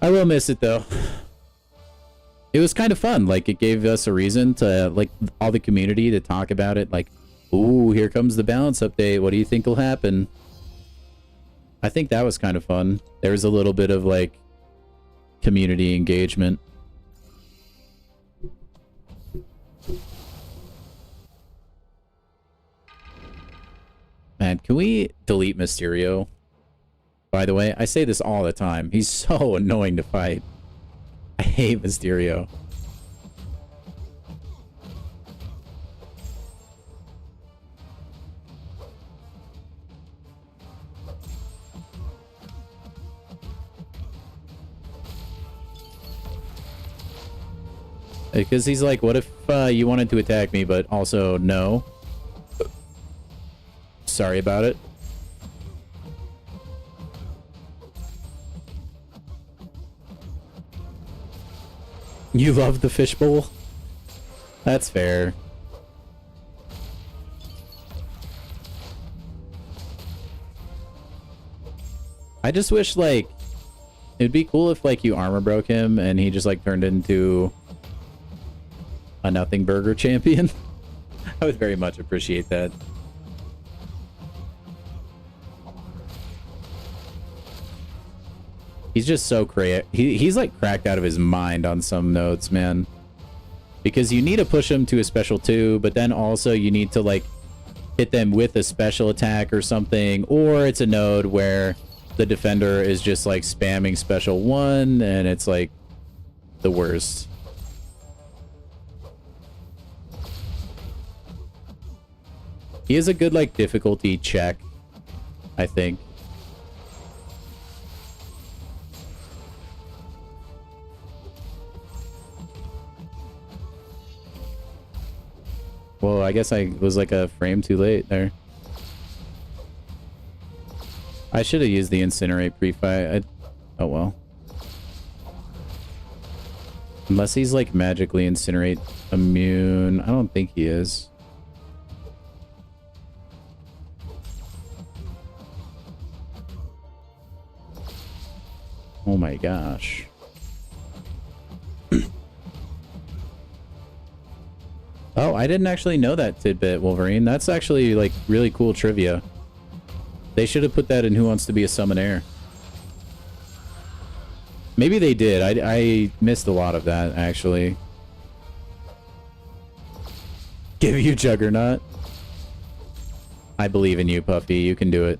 I will miss it, though. It was kind of fun. Like, it gave us a reason to, like, all the community to talk about it. Like, ooh, here comes the balance update. What do you think will happen? I think that was kind of fun. There was a little bit of, like, community engagement. Man, can we delete Mysterio? By the way, I say this all the time. He's so annoying to fight. I hate Mysterio. Because he's like, what if you wanted to attack me, but also no? Sorry about it. You love the fishbowl? That's fair. I just wish, like, it'd be cool if, like, you armor broke him and he just, like, turned into a nothing burger champion. I would very much appreciate that. He's just so he's like cracked out of his mind on some nodes, man. Because you need to push him to a special 2, but then also you need to, like, hit them with a special attack or something, or it's a node where the defender is just like spamming special 1 and it's like the worst. He has a good, like, difficulty check, I think. Well, I guess I was like a frame too late there. I should have used the incinerate pre-fight. Oh well. Unless he's like magically incinerate immune. I don't think he is. Oh my gosh. Oh, I didn't actually know that tidbit, Wolverine. That's actually, like, really cool trivia. They should have put that in Who Wants to Be a Summonaire. Maybe they did. I missed a lot of that, actually. Give you Juggernaut. I believe in you, Puffy. You can do it.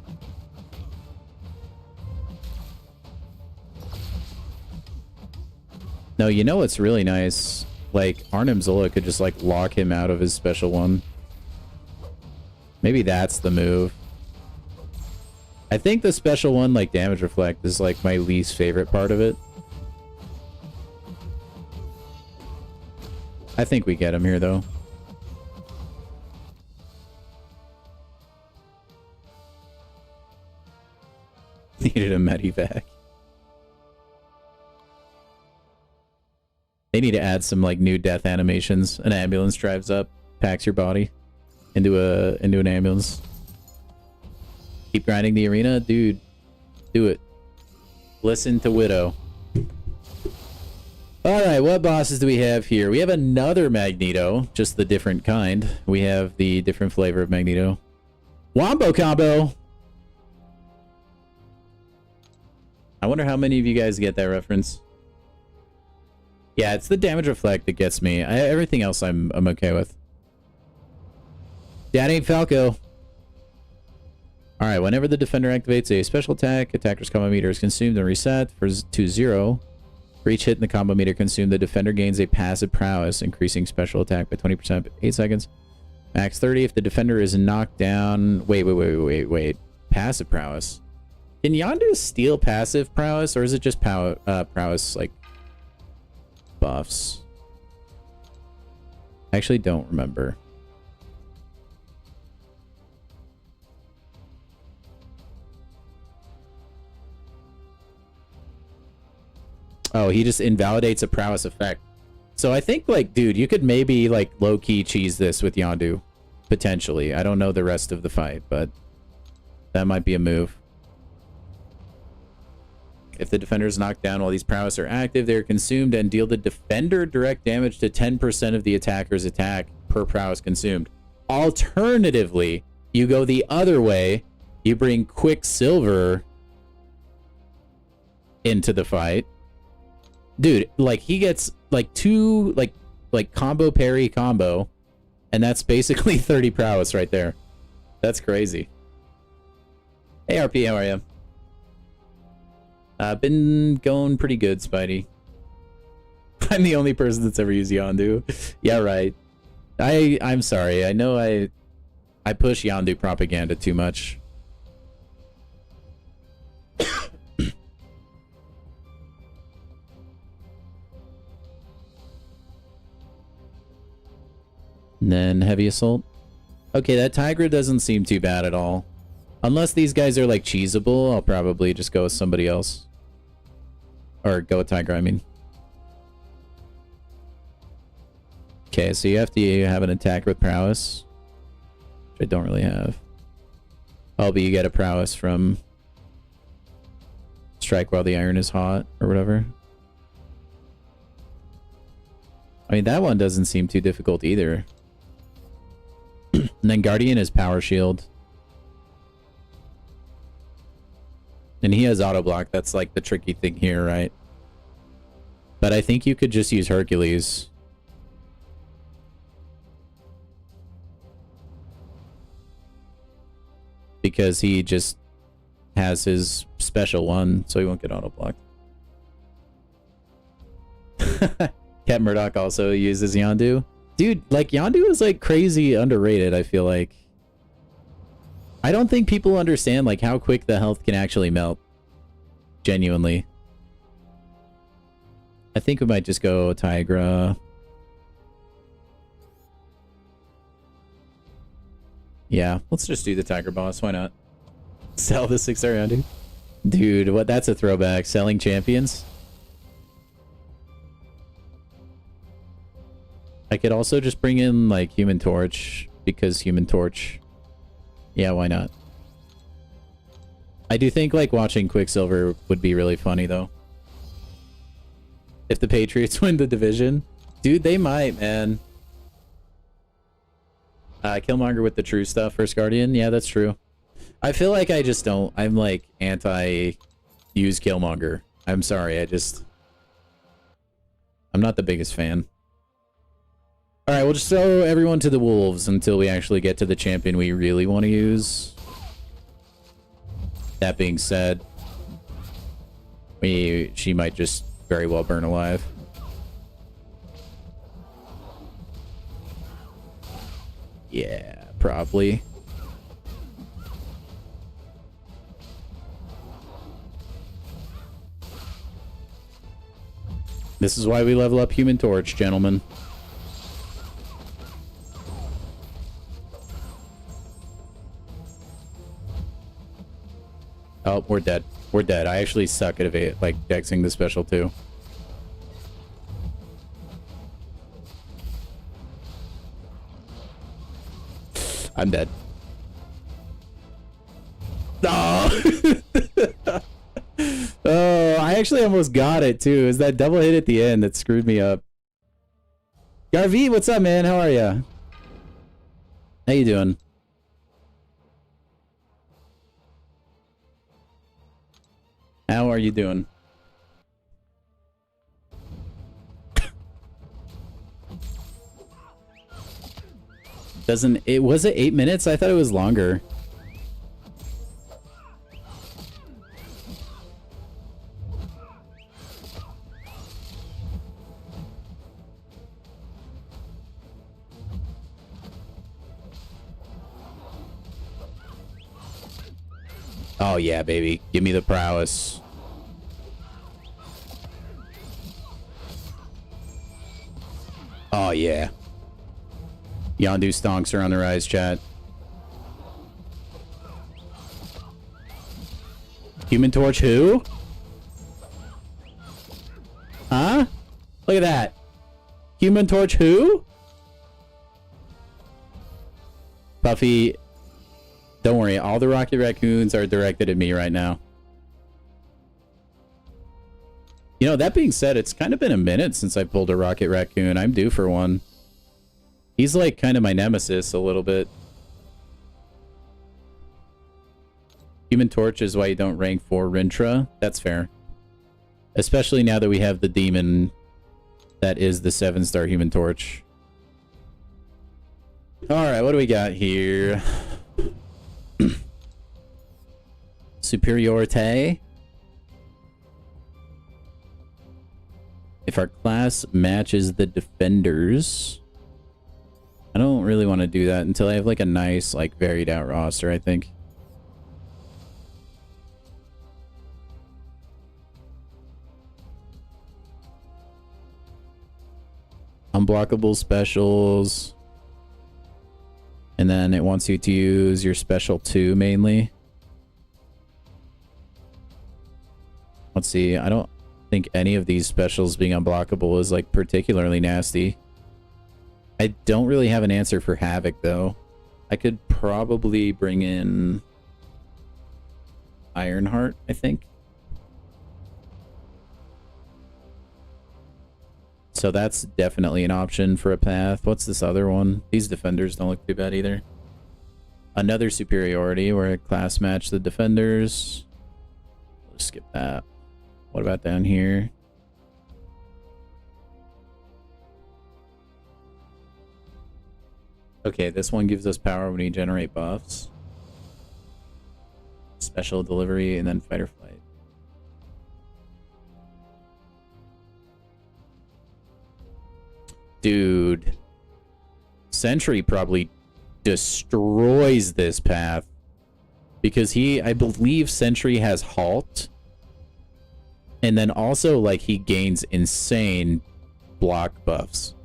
No, you know what's really nice? Like, Arnim Zola could just, like, lock him out of his special 1. Maybe that's the move. I think the special 1, like, damage reflect is, like, my least favorite part of it. I think we get him here, though. Needed a medivac. They need to add some, like, new death animations. An ambulance drives up, packs your body into an ambulance. Keep grinding the arena, dude. Do it. Listen to Widow. All right, what bosses do we have here? We have another Magneto, just the different kind. We have the different flavor of Magneto. Wombo combo. I wonder how many of you guys get that reference. Yeah, it's the damage reflect that gets me. Everything else I'm okay with. That ain't Falco. Alright, whenever the defender activates a special attack, attacker's combo meter is consumed and reset to 0. For each hit in the combo meter consumed, the defender gains a passive prowess, increasing special attack by 20% for 8 seconds. Max 30 if the defender is knocked down. Wait. Passive prowess. Can Yondu steal passive prowess, or is it just prowess, like, buffs? I actually don't remember. Oh, he just invalidates a prowess effect. So I think, like, dude, you could maybe, like, low-key cheese this with Yondu. Potentially. I don't know the rest of the fight, but that might be a move. If the defender is knocked down while these prowess are active, they are consumed and deal the defender direct damage to 10% of the attacker's attack per prowess consumed. Alternatively, you go the other way. You bring Quicksilver into the fight. Dude, like, he gets, like, 2, like combo parry combo, and that's basically 30 prowess right there. That's crazy. Hey, RP, how are you? Been going pretty good, Spidey. I'm the only person that's ever used Yondu. Yeah, right. I'm sorry. I know I push Yondu propaganda too much. And then Heavy Assault. Okay, that Tigra doesn't seem too bad at all. Unless these guys are, like, cheesable, I'll probably just go with somebody else. Or go with Tigra, I mean. Okay, so you have to have an attack with prowess, which I don't really have. Oh, but you get a prowess from strike while the iron is hot or whatever. I mean, that one doesn't seem too difficult either. And then Guardian is power shield. And he has auto block. That's like the tricky thing here, right? But I think you could just use Hercules. Because he just has his special one, so he won't get auto blocked. Cat Murdoch also uses Yondu. Dude, like, Yondu is, like, crazy underrated, I feel like. I don't think people understand, like, how quick the health can actually melt. Genuinely. I think we might just go Tigra. Yeah, let's just do the Tiger boss. Why not? Sell the 6-star Yondu. Dude, what? That's a throwback. Selling champions. I could also just bring in, like, Human Torch, because Human Torch... Yeah, why not? I do think, like, watching Quicksilver would be really funny, though. If the Patriots win the division. Dude, they might, man. Killmonger with the true stuff, First Guardian. Yeah, that's true. I feel like I just don't... I'm, like, anti-use Killmonger. I'm sorry, I'm not the biggest fan. Alright, we'll just throw everyone to the wolves until we actually get to the champion we really want to use. That being said, she might just very well burn alive. Yeah, probably. This is why we level up Human Torch, gentlemen. Oh, we're dead. We're dead. I actually suck at like dexing the special too. I'm dead. Oh! Oh, I actually almost got it too. It was that double hit at the end that screwed me up. Garvey, what's up, man? How are ya? How you doing? How are you doing? Was it 8 minutes? I thought it was longer. Oh yeah, baby. Give me the prowess. Oh yeah. Yondu stonks are on the rise, chat. Human Torch who? Huh? Look at that. Human Torch who? Puffy, don't worry. All the Rocket Raccoons are directed at me right now. You know, that being said, it's kind of been a minute since I pulled a Rocket Raccoon. I'm due for one. He's like kind of my nemesis a little bit. Human Torch is why you don't rank 4 Rintra. That's fair. Especially now that we have the demon that is the 7-star Human Torch. Alright, what do we got here? Superiority. If our class matches the defenders... I don't really want to do that until I have like a nice, like, varied out roster, I think. Unblockable specials. And then it wants you to use your special 2 mainly. Let's see, I don't think any of these specials being unblockable is like particularly nasty. I don't really have an answer for Havoc, though. I could probably bring in Ironheart, I think. So that's definitely an option for a path. What's this other one? These defenders don't look too bad either. Another superiority where I class match the defenders. Let's skip that. What about down here? Okay, this one gives us power when we generate buffs. Special delivery and then fight or flight. Dude. Sentry probably destroys this path. Because I believe Sentry has halt. And then also, like, he gains insane block buffs.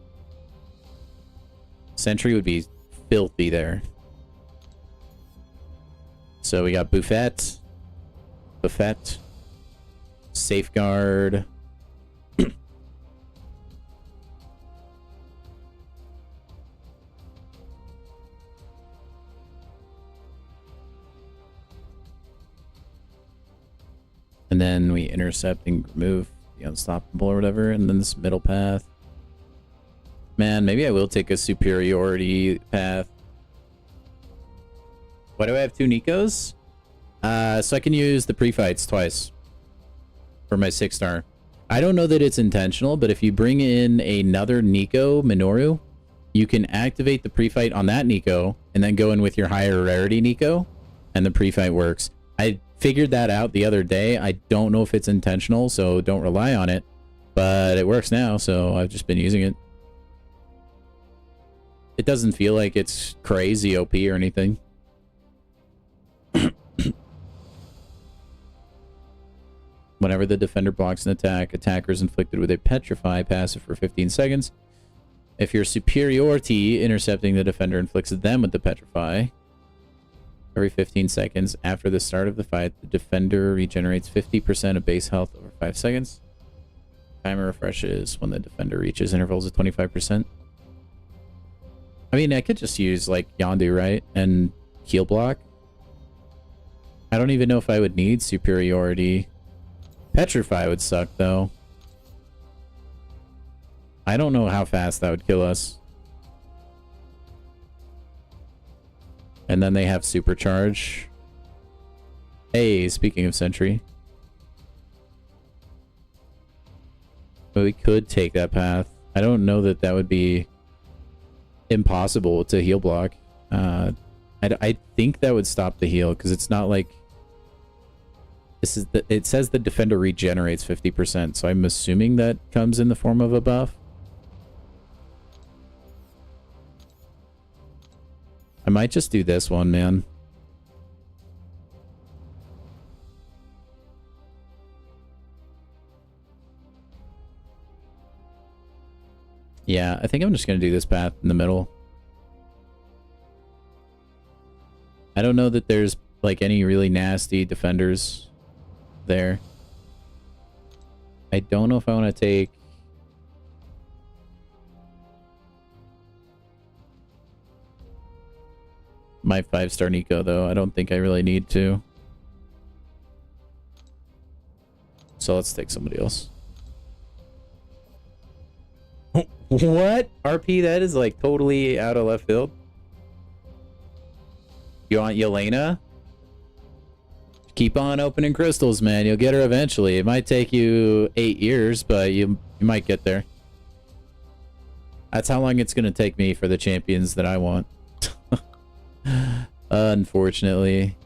Sentry would be filthy there. So we got Buffet, Safeguard. And then we intercept and remove the unstoppable or whatever, and then this middle path. Man, maybe I will take a superiority path. Why do I have 2 Nikos? So I can use the pre-fights twice for my 6-star. I don't know that it's intentional, but if you bring in another Nico, Minoru, you can activate the pre-fight on that Nico and then go in with your higher rarity Nico, and the pre-fight works. I figured that out the other day. I don't know if it's intentional, so don't rely on it, but it works now, so I've just been using it. It doesn't feel like it's crazy OP or anything. Whenever the defender blocks an attack, attacker is inflicted with a Petrify passive for 15 seconds. If your superiority intercepting the defender inflicts them with the Petrify, every 15 seconds after the start of the fight, the defender regenerates 50% of base health over 5 seconds. Timer refreshes when the defender reaches intervals of 25%. I mean, I could just use, like, Yondu, right? And heal block. I don't even know if I would need superiority. Petrify would suck, though. I don't know how fast that would kill us. And then they have supercharge. Hey, speaking of sentry. But we could take that path. I don't know that that would be impossible to heal block. I think that would stop the heal, because it's not like... it says the defender regenerates 50%, so I'm assuming that comes in the form of a buff. I might just do this one, man. Yeah, I think I'm just going to do this path in the middle. I don't know that there's, like, any really nasty defenders there. I don't know if I want to take... my 5-star Nico, though. I don't think I really need to. So let's take somebody else. What? RP, that is like totally out of left field. You want Yelena? Keep on opening crystals, man. You'll get her eventually. It might take you 8 years, but you might get there. That's how long it's going to take me for the champions that I want. Unfortunately.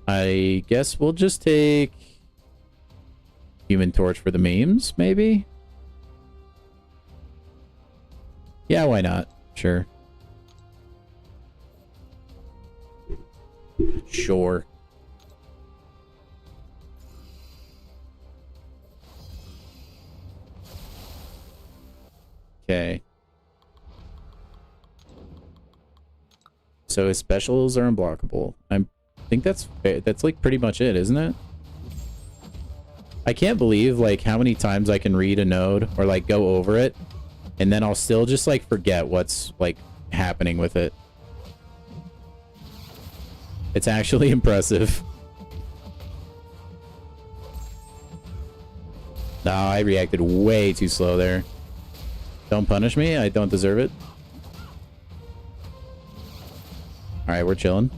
I guess we'll just take Human Torch for the memes, maybe? Yeah, why not? Sure. Sure. Okay. So his specials are unblockable. I think that's like pretty much it, isn't it? I can't believe like how many times I can read a node or like go over it and then I'll still just like forget what's like happening with it. It's actually impressive. No, I reacted way too slow there. Don't punish me. I don't deserve it. All right, we're chilling.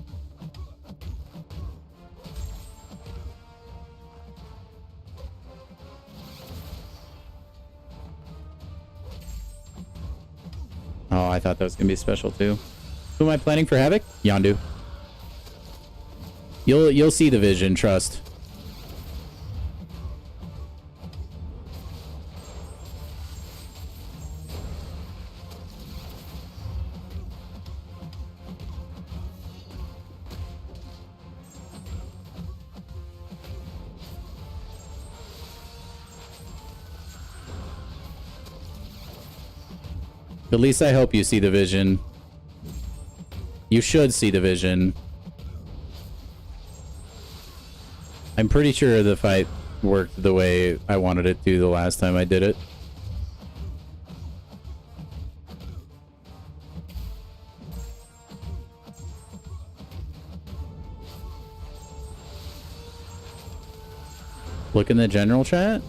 Oh, I thought that was gonna be special too. Who am I planning for Havoc? Yondu. You'll see the vision, trust. At least I hope you see the vision. You should see the vision. I'm pretty sure the fight worked the way I wanted it to the last time I did it. Look in the general chat.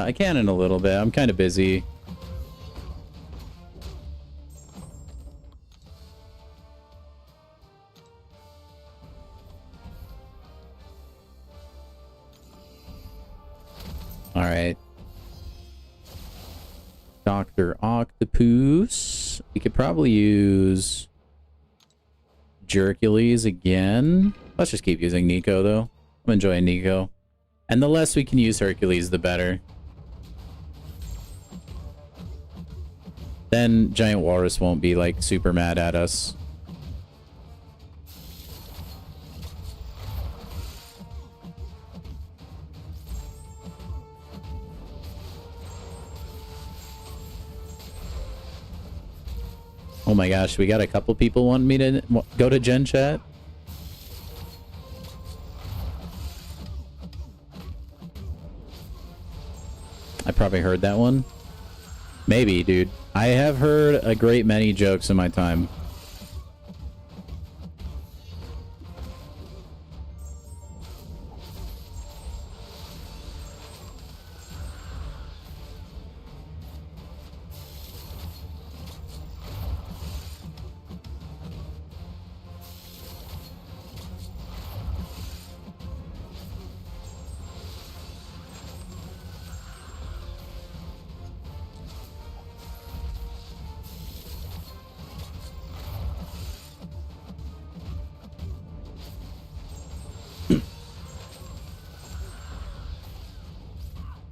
I can in a little bit. I'm kind of busy. All right. Dr. Octopus. We could probably use Jercules again. Let's just keep using Nico, though. I'm enjoying Nico. And the less we can use Hercules, the better. Then Giant Walrus won't be, like, super mad at us. Oh my gosh, we got a couple people wanting me to go to Gen Chat. I probably heard that one. Maybe, dude. I have heard a great many jokes in my time.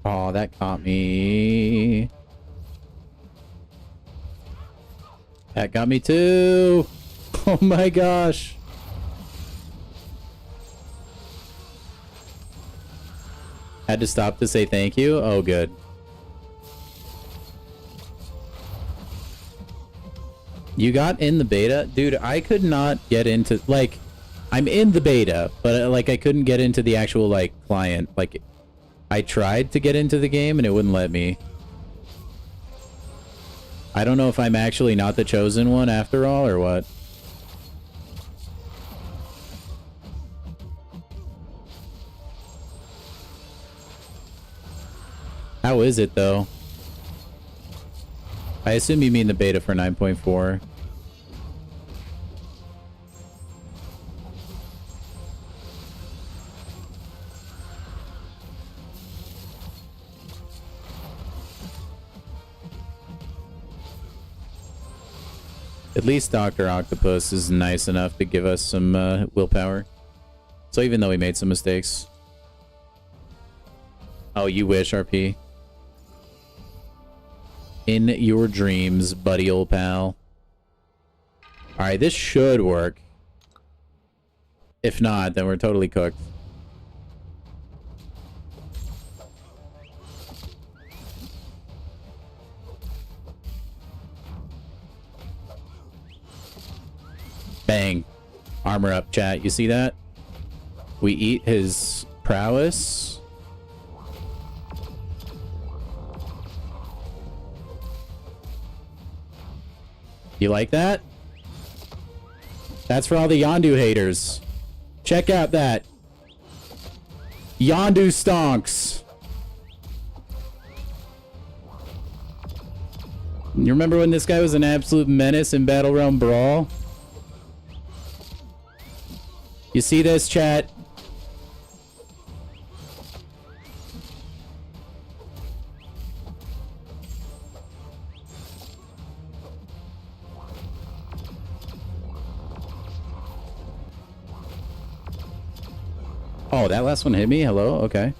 Oh, that caught me. That got me too. Oh my gosh. Had to stop to say thank you. Oh, good. You got in the beta? Dude, I could not get into, like, I'm in the beta, but like I couldn't get into the actual like client. Like I tried to get into the game and it wouldn't let me. I don't know if I'm actually not the chosen one after all or what. How is it though? I assume you mean the beta for 9.4. At least Dr. Octopus is nice enough to give us some willpower. So even though he made some mistakes. Oh, you wish, RP. In your dreams, buddy old pal. Alright, this should work. If not, then we're totally cooked. Bang. Armor up, chat. You see that? We eat his prowess. You like that? That's for all the Yondu haters. Check out that. Yondu stonks. You remember when this guy was an absolute menace in Battle Realm Brawl? You see this, chat? Oh, that last one hit me? Hello? Okay.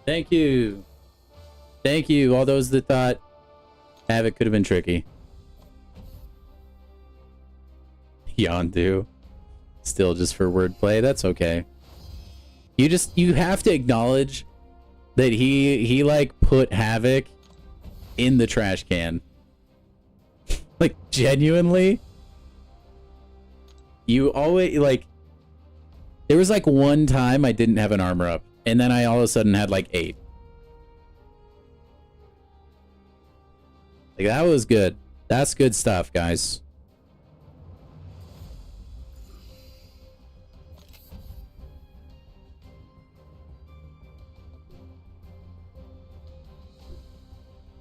Thank you. Thank you, all those that thought Havoc could have been tricky. Yondu. Still just for wordplay, that's okay. You have to acknowledge that he like put Havoc in the trash can. Like genuinely. You always like there was like one time I didn't have an armor up. And then I all of a sudden had like 8. Like that was good. That's good stuff, guys.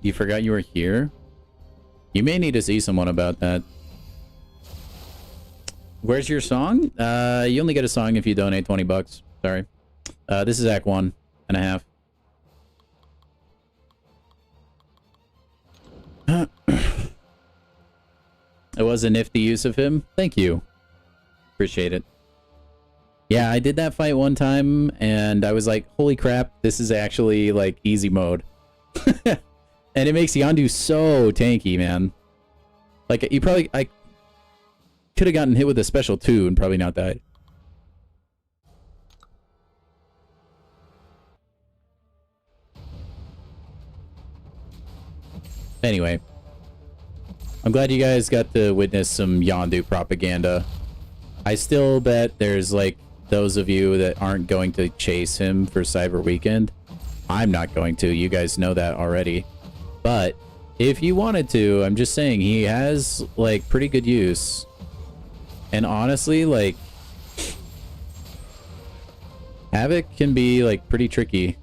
You forgot you were here? You may need to see someone about that. Where's your song? You only get a song if you donate 20 bucks. Sorry. This is Act 1.5. It was a nifty use of him. Thank you. Appreciate it. Yeah, I did that fight one time, and I was like, holy crap, this is actually, like, easy mode. And it makes Yondu so tanky, man. Like, you probably... I could have gotten hit with a special 2 and probably not died. Anyway, I'm glad you guys got to witness some Yondu propaganda. I still bet there's like those of you that aren't going to chase him for Cyber Weekend. I'm not going to. You guys know that already. But if you wanted to, I'm just saying he has like pretty good use. And honestly, like Havoc can be like pretty tricky.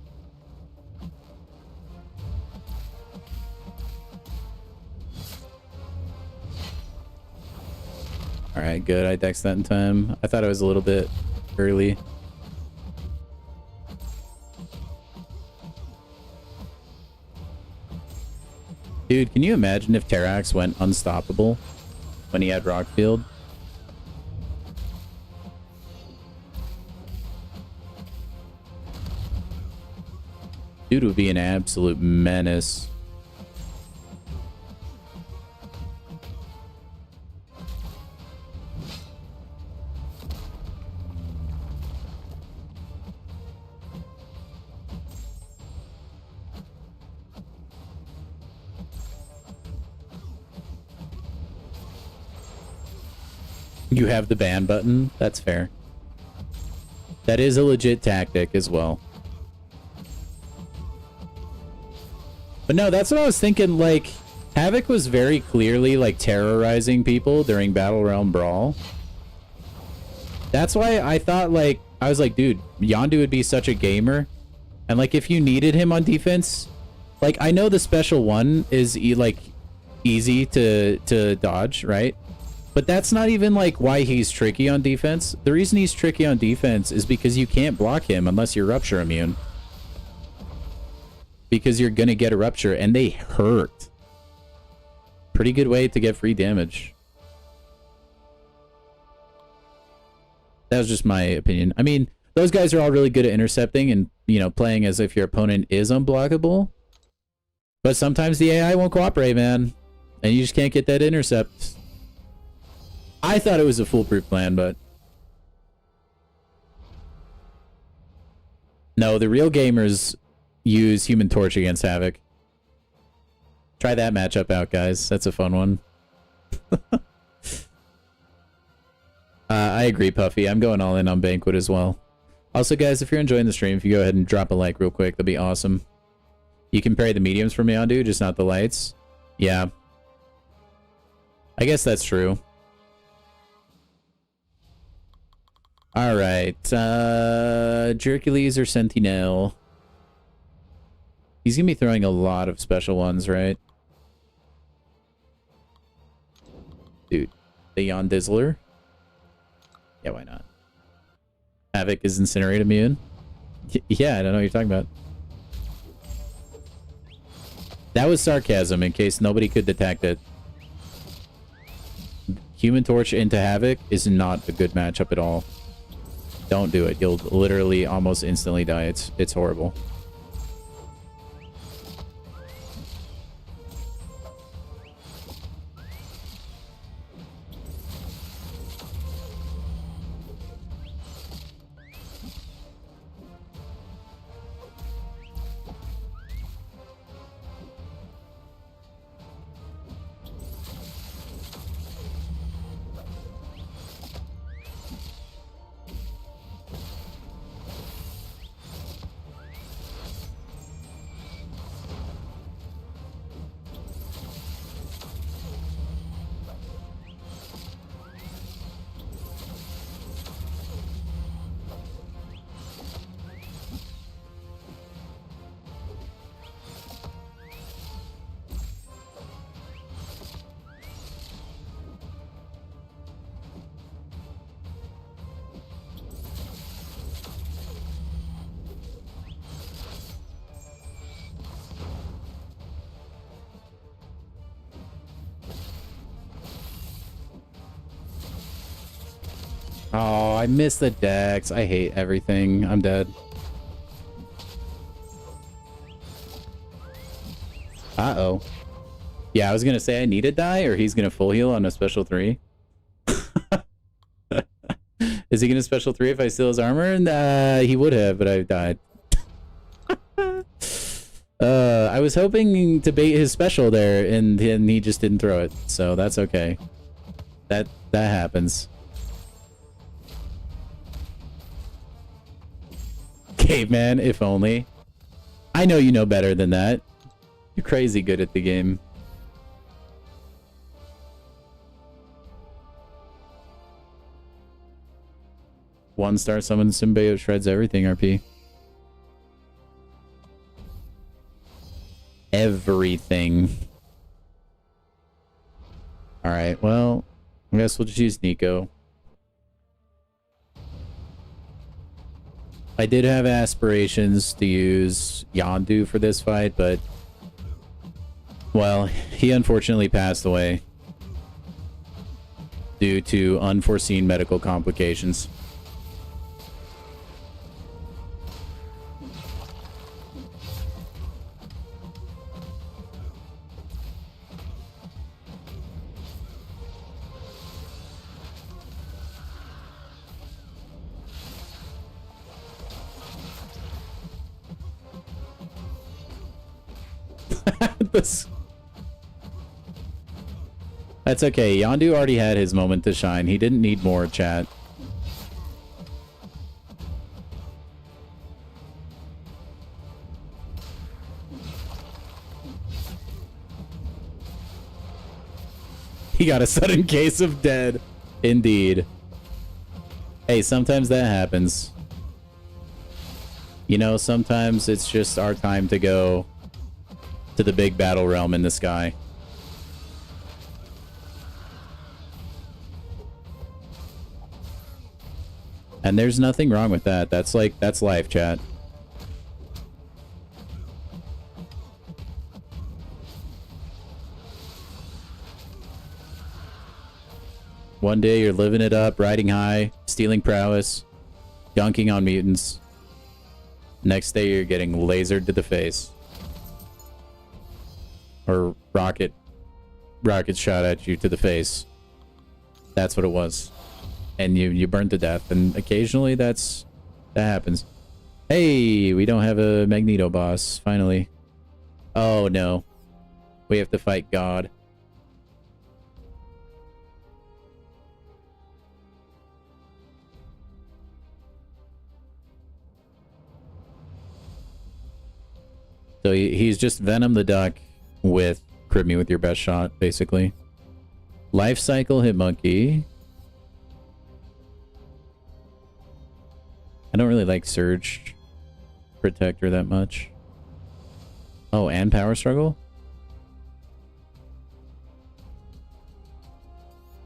Alright, good. I dexed that in time. I thought I was a little bit early. Dude, can you imagine if Terrax went unstoppable when he had Rockfield? Dude would be an absolute menace. You have the ban button. That's fair. That is a legit tactic as well. But no, that's what I was thinking. Like, Havoc was very clearly, like, terrorizing people during Battle Realm Brawl. That's why I thought, like, I was like, dude, Yondu would be such a gamer. And, like, if you needed him on defense, like, I know the special one is, like, easy to dodge, right? But that's not even like why he's tricky on defense. The reason he's tricky on defense is because you can't block him unless you're rupture immune. Because you're gonna get a rupture and they hurt. Pretty good way to get free damage. That was just my opinion. I mean, those guys are all really good at intercepting and, you know, playing as if your opponent is unblockable. But sometimes the AI won't cooperate, man. And you just can't get that intercept. I thought it was a foolproof plan, but... No, the real gamers use Human Torch against Havoc. Try that matchup out, guys. That's a fun one. I agree, Puffy. I'm going all in on Banquet as well. Also, guys, if you're enjoying the stream, if you go ahead and drop a like real quick, that'd be awesome. You can parry the mediums for me on, dude, just not the lights. Yeah. I guess that's true. Alright. Jercules or Sentinel? He's gonna be throwing a lot of special ones, right? Dude. The Yon Dizzler? Yeah, why not? Havoc is Incinerate immune? Yeah, I don't know what you're talking about. That was sarcasm in case nobody could detect it. Human Torch into Havoc is not a good matchup at all. Don't do it. You'll literally almost instantly die. It's horrible. Oh, I missed the Dex. I hate everything. I'm dead. Uh-oh. Yeah, I was gonna say I need to die, or he's gonna full heal on a special 3. Is he gonna special 3 if I steal his armor? And he would have, but I died. I was hoping to bait his special there, and he just didn't throw it. So that's okay. That happens. Caveman, if only. I know you know better than that. You're crazy good at the game. One star summon Symbiote shreds everything, RP. Everything. Alright, well, I guess we'll just use Nico. I did have aspirations to use Yondu for this fight, but... well, he unfortunately passed away. Due to unforeseen medical complications. That's okay. Yondu already had his moment to shine. He didn't need more, chat. He got a sudden case of dead. Indeed. Hey, sometimes that happens. You know, sometimes it's just our time to go to the big battle realm in the sky. And there's nothing wrong with that. That's like, that's life, chat. One day you're living it up, riding high, stealing prowess, dunking on mutants. Next day you're getting lasered to the face. Or rocket shot at you to the face. That's what it was. And you burned to death. And occasionally that happens. Hey, we don't have a Magneto boss, finally. Oh no. We have to fight God. So he's just Venom the Duck with crit me with your best shot, basically. Life cycle hit monkey. I don't really like Surge Protector that much. Oh, and Power Struggle?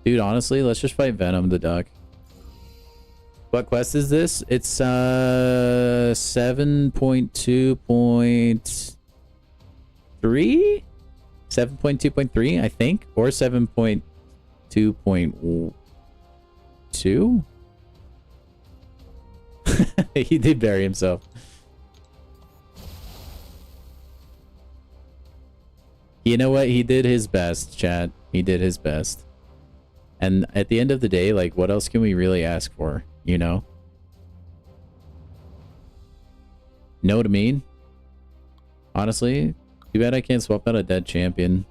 Dude, honestly, let's just fight Venom the Duck. What quest is this? It's 7.2.3? 7.2.3, I think, or 7.2.2. He did bury himself. You know what? He did his best, chat. He did his best. And at the end of the day, like, what else can we really ask for? You know? Know what I mean? Honestly, too bad I can't swap out a dead champion.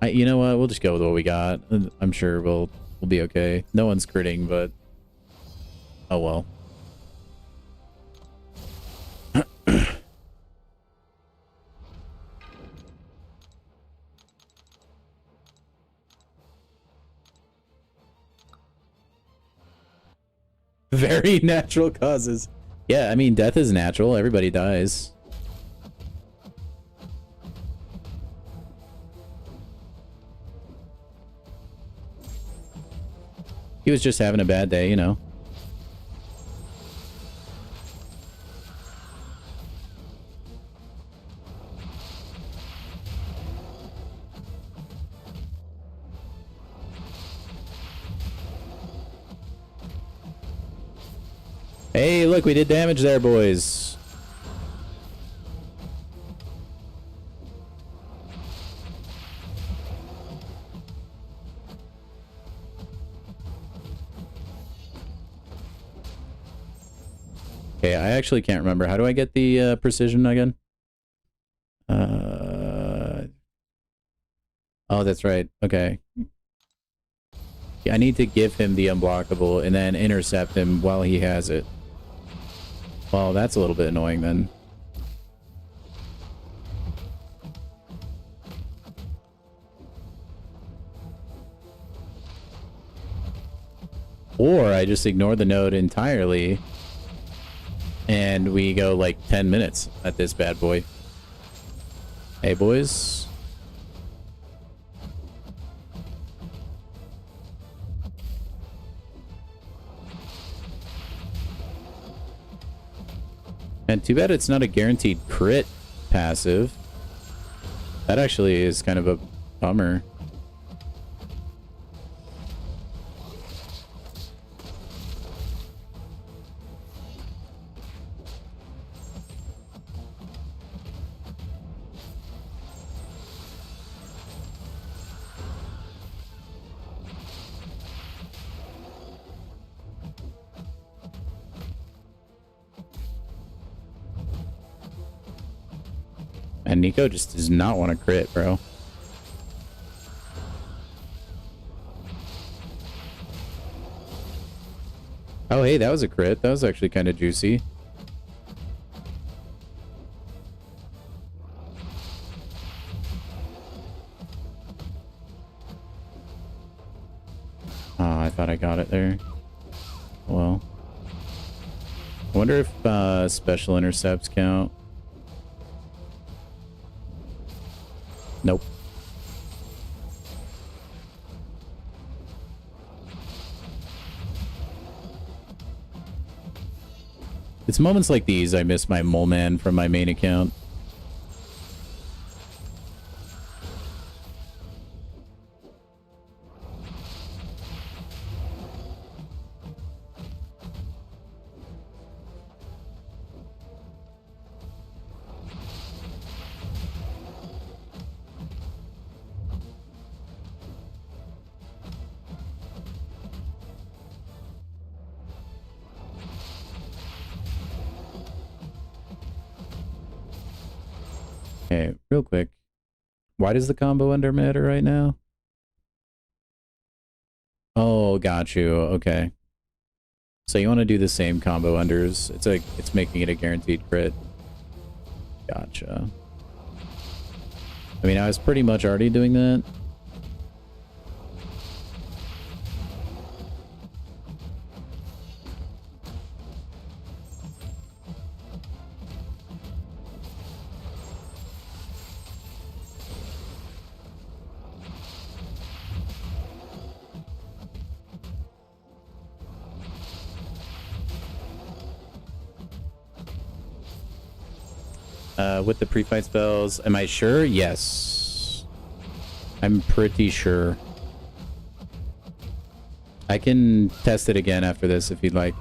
You know what? We'll just go with what we got. I'm sure we'll be okay. No one's critting, but oh well. Very natural causes. Yeah, I mean, death is natural. Everybody dies. He was just having a bad day, you know. Hey, look, we did damage there, boys. Okay, I actually can't remember. How do I get the precision again? Oh, that's right. Okay. Yeah, I need to give him the unblockable and then intercept him while he has it. Well, that's a little bit annoying then. Or I just ignore the node entirely and we go like 10 minutes at this bad boy. Hey, boys. And too bad it's not a guaranteed crit passive. That actually is kind of a bummer. And Nico just does not want to crit, bro. Oh, hey, that was a crit. That was actually kind of juicy. Oh, I thought I got it there. Well. I wonder if special intercepts count. Nope. It's moments like these I miss my mole man from my main account. Okay, real quick. Why does the combo under matter right now? Oh, got you. Okay. So you want to do the same combo unders. It's making it a guaranteed crit. Gotcha. I mean, I was pretty much already doing that. With the pre-fight spells, am I sure? Yes. I'm pretty sure. I can test it again after this if you'd like.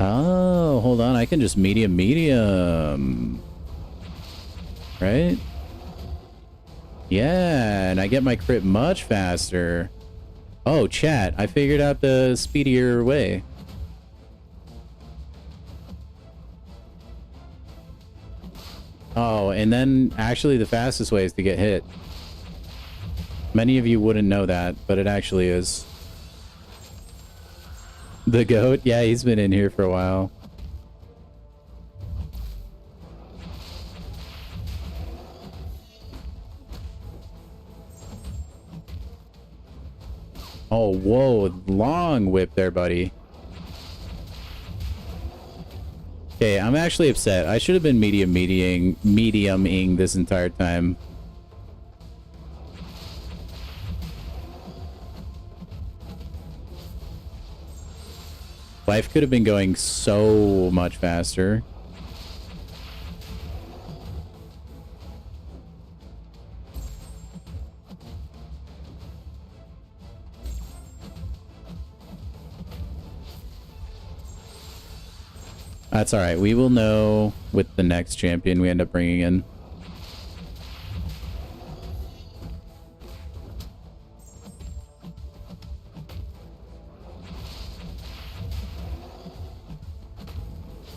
Oh, hold on. I can just medium. Right? Yeah, and I get my crit much faster. Oh, chat, I figured out the speedier way. Oh, and then actually the fastest way is to get hit. Many of you wouldn't know that, but it actually is. The goat? Yeah, he's been in here for a while. Oh, whoa, long whip there, buddy. Okay, I'm actually upset. I should have been mediuming this entire time. Life could have been going so much faster. That's all right. We will know with the next champion we end up bringing in.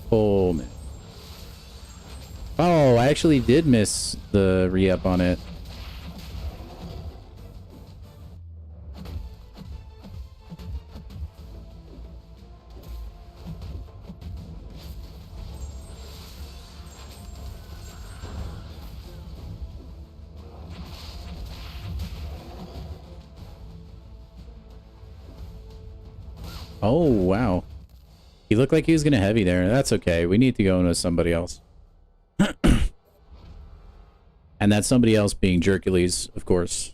Oh, man. Oh, I actually did miss the re-up on it. Oh, wow. He looked like he was going to heavy there. That's okay. We need to go in with somebody else. And that's somebody else being Jerkules, of course.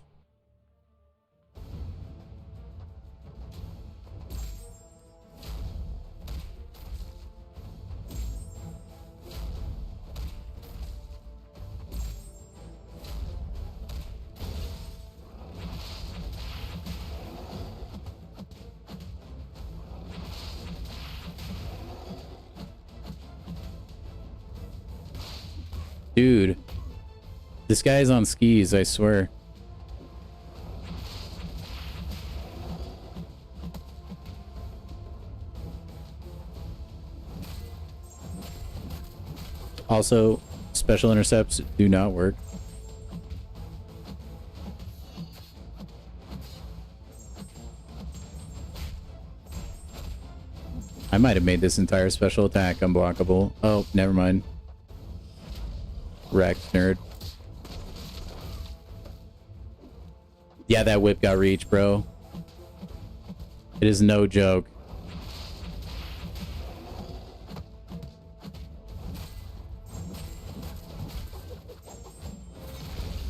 Dude, this guy's on skis, I swear. Also, special intercepts do not work. I might have made this entire special attack unblockable. Oh, never mind. Wrecked, nerd. Yeah, that whip got reach, bro. It is no joke.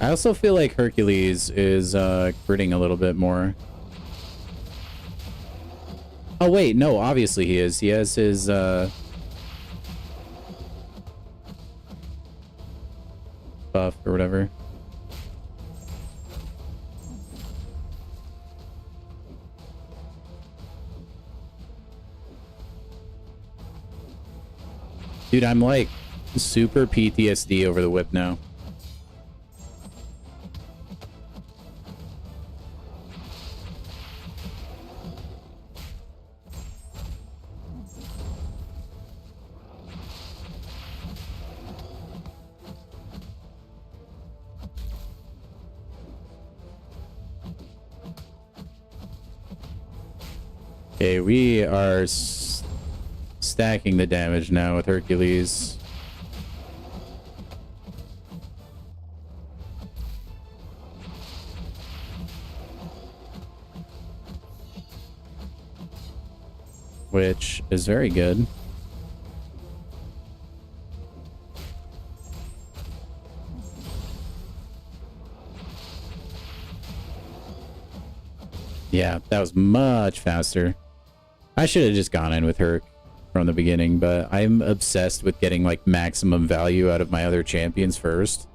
I also feel like Hercules is critting a little bit more. Oh wait, no, obviously he is. He has his buff or whatever. Dude, I'm like super PTSD over the whip now. Okay, we are stacking the damage now with Hercules. Which is very good. Yeah, that was much faster. I should have just gone in with Herc from the beginning, but I'm obsessed with getting like maximum value out of my other champions first.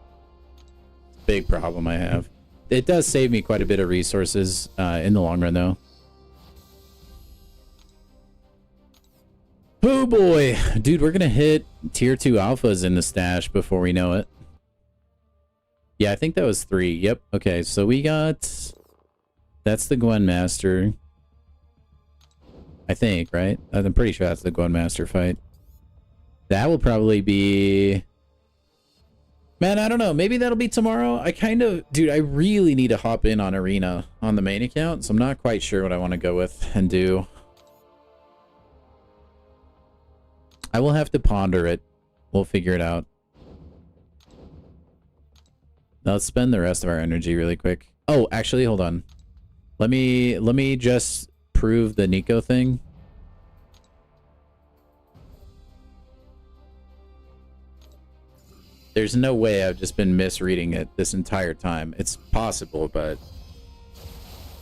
Big problem I have. It does save me quite a bit of resources in the long run though. Oh boy, dude, we're gonna hit tier 2 alphas in the stash before we know it. Yeah, I think that was 3. Yep. Okay, so we got... That's the Gwen Master. I think, right? I'm pretty sure that's the Gwen Master fight. That will probably be... Man, I don't know. Maybe that'll be tomorrow. I kind of... Dude, I really need to hop in on Arena on the main account, so I'm not quite sure what I want to go with and do. I will have to ponder it. We'll figure it out. Now let's spend the rest of our energy really quick. Oh, actually, hold on. Let me just prove the Nico thing. There's no way I've just been misreading it this entire time. It's possible, but...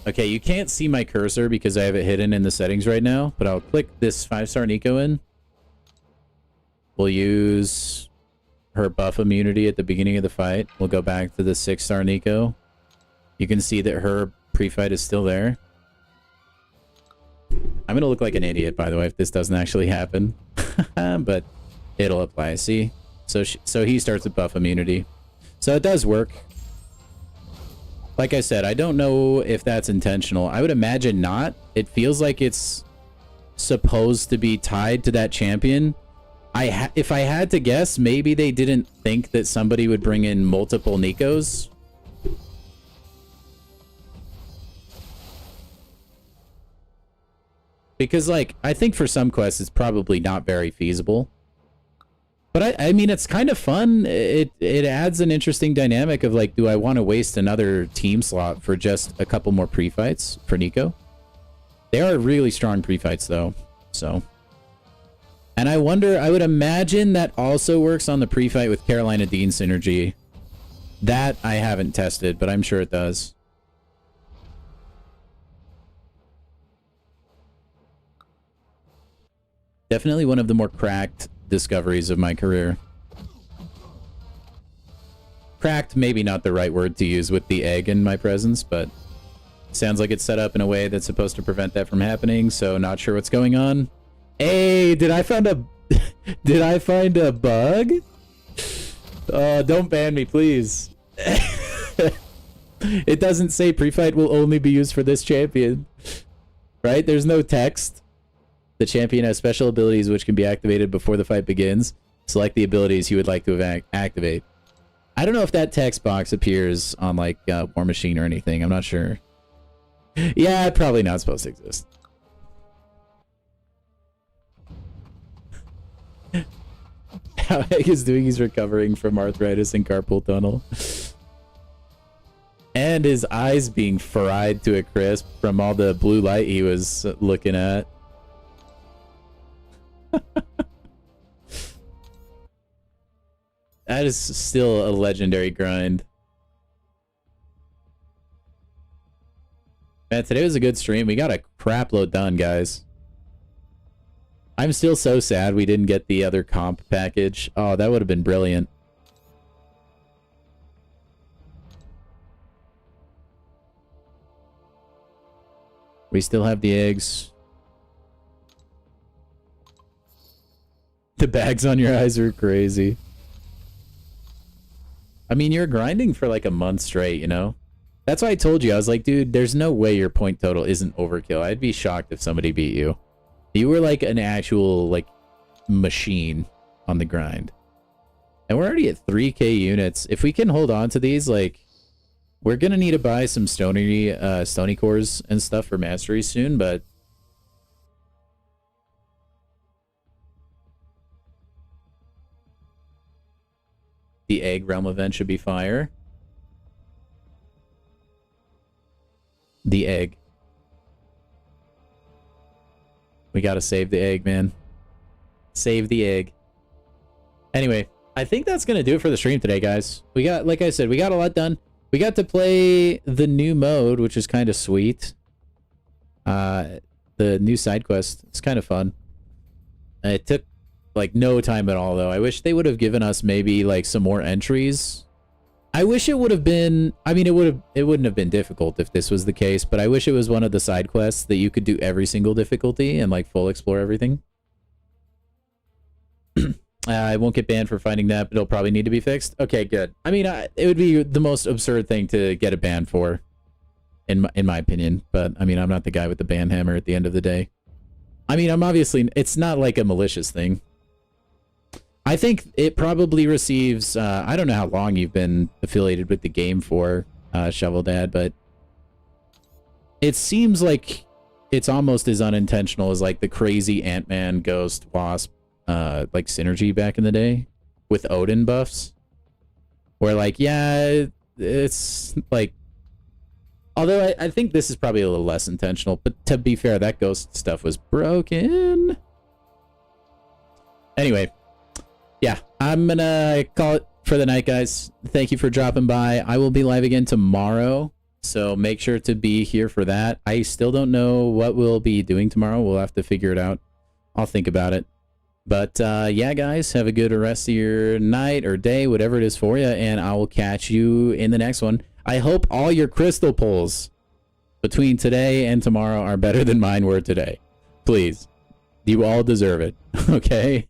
Okay, you can't see my cursor because I have it hidden in the settings right now, but I'll click this 5-star Nico in. We'll use her buff immunity at the beginning of the fight. We'll go back to the 6-star Nico. You can see that her pre-fight is still there. I'm gonna look like an idiot, by the way, if this doesn't actually happen. But it'll apply, see? So he starts with buff immunity. So it does work. Like I said, I don't know if that's intentional. I would imagine not. It feels like it's supposed to be tied to that champion. If I had to guess, maybe they didn't think that somebody would bring in multiple Nikos. Because, like, I think for some quests it's probably not very feasible. But I mean, it's kind of fun. It adds an interesting dynamic of, like, do I want to waste another team slot for just a couple more pre-fights for Nico? They are really strong pre-fights, though, so... And I wonder, I would imagine that also works on the pre-fight with Carolina Dean synergy. That I haven't tested, but I'm sure it does. Definitely one of the more cracked discoveries of my career. Cracked, maybe not the right word to use with the egg in my presence, but sounds like it's set up in a way that's supposed to prevent that from happening, so not sure what's going on. Hey, did I find a did I find a bug? Don't ban me, please. It doesn't say pre-fight will only be used for this champion. Right? There's no text. The champion has special abilities which can be activated before the fight begins. Select the abilities you would like to activate. I don't know if that text box appears on, like, War Machine or anything. I'm not sure. Yeah, probably not supposed to exist. How Egg is doing, he's recovering from arthritis and carpal tunnel. And his eyes being fried to a crisp from all the blue light he was looking at. That is still a legendary grind. Man, today was a good stream. We got a crap load done, guys. I'm still so sad we didn't get the other comp package. Oh, that would have been brilliant. We still have the eggs. The bags on your eyes are crazy. I mean, you're grinding for like a month straight, you know? That's why I told you. I was like, dude, there's no way your point total isn't overkill. I'd be shocked if somebody beat you. You were like an actual, like, machine on the grind. And we're already at 3k units. If we can hold on to these, like, we're gonna need to buy some stony cores and stuff for mastery soon, but the egg realm event should be fire. The egg. We gotta save the egg, man. Save the egg. Anyway, I think that's gonna do it for the stream today, guys. We got, like I said, we got a lot done. We got to play the new mode, which is kind of sweet. The new side quest. It's kind of fun. It took like no time at all, though. I wish they would have given us maybe like some more entries. I wish it would have been, I mean, it wouldn't have been difficult if this was the case, but I wish it was one of the side quests that you could do every single difficulty and like full explore everything. I won't get banned for finding that, but it'll probably need to be fixed. Okay, good. I mean, it would be the most absurd thing to get a ban for, in my opinion. But I mean, I'm not the guy with the ban hammer at the end of the day. I mean, I'm obviously, it's not like a malicious thing. I think it probably receives, I don't know how long you've been affiliated with the game for, Shovel Dad, but it seems like it's almost as unintentional as like the crazy Ant-Man Ghost Wasp like synergy back in the day with Odin buffs, where like, yeah, it's like, although I think this is probably a little less intentional, but to be fair, that ghost stuff was broken. Anyway, yeah, I'm gonna call it for the night, guys. Thank you for dropping by. I will be live again tomorrow, so make sure to be here for that. I still don't know what we'll be doing tomorrow. We'll have to figure it out. I'll think about it. But yeah, guys, have a good rest of your night or day, whatever it is for you, and I will catch you in the next one. I hope all your crystal pulls between today and tomorrow are better than mine were today. Please. You all deserve it. Okay?